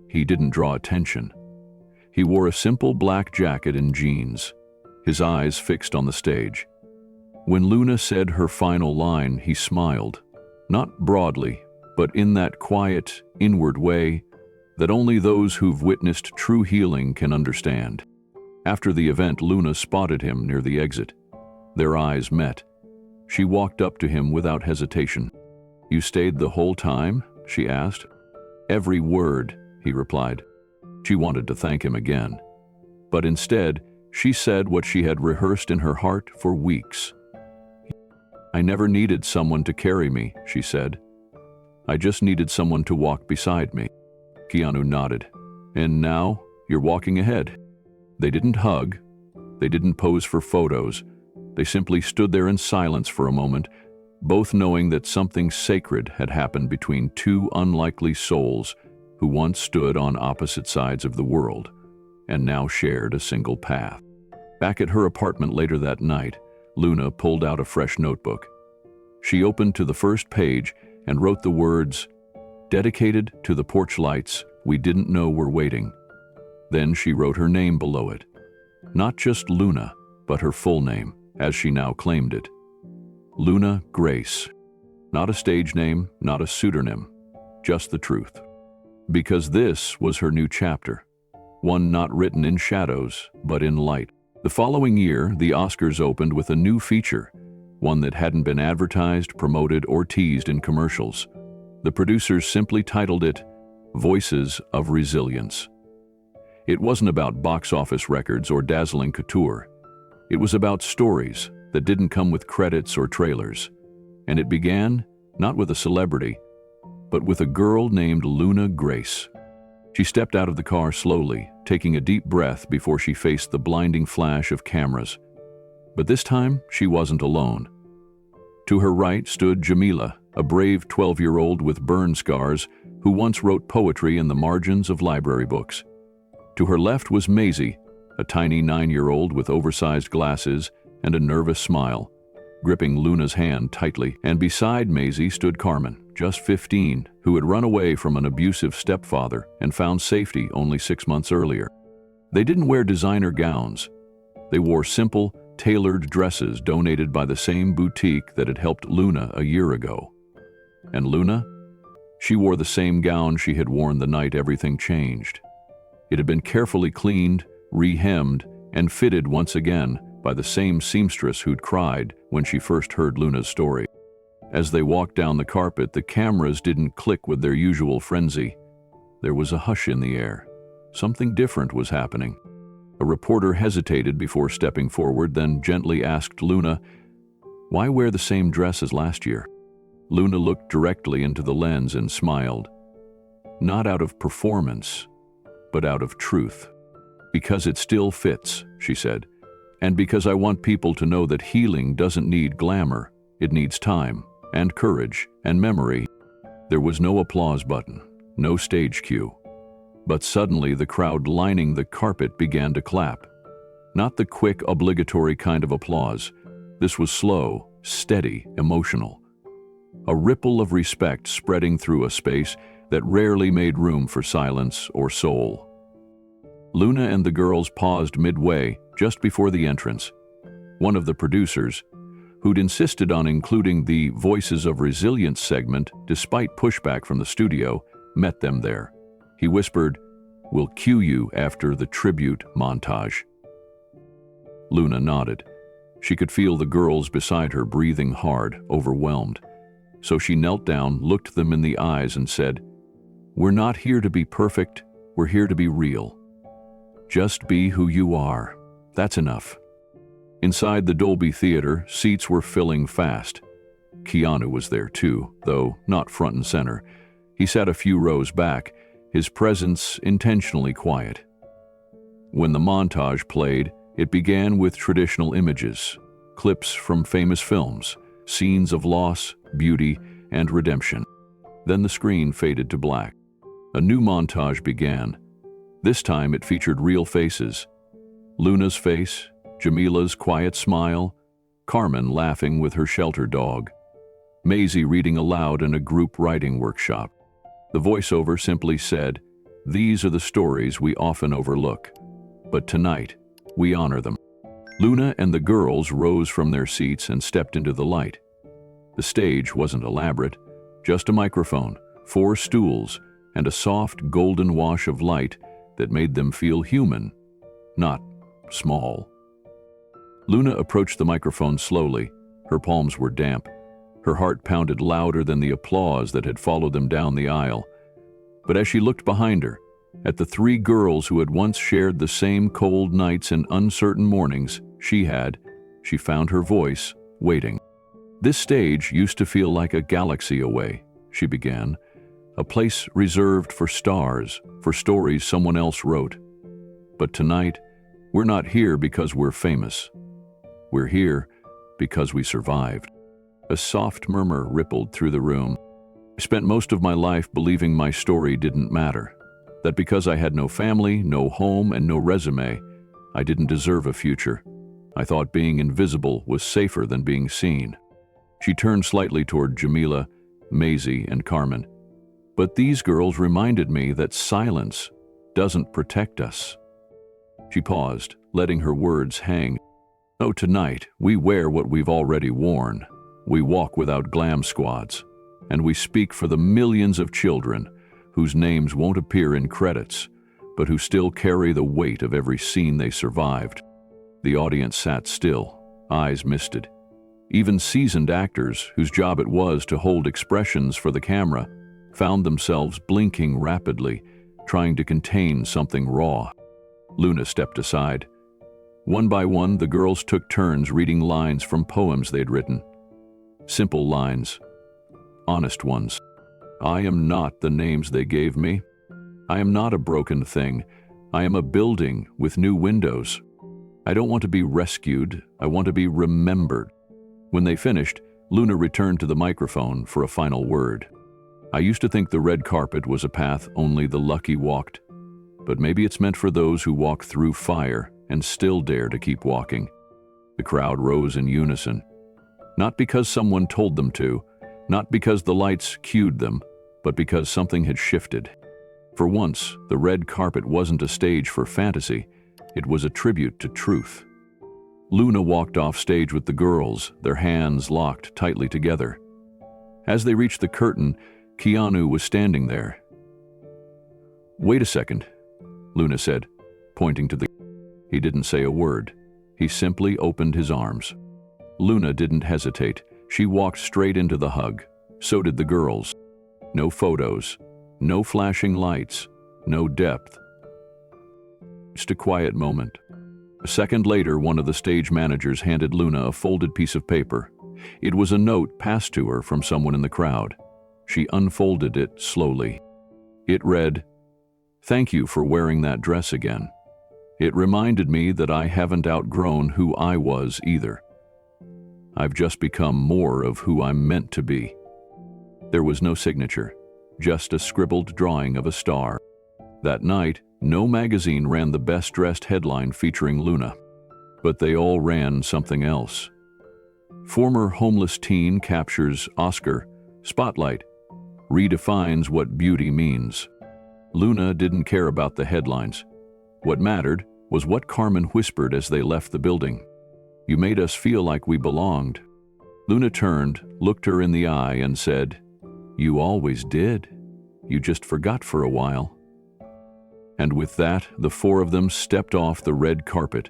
He didn't draw attention. He wore a simple black jacket and jeans, his eyes fixed on the stage. When Luna said her final line, he smiled, not broadly, but in that quiet, inward way that only those who've witnessed true healing can understand. After the event, Luna spotted him near the exit. Their eyes met. She walked up to him without hesitation. "You stayed the whole time?" she asked. "Every word," he replied. She wanted to thank him again. But instead, she said what she had rehearsed in her heart for weeks. "I never needed someone to carry me," she said. "I just needed someone to walk beside me." Keanu nodded. "And now, you're walking ahead." They didn't hug. They didn't pose for photos. They simply stood there in silence for a moment, both knowing that something sacred had happened between two unlikely souls who once stood on opposite sides of the world and now shared a single path. Back at her apartment later that night, Luna pulled out a fresh notebook. She opened to the first page and wrote the words, "Dedicated to the porch lights we didn't know were waiting." Then she wrote her name below it. Not just Luna, but her full name, as she now claimed it. Luna Grace. Not a stage name, not a pseudonym, just the truth. Because this was her new chapter, one not written in shadows, but in light. The following year, the Oscars opened with a new feature, one that hadn't been advertised, promoted, or teased in commercials. The producers simply titled it, Voices of Resilience. It wasn't about box office records or dazzling couture. It was about stories that didn't come with credits or trailers. And it began, not with a celebrity, but with a girl named Luna Grace. She stepped out of the car slowly, taking a deep breath before she faced the blinding flash of cameras. But this time, she wasn't alone. To her right stood Jamila, a brave 12-year-old with burn scars who once wrote poetry in the margins of library books. To her left was Maisie, a tiny 9-year-old with oversized glasses and a nervous smile, gripping Luna's hand tightly. And beside Maisie stood Carmen, just 15, who had run away from an abusive stepfather and found safety only 6 months earlier. They didn't wear designer gowns. They wore simple, tailored dresses donated by the same boutique that had helped Luna a year ago. And Luna? She wore the same gown she had worn the night everything changed. It had been carefully cleaned, re-hemmed, and fitted once again by the same seamstress who'd cried when she first heard Luna's story. As they walked down the carpet, the cameras didn't click with their usual frenzy. There was a hush in the air. Something different was happening. A reporter hesitated before stepping forward, then gently asked Luna, "Why wear the same dress as last year?" Luna looked directly into the lens and smiled. "Not out of performance, but out of truth. Because it still fits," she said. "And because I want people to know that healing doesn't need glamour, it needs time, and courage, and memory." There was no applause button, no stage cue. But suddenly the crowd lining the carpet began to clap. Not the quick, obligatory kind of applause. This was slow, steady, emotional. A ripple of respect spreading through a space that rarely made room for silence or soul. Luna and the girls paused midway, just before the entrance. One of the producers, who'd insisted on including the Voices of Resilience segment despite pushback from the studio, met them there. He whispered, "We'll cue you after the tribute montage." Luna nodded. She could feel the girls beside her breathing hard, overwhelmed. So she knelt down, looked them in the eyes, and said, "We're not here to be perfect, we're here to be real. Just be who you are. That's enough." Inside the Dolby Theater, seats were filling fast. Keanu was there too, though not front and center. He sat a few rows back, his presence intentionally quiet. When the montage played, it began with traditional images, clips from famous films, scenes of loss, beauty, and redemption. Then the screen faded to black. A new montage began. This time it featured real faces. Luna's face, Jamila's quiet smile, Carmen laughing with her shelter dog, Maisie reading aloud in a group writing workshop. The voiceover simply said, "These are the stories we often overlook, but tonight, we honor them." Luna and the girls rose from their seats and stepped into the light. The stage wasn't elaborate, just a microphone, 4 stools, and a soft golden wash of light that made them feel human, not small. Luna approached the microphone slowly. Her palms were damp. Her heart pounded louder than the applause that had followed them down the aisle. But as she looked behind her, at the 3 girls who had once shared the same cold nights and uncertain mornings she found her voice waiting. "This stage used to feel like a galaxy away," she began, "a place reserved for stars, for stories someone else wrote. But tonight, we're not here because we're famous. We're here because we survived." A soft murmur rippled through the room. I spent most of my life believing my story didn't matter, that because I had no family, no home, and no resume, I didn't deserve a future. I thought being invisible was safer than being seen. She turned slightly toward Jamila, Maisie, and Carmen. "But these girls reminded me that silence doesn't protect us." She paused, letting her words hang. "Oh, tonight, we wear what we've already worn. We walk without glam squads, and we speak for the millions of children whose names won't appear in credits, but who still carry the weight of every scene they survived." The audience sat still, eyes misted. Even seasoned actors, whose job it was to hold expressions for the camera, found themselves blinking rapidly, trying to contain something raw. Luna stepped aside. One by one, the girls took turns reading lines from poems they'd written. Simple lines, honest ones. "I am not the names they gave me. I am not a broken thing. I am a building with new windows. I don't want to be rescued. I want to be remembered." When they finished, Luna returned to the microphone for a final word. "I used to think the red carpet was a path only the lucky walked, but maybe it's meant for those who walk through fire and still dare to keep walking." The crowd rose in unison. Not because someone told them to, not because the lights cued them, but because something had shifted. For once, the red carpet wasn't a stage for fantasy, it was a tribute to truth. Luna walked off stage with the girls, their hands locked tightly together. As they reached the curtain, Keanu was standing there. "Wait a second," Luna said, pointing to the... He didn't say a word. He simply opened his arms. Luna didn't hesitate. She walked straight into the hug. So did the girls. No photos, no flashing lights, no depth. Just a quiet moment. A second later, one of the stage managers handed Luna a folded piece of paper. It was a note passed to her from someone in the crowd. She unfolded it slowly. It read, "Thank you for wearing that dress again. It reminded me that I haven't outgrown who I was either. I've just become more of who I'm meant to be." There was no signature, just a scribbled drawing of a star. That night, no magazine ran the best-dressed headline featuring Luna, but they all ran something else. "Former homeless teen captures Oscar, Spotlight, redefines what beauty means." Luna didn't care about the headlines. What mattered was what Carmen whispered as they left the building. "You made us feel like we belonged." Luna turned, looked her in the eye, and said, "You always did. You just forgot for a while." And with that, the 4 of them stepped off the red carpet,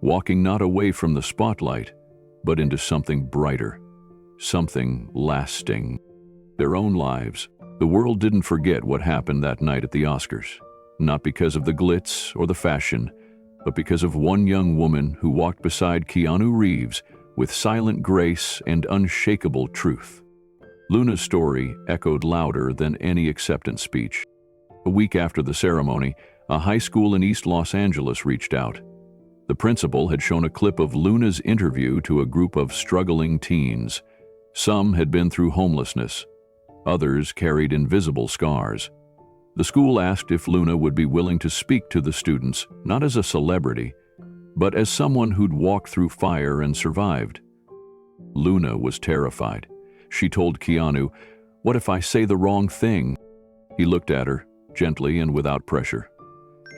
walking not away from the spotlight, but into something brighter, something lasting. Their own lives. The world didn't forget what happened that night at the Oscars, not because of the glitz or the fashion, but because of one young woman who walked beside Keanu Reeves with silent grace and unshakable truth. Luna's story echoed louder than any acceptance speech. A week after the ceremony, a high school in East Los Angeles reached out. The principal had shown a clip of Luna's interview to a group of struggling teens. Some had been through homelessness. Others carried invisible scars. The school asked if Luna would be willing to speak to the students, not as a celebrity, but as someone who'd walked through fire and survived. Luna was terrified. She told Keanu, "What if I say the wrong thing?" He looked at her, gently and without pressure.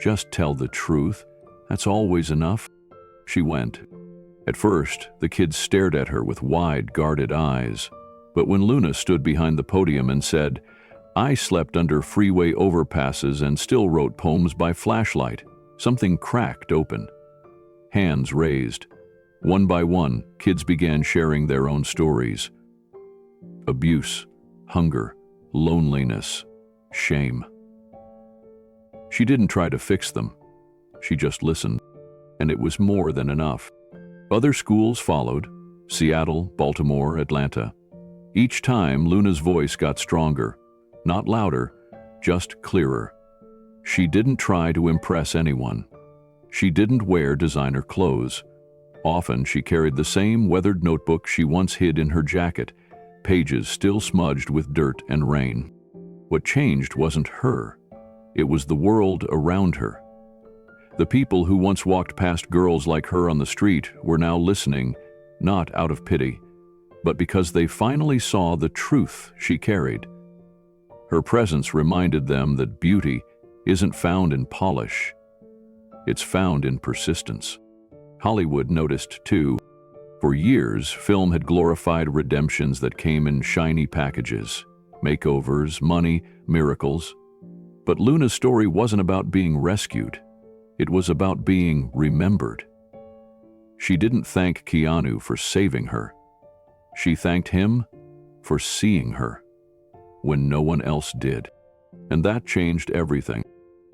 "Just tell the truth. That's always enough." She went. At first, the kids stared at her with wide, guarded eyes. But when Luna stood behind the podium and said, "I slept under freeway overpasses and still wrote poems by flashlight," something cracked open. Hands raised. One by one, kids began sharing their own stories. Abuse, hunger, loneliness, shame. She didn't try to fix them. She just listened, and it was more than enough. Other schools followed: Seattle, Baltimore, Atlanta. Each time, Luna's voice got stronger, not louder, just clearer. She didn't try to impress anyone. She didn't wear designer clothes. Often, she carried the same weathered notebook she once hid in her jacket, pages still smudged with dirt and rain. What changed wasn't her. It was the world around her. The people who once walked past girls like her on the street were now listening, not out of pity, but because they finally saw the truth she carried. Her presence reminded them that beauty isn't found in polish. It's found in persistence. Hollywood noticed too. For years, film had glorified redemptions that came in shiny packages: makeovers, money, miracles. But Luna's story wasn't about being rescued. It was about being remembered. She didn't thank Keanu for saving her. She thanked him for seeing her when no one else did. And that changed everything.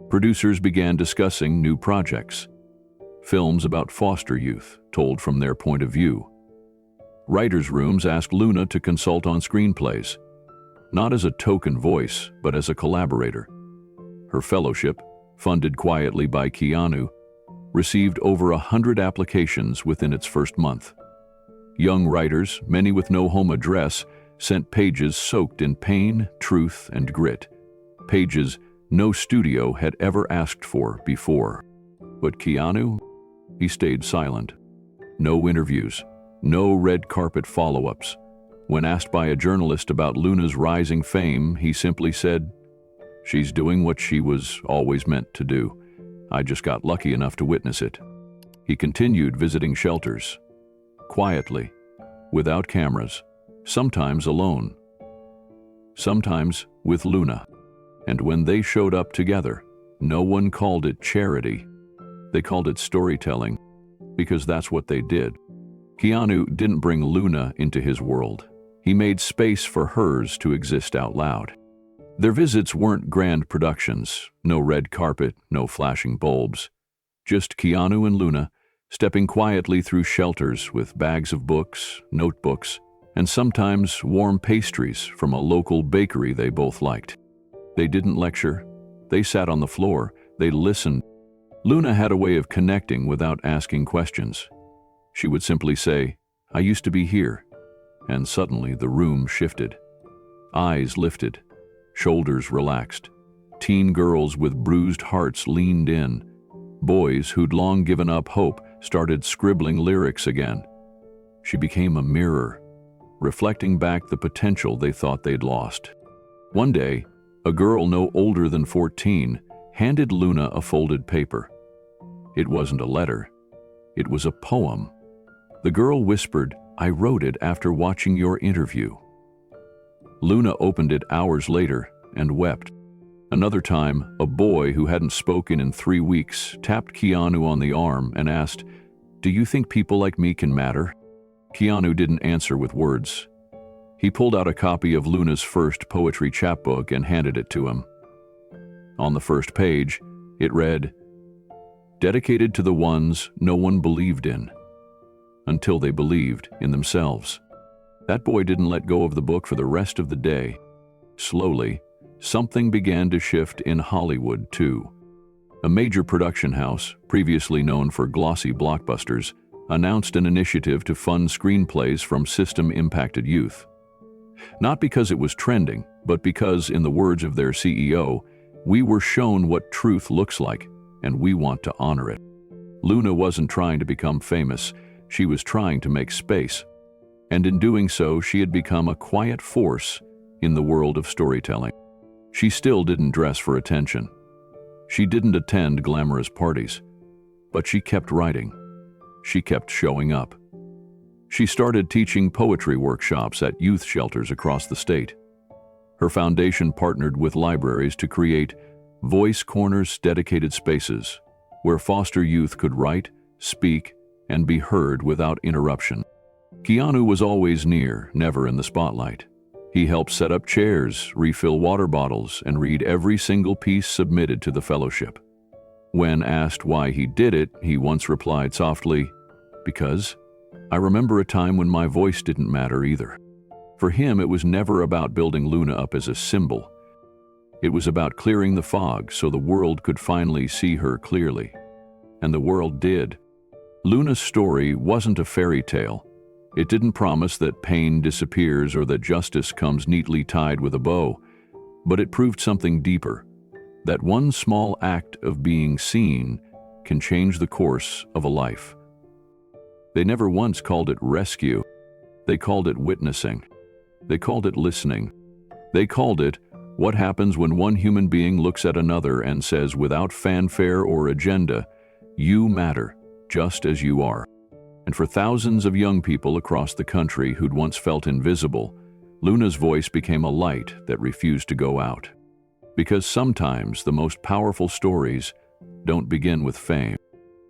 Producers began discussing new projects. Films about foster youth, told from their point of view. Writers' rooms asked Luna to consult on screenplays, not as a token voice, but as a collaborator. Her fellowship, funded quietly by Keanu, received over 100 applications within its first month. Young writers, many with no home address, sent pages soaked in pain, truth, and grit. Pages no studio had ever asked for before. But Keanu? He stayed silent. No interviews, no red carpet follow-ups. When asked by a journalist about Luna's rising fame, he simply said, "She's doing what she was always meant to do. I just got lucky enough to witness it." He continued visiting shelters, quietly, without cameras, sometimes alone, sometimes with Luna. And when they showed up together, no one called it charity. They called it storytelling, because that's what they did. Keanu didn't bring Luna into his world. He made space for hers to exist out loud. Their visits weren't grand productions, no red carpet, no flashing bulbs. Just Keanu and Luna, stepping quietly through shelters with bags of books, notebooks, and sometimes warm pastries from a local bakery they both liked. They didn't lecture. They sat on the floor. They listened. Luna had a way of connecting without asking questions. She would simply say, "I used to be here," and suddenly the room shifted. Eyes lifted, shoulders relaxed. Teen girls with bruised hearts leaned in. Boys who'd long given up hope started scribbling lyrics again. She became a mirror, reflecting back the potential they thought they'd lost. One day, a girl no older than 14 handed Luna a folded paper. It wasn't a letter. It was a poem. The girl whispered, "I wrote it after watching your interview." Luna opened it hours later and wept. Another time, a boy who hadn't spoken in 3 weeks tapped Keanu on the arm and asked, "Do you think people like me can matter?" Keanu didn't answer with words. He pulled out a copy of Luna's first poetry chapbook and handed it to him. On the first page, it read, "Dedicated to the ones no one believed in, until they believed in themselves." That boy didn't let go of the book for the rest of the day. Slowly, something began to shift in Hollywood, too. A major production house, previously known for glossy blockbusters, announced an initiative to fund screenplays from system-impacted youth. Not because it was trending, but because, in the words of their CEO, "We were shown what truth looks like, and we want to honor it." Luna wasn't trying to become famous, she was trying to make space. And in doing so, she had become a quiet force in the world of storytelling. She still didn't dress for attention. She didn't attend glamorous parties, but she kept writing. She kept showing up. She started teaching poetry workshops at youth shelters across the state. Her foundation partnered with libraries to create Voice Corners, dedicated spaces where foster youth could write, speak, and be heard without interruption. Keanu was always near, never in the spotlight. He helped set up chairs, refill water bottles, and read every single piece submitted to the fellowship. When asked why he did it, he once replied softly, "Because I remember a time when my voice didn't matter either." For him, it was never about building Luna up as a symbol. It was about clearing the fog so the world could finally see her clearly. And the world did. Luna's story wasn't a fairy tale. It didn't promise that pain disappears or that justice comes neatly tied with a bow, but it proved something deeper, that one small act of being seen can change the course of a life. They never once called it rescue. They called it witnessing. They called it listening. They called it what happens when one human being looks at another and says, without fanfare or agenda, "You matter, just as you are." And for thousands of young people across the country who'd once felt invisible, Luna's voice became a light that refused to go out. Because sometimes the most powerful stories don't begin with fame.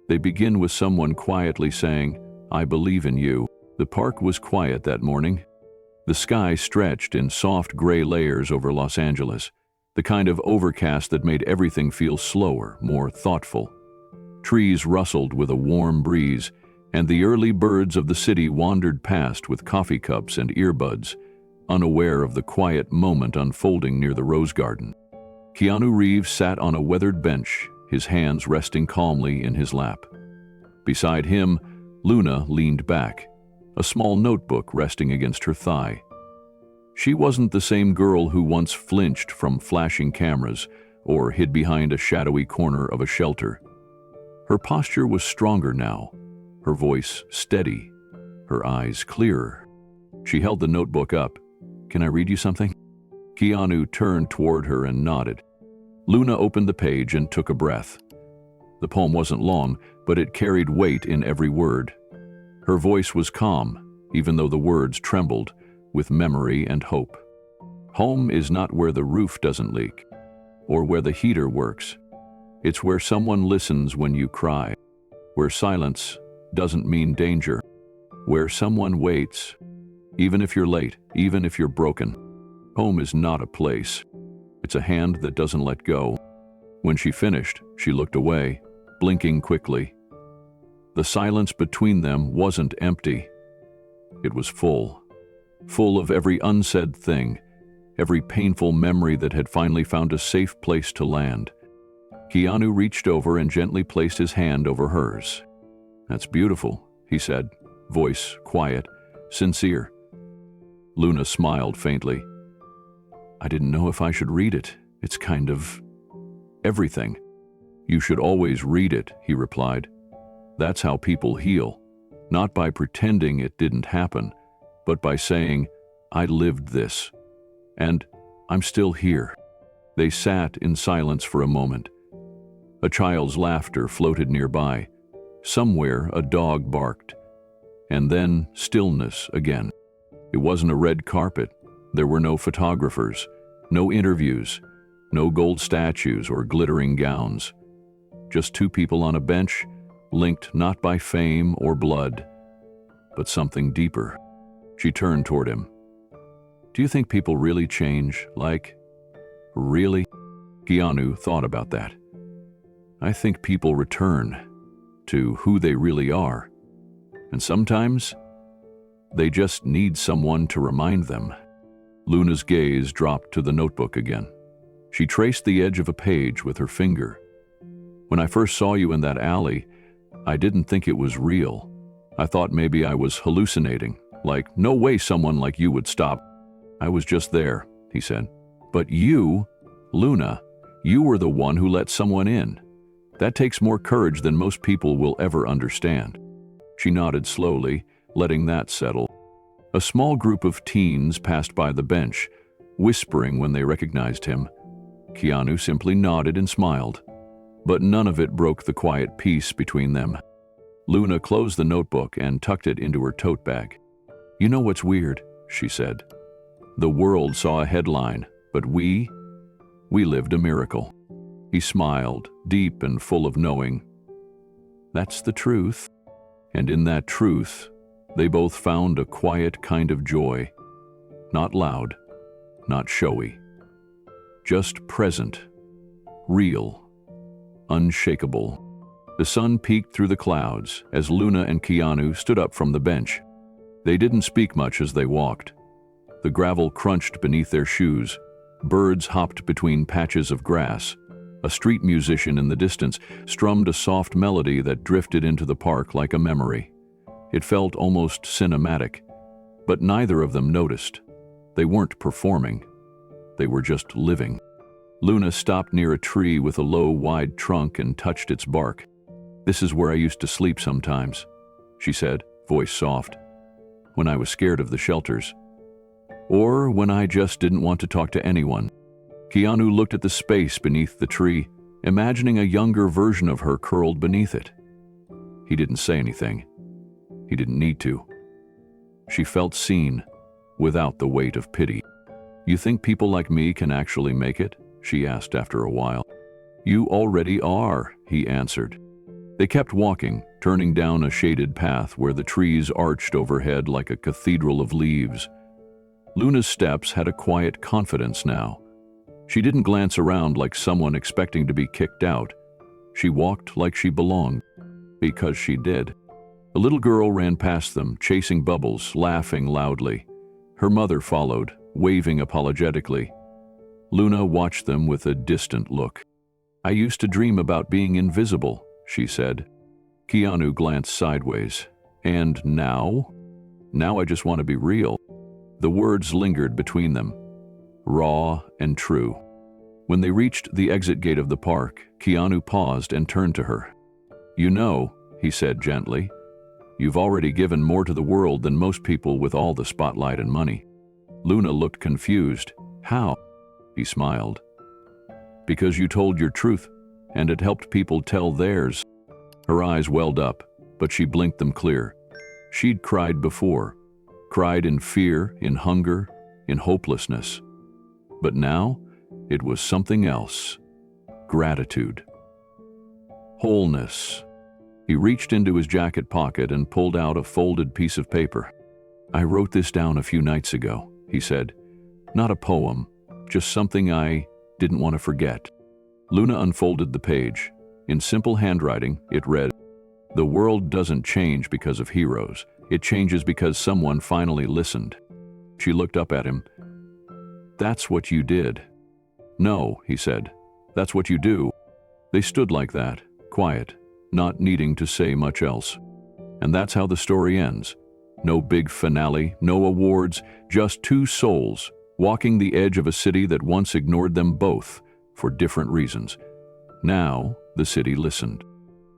They begin with someone quietly saying, "I believe in you." The park was quiet that morning. The sky stretched in soft gray layers over Los Angeles, the kind of overcast that made everything feel slower, more thoughtful. Trees rustled with a warm breeze, and the early birds of the city wandered past with coffee cups and earbuds, unaware of the quiet moment unfolding near the rose garden. Keanu Reeves sat on a weathered bench, his hands resting calmly in his lap. Beside him, Luna leaned back, a small notebook resting against her thigh. She wasn't the same girl who once flinched from flashing cameras or hid behind a shadowy corner of a shelter. Her posture was stronger now, her voice steady, her eyes clearer. She held the notebook up. "Can I read you something?" Keanu turned toward her and nodded. Luna opened the page and took a breath. The poem wasn't long, but it carried weight in every word. Her voice was calm, even though the words trembled with memory and hope. Home is not where the roof doesn't leak, or where the heater works. It's where someone listens when you cry, where silence doesn't mean danger, where someone waits, even if you're late, even if you're broken. Home is not a place. It's a hand that doesn't let go. When she finished, she looked away, blinking quickly. The silence between them wasn't empty. It was full. Full of every unsaid thing, every painful memory that had finally found a safe place to land. Keanu reached over and gently placed his hand over hers. "That's beautiful," he said, voice quiet, sincere. Luna smiled faintly. "I didn't know if I should read it. It's kind of everything." "You should always read it," he replied. "That's how people heal, not by pretending it didn't happen, but by saying, 'I lived this, and I'm still here.'" They sat in silence for a moment. A child's laughter floated nearby. Somewhere a dog barked. And then stillness again. It wasn't a red carpet. There were no photographers, no interviews, no gold statues or glittering gowns. Just two people on a bench, linked not by fame or blood, but something deeper. She turned toward him. Do you think people really change? Like, really? Keanu thought about that. I think people return to who they really are. And sometimes, they just need someone to remind them. Luna's gaze dropped to the notebook again. She traced the edge of a page with her finger. When I first saw you in that alley, I didn't think it was real. I thought maybe I was hallucinating. Like, no way someone like you would stop. I was just there, he said. But you, Luna, you were the one who let someone in. That takes more courage than most people will ever understand. She nodded slowly, letting that settle. A small group of teens passed by the bench, whispering when they recognized him. Keanu simply nodded and smiled, but none of it broke the quiet peace between them. Luna closed the notebook and tucked it into her tote bag. You know what's weird, she said. The world saw a headline, but we lived a miracle. He smiled, deep and full of knowing. That's the truth. And in that truth, they both found a quiet kind of joy. Not loud, not showy. Just present, real, unshakable. The sun peeked through the clouds as Luna and Keanu stood up from the bench. They didn't speak much as they walked. The gravel crunched beneath their shoes. Birds hopped between patches of grass. A street musician in the distance strummed a soft melody that drifted into the park like a memory. It felt almost cinematic, but neither of them noticed. They weren't performing. They were just living. Luna stopped near a tree with a low, wide trunk and touched its bark. This is where I used to sleep sometimes, she said, voice soft. When I was scared of the shelters. Or when I just didn't want to talk to anyone. Keanu looked at the space beneath the tree, imagining a younger version of her curled beneath it. He didn't say anything. He didn't need to. She felt seen, without the weight of pity. You think people like me can actually make it? She asked after a while. You already are, he answered. They kept walking, turning down a shaded path where the trees arched overhead like a cathedral of leaves. Luna's steps had a quiet confidence now. She didn't glance around like someone expecting to be kicked out. She walked like she belonged, because she did. A little girl ran past them, chasing Bubbles, laughing loudly. Her mother followed, waving apologetically. Luna watched them with a distant look. I used to dream about being invisible, she said. Keanu glanced sideways. And now? Now I just want to be real. The words lingered between them, raw and true. When they reached the exit gate of the park, Keanu paused and turned to her. You know, he said gently, you've already given more to the world than most people with all the spotlight and money. Luna looked confused. How? He smiled. Because you told your truth, and it helped people tell theirs. Her eyes welled up, but she blinked them clear. She'd cried before, cried in fear, in hunger, in hopelessness. But now, it was something else. Gratitude. Wholeness. He reached into his jacket pocket and pulled out a folded piece of paper. I wrote this down a few nights ago, he said. Not a poem, just something I didn't want to forget. Luna unfolded the page. In simple handwriting, it read, The world doesn't change because of heroes. It changes because someone finally listened. She looked up at him. That's what you did. No, he said. That's what you do. They stood like that, quiet, not needing to say much else. And that's how the story ends. No big finale, no awards, just two souls walking the edge of a city that once ignored them both for different reasons. Now, the city listened.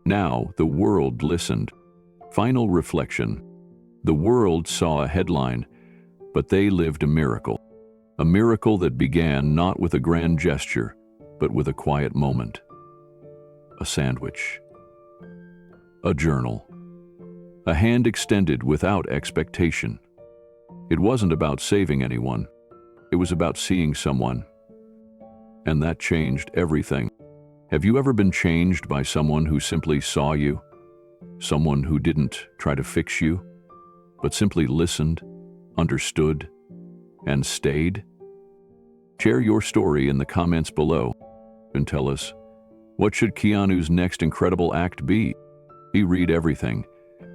Now, the world listened. Final reflection. The world saw a headline, but they lived a miracle. A miracle that began not with a grand gesture, but with a quiet moment. A sandwich. A journal. A hand extended without expectation. It wasn't about saving anyone. It was about seeing someone. And that changed everything. Have you ever been changed by someone who simply saw you? Someone who didn't try to fix you? but simply listened, understood, and stayed? Share your story in the comments below and tell us, what should Keanu's next incredible act be? We read everything.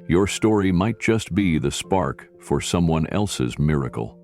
Your story might just be the spark for someone else's miracle.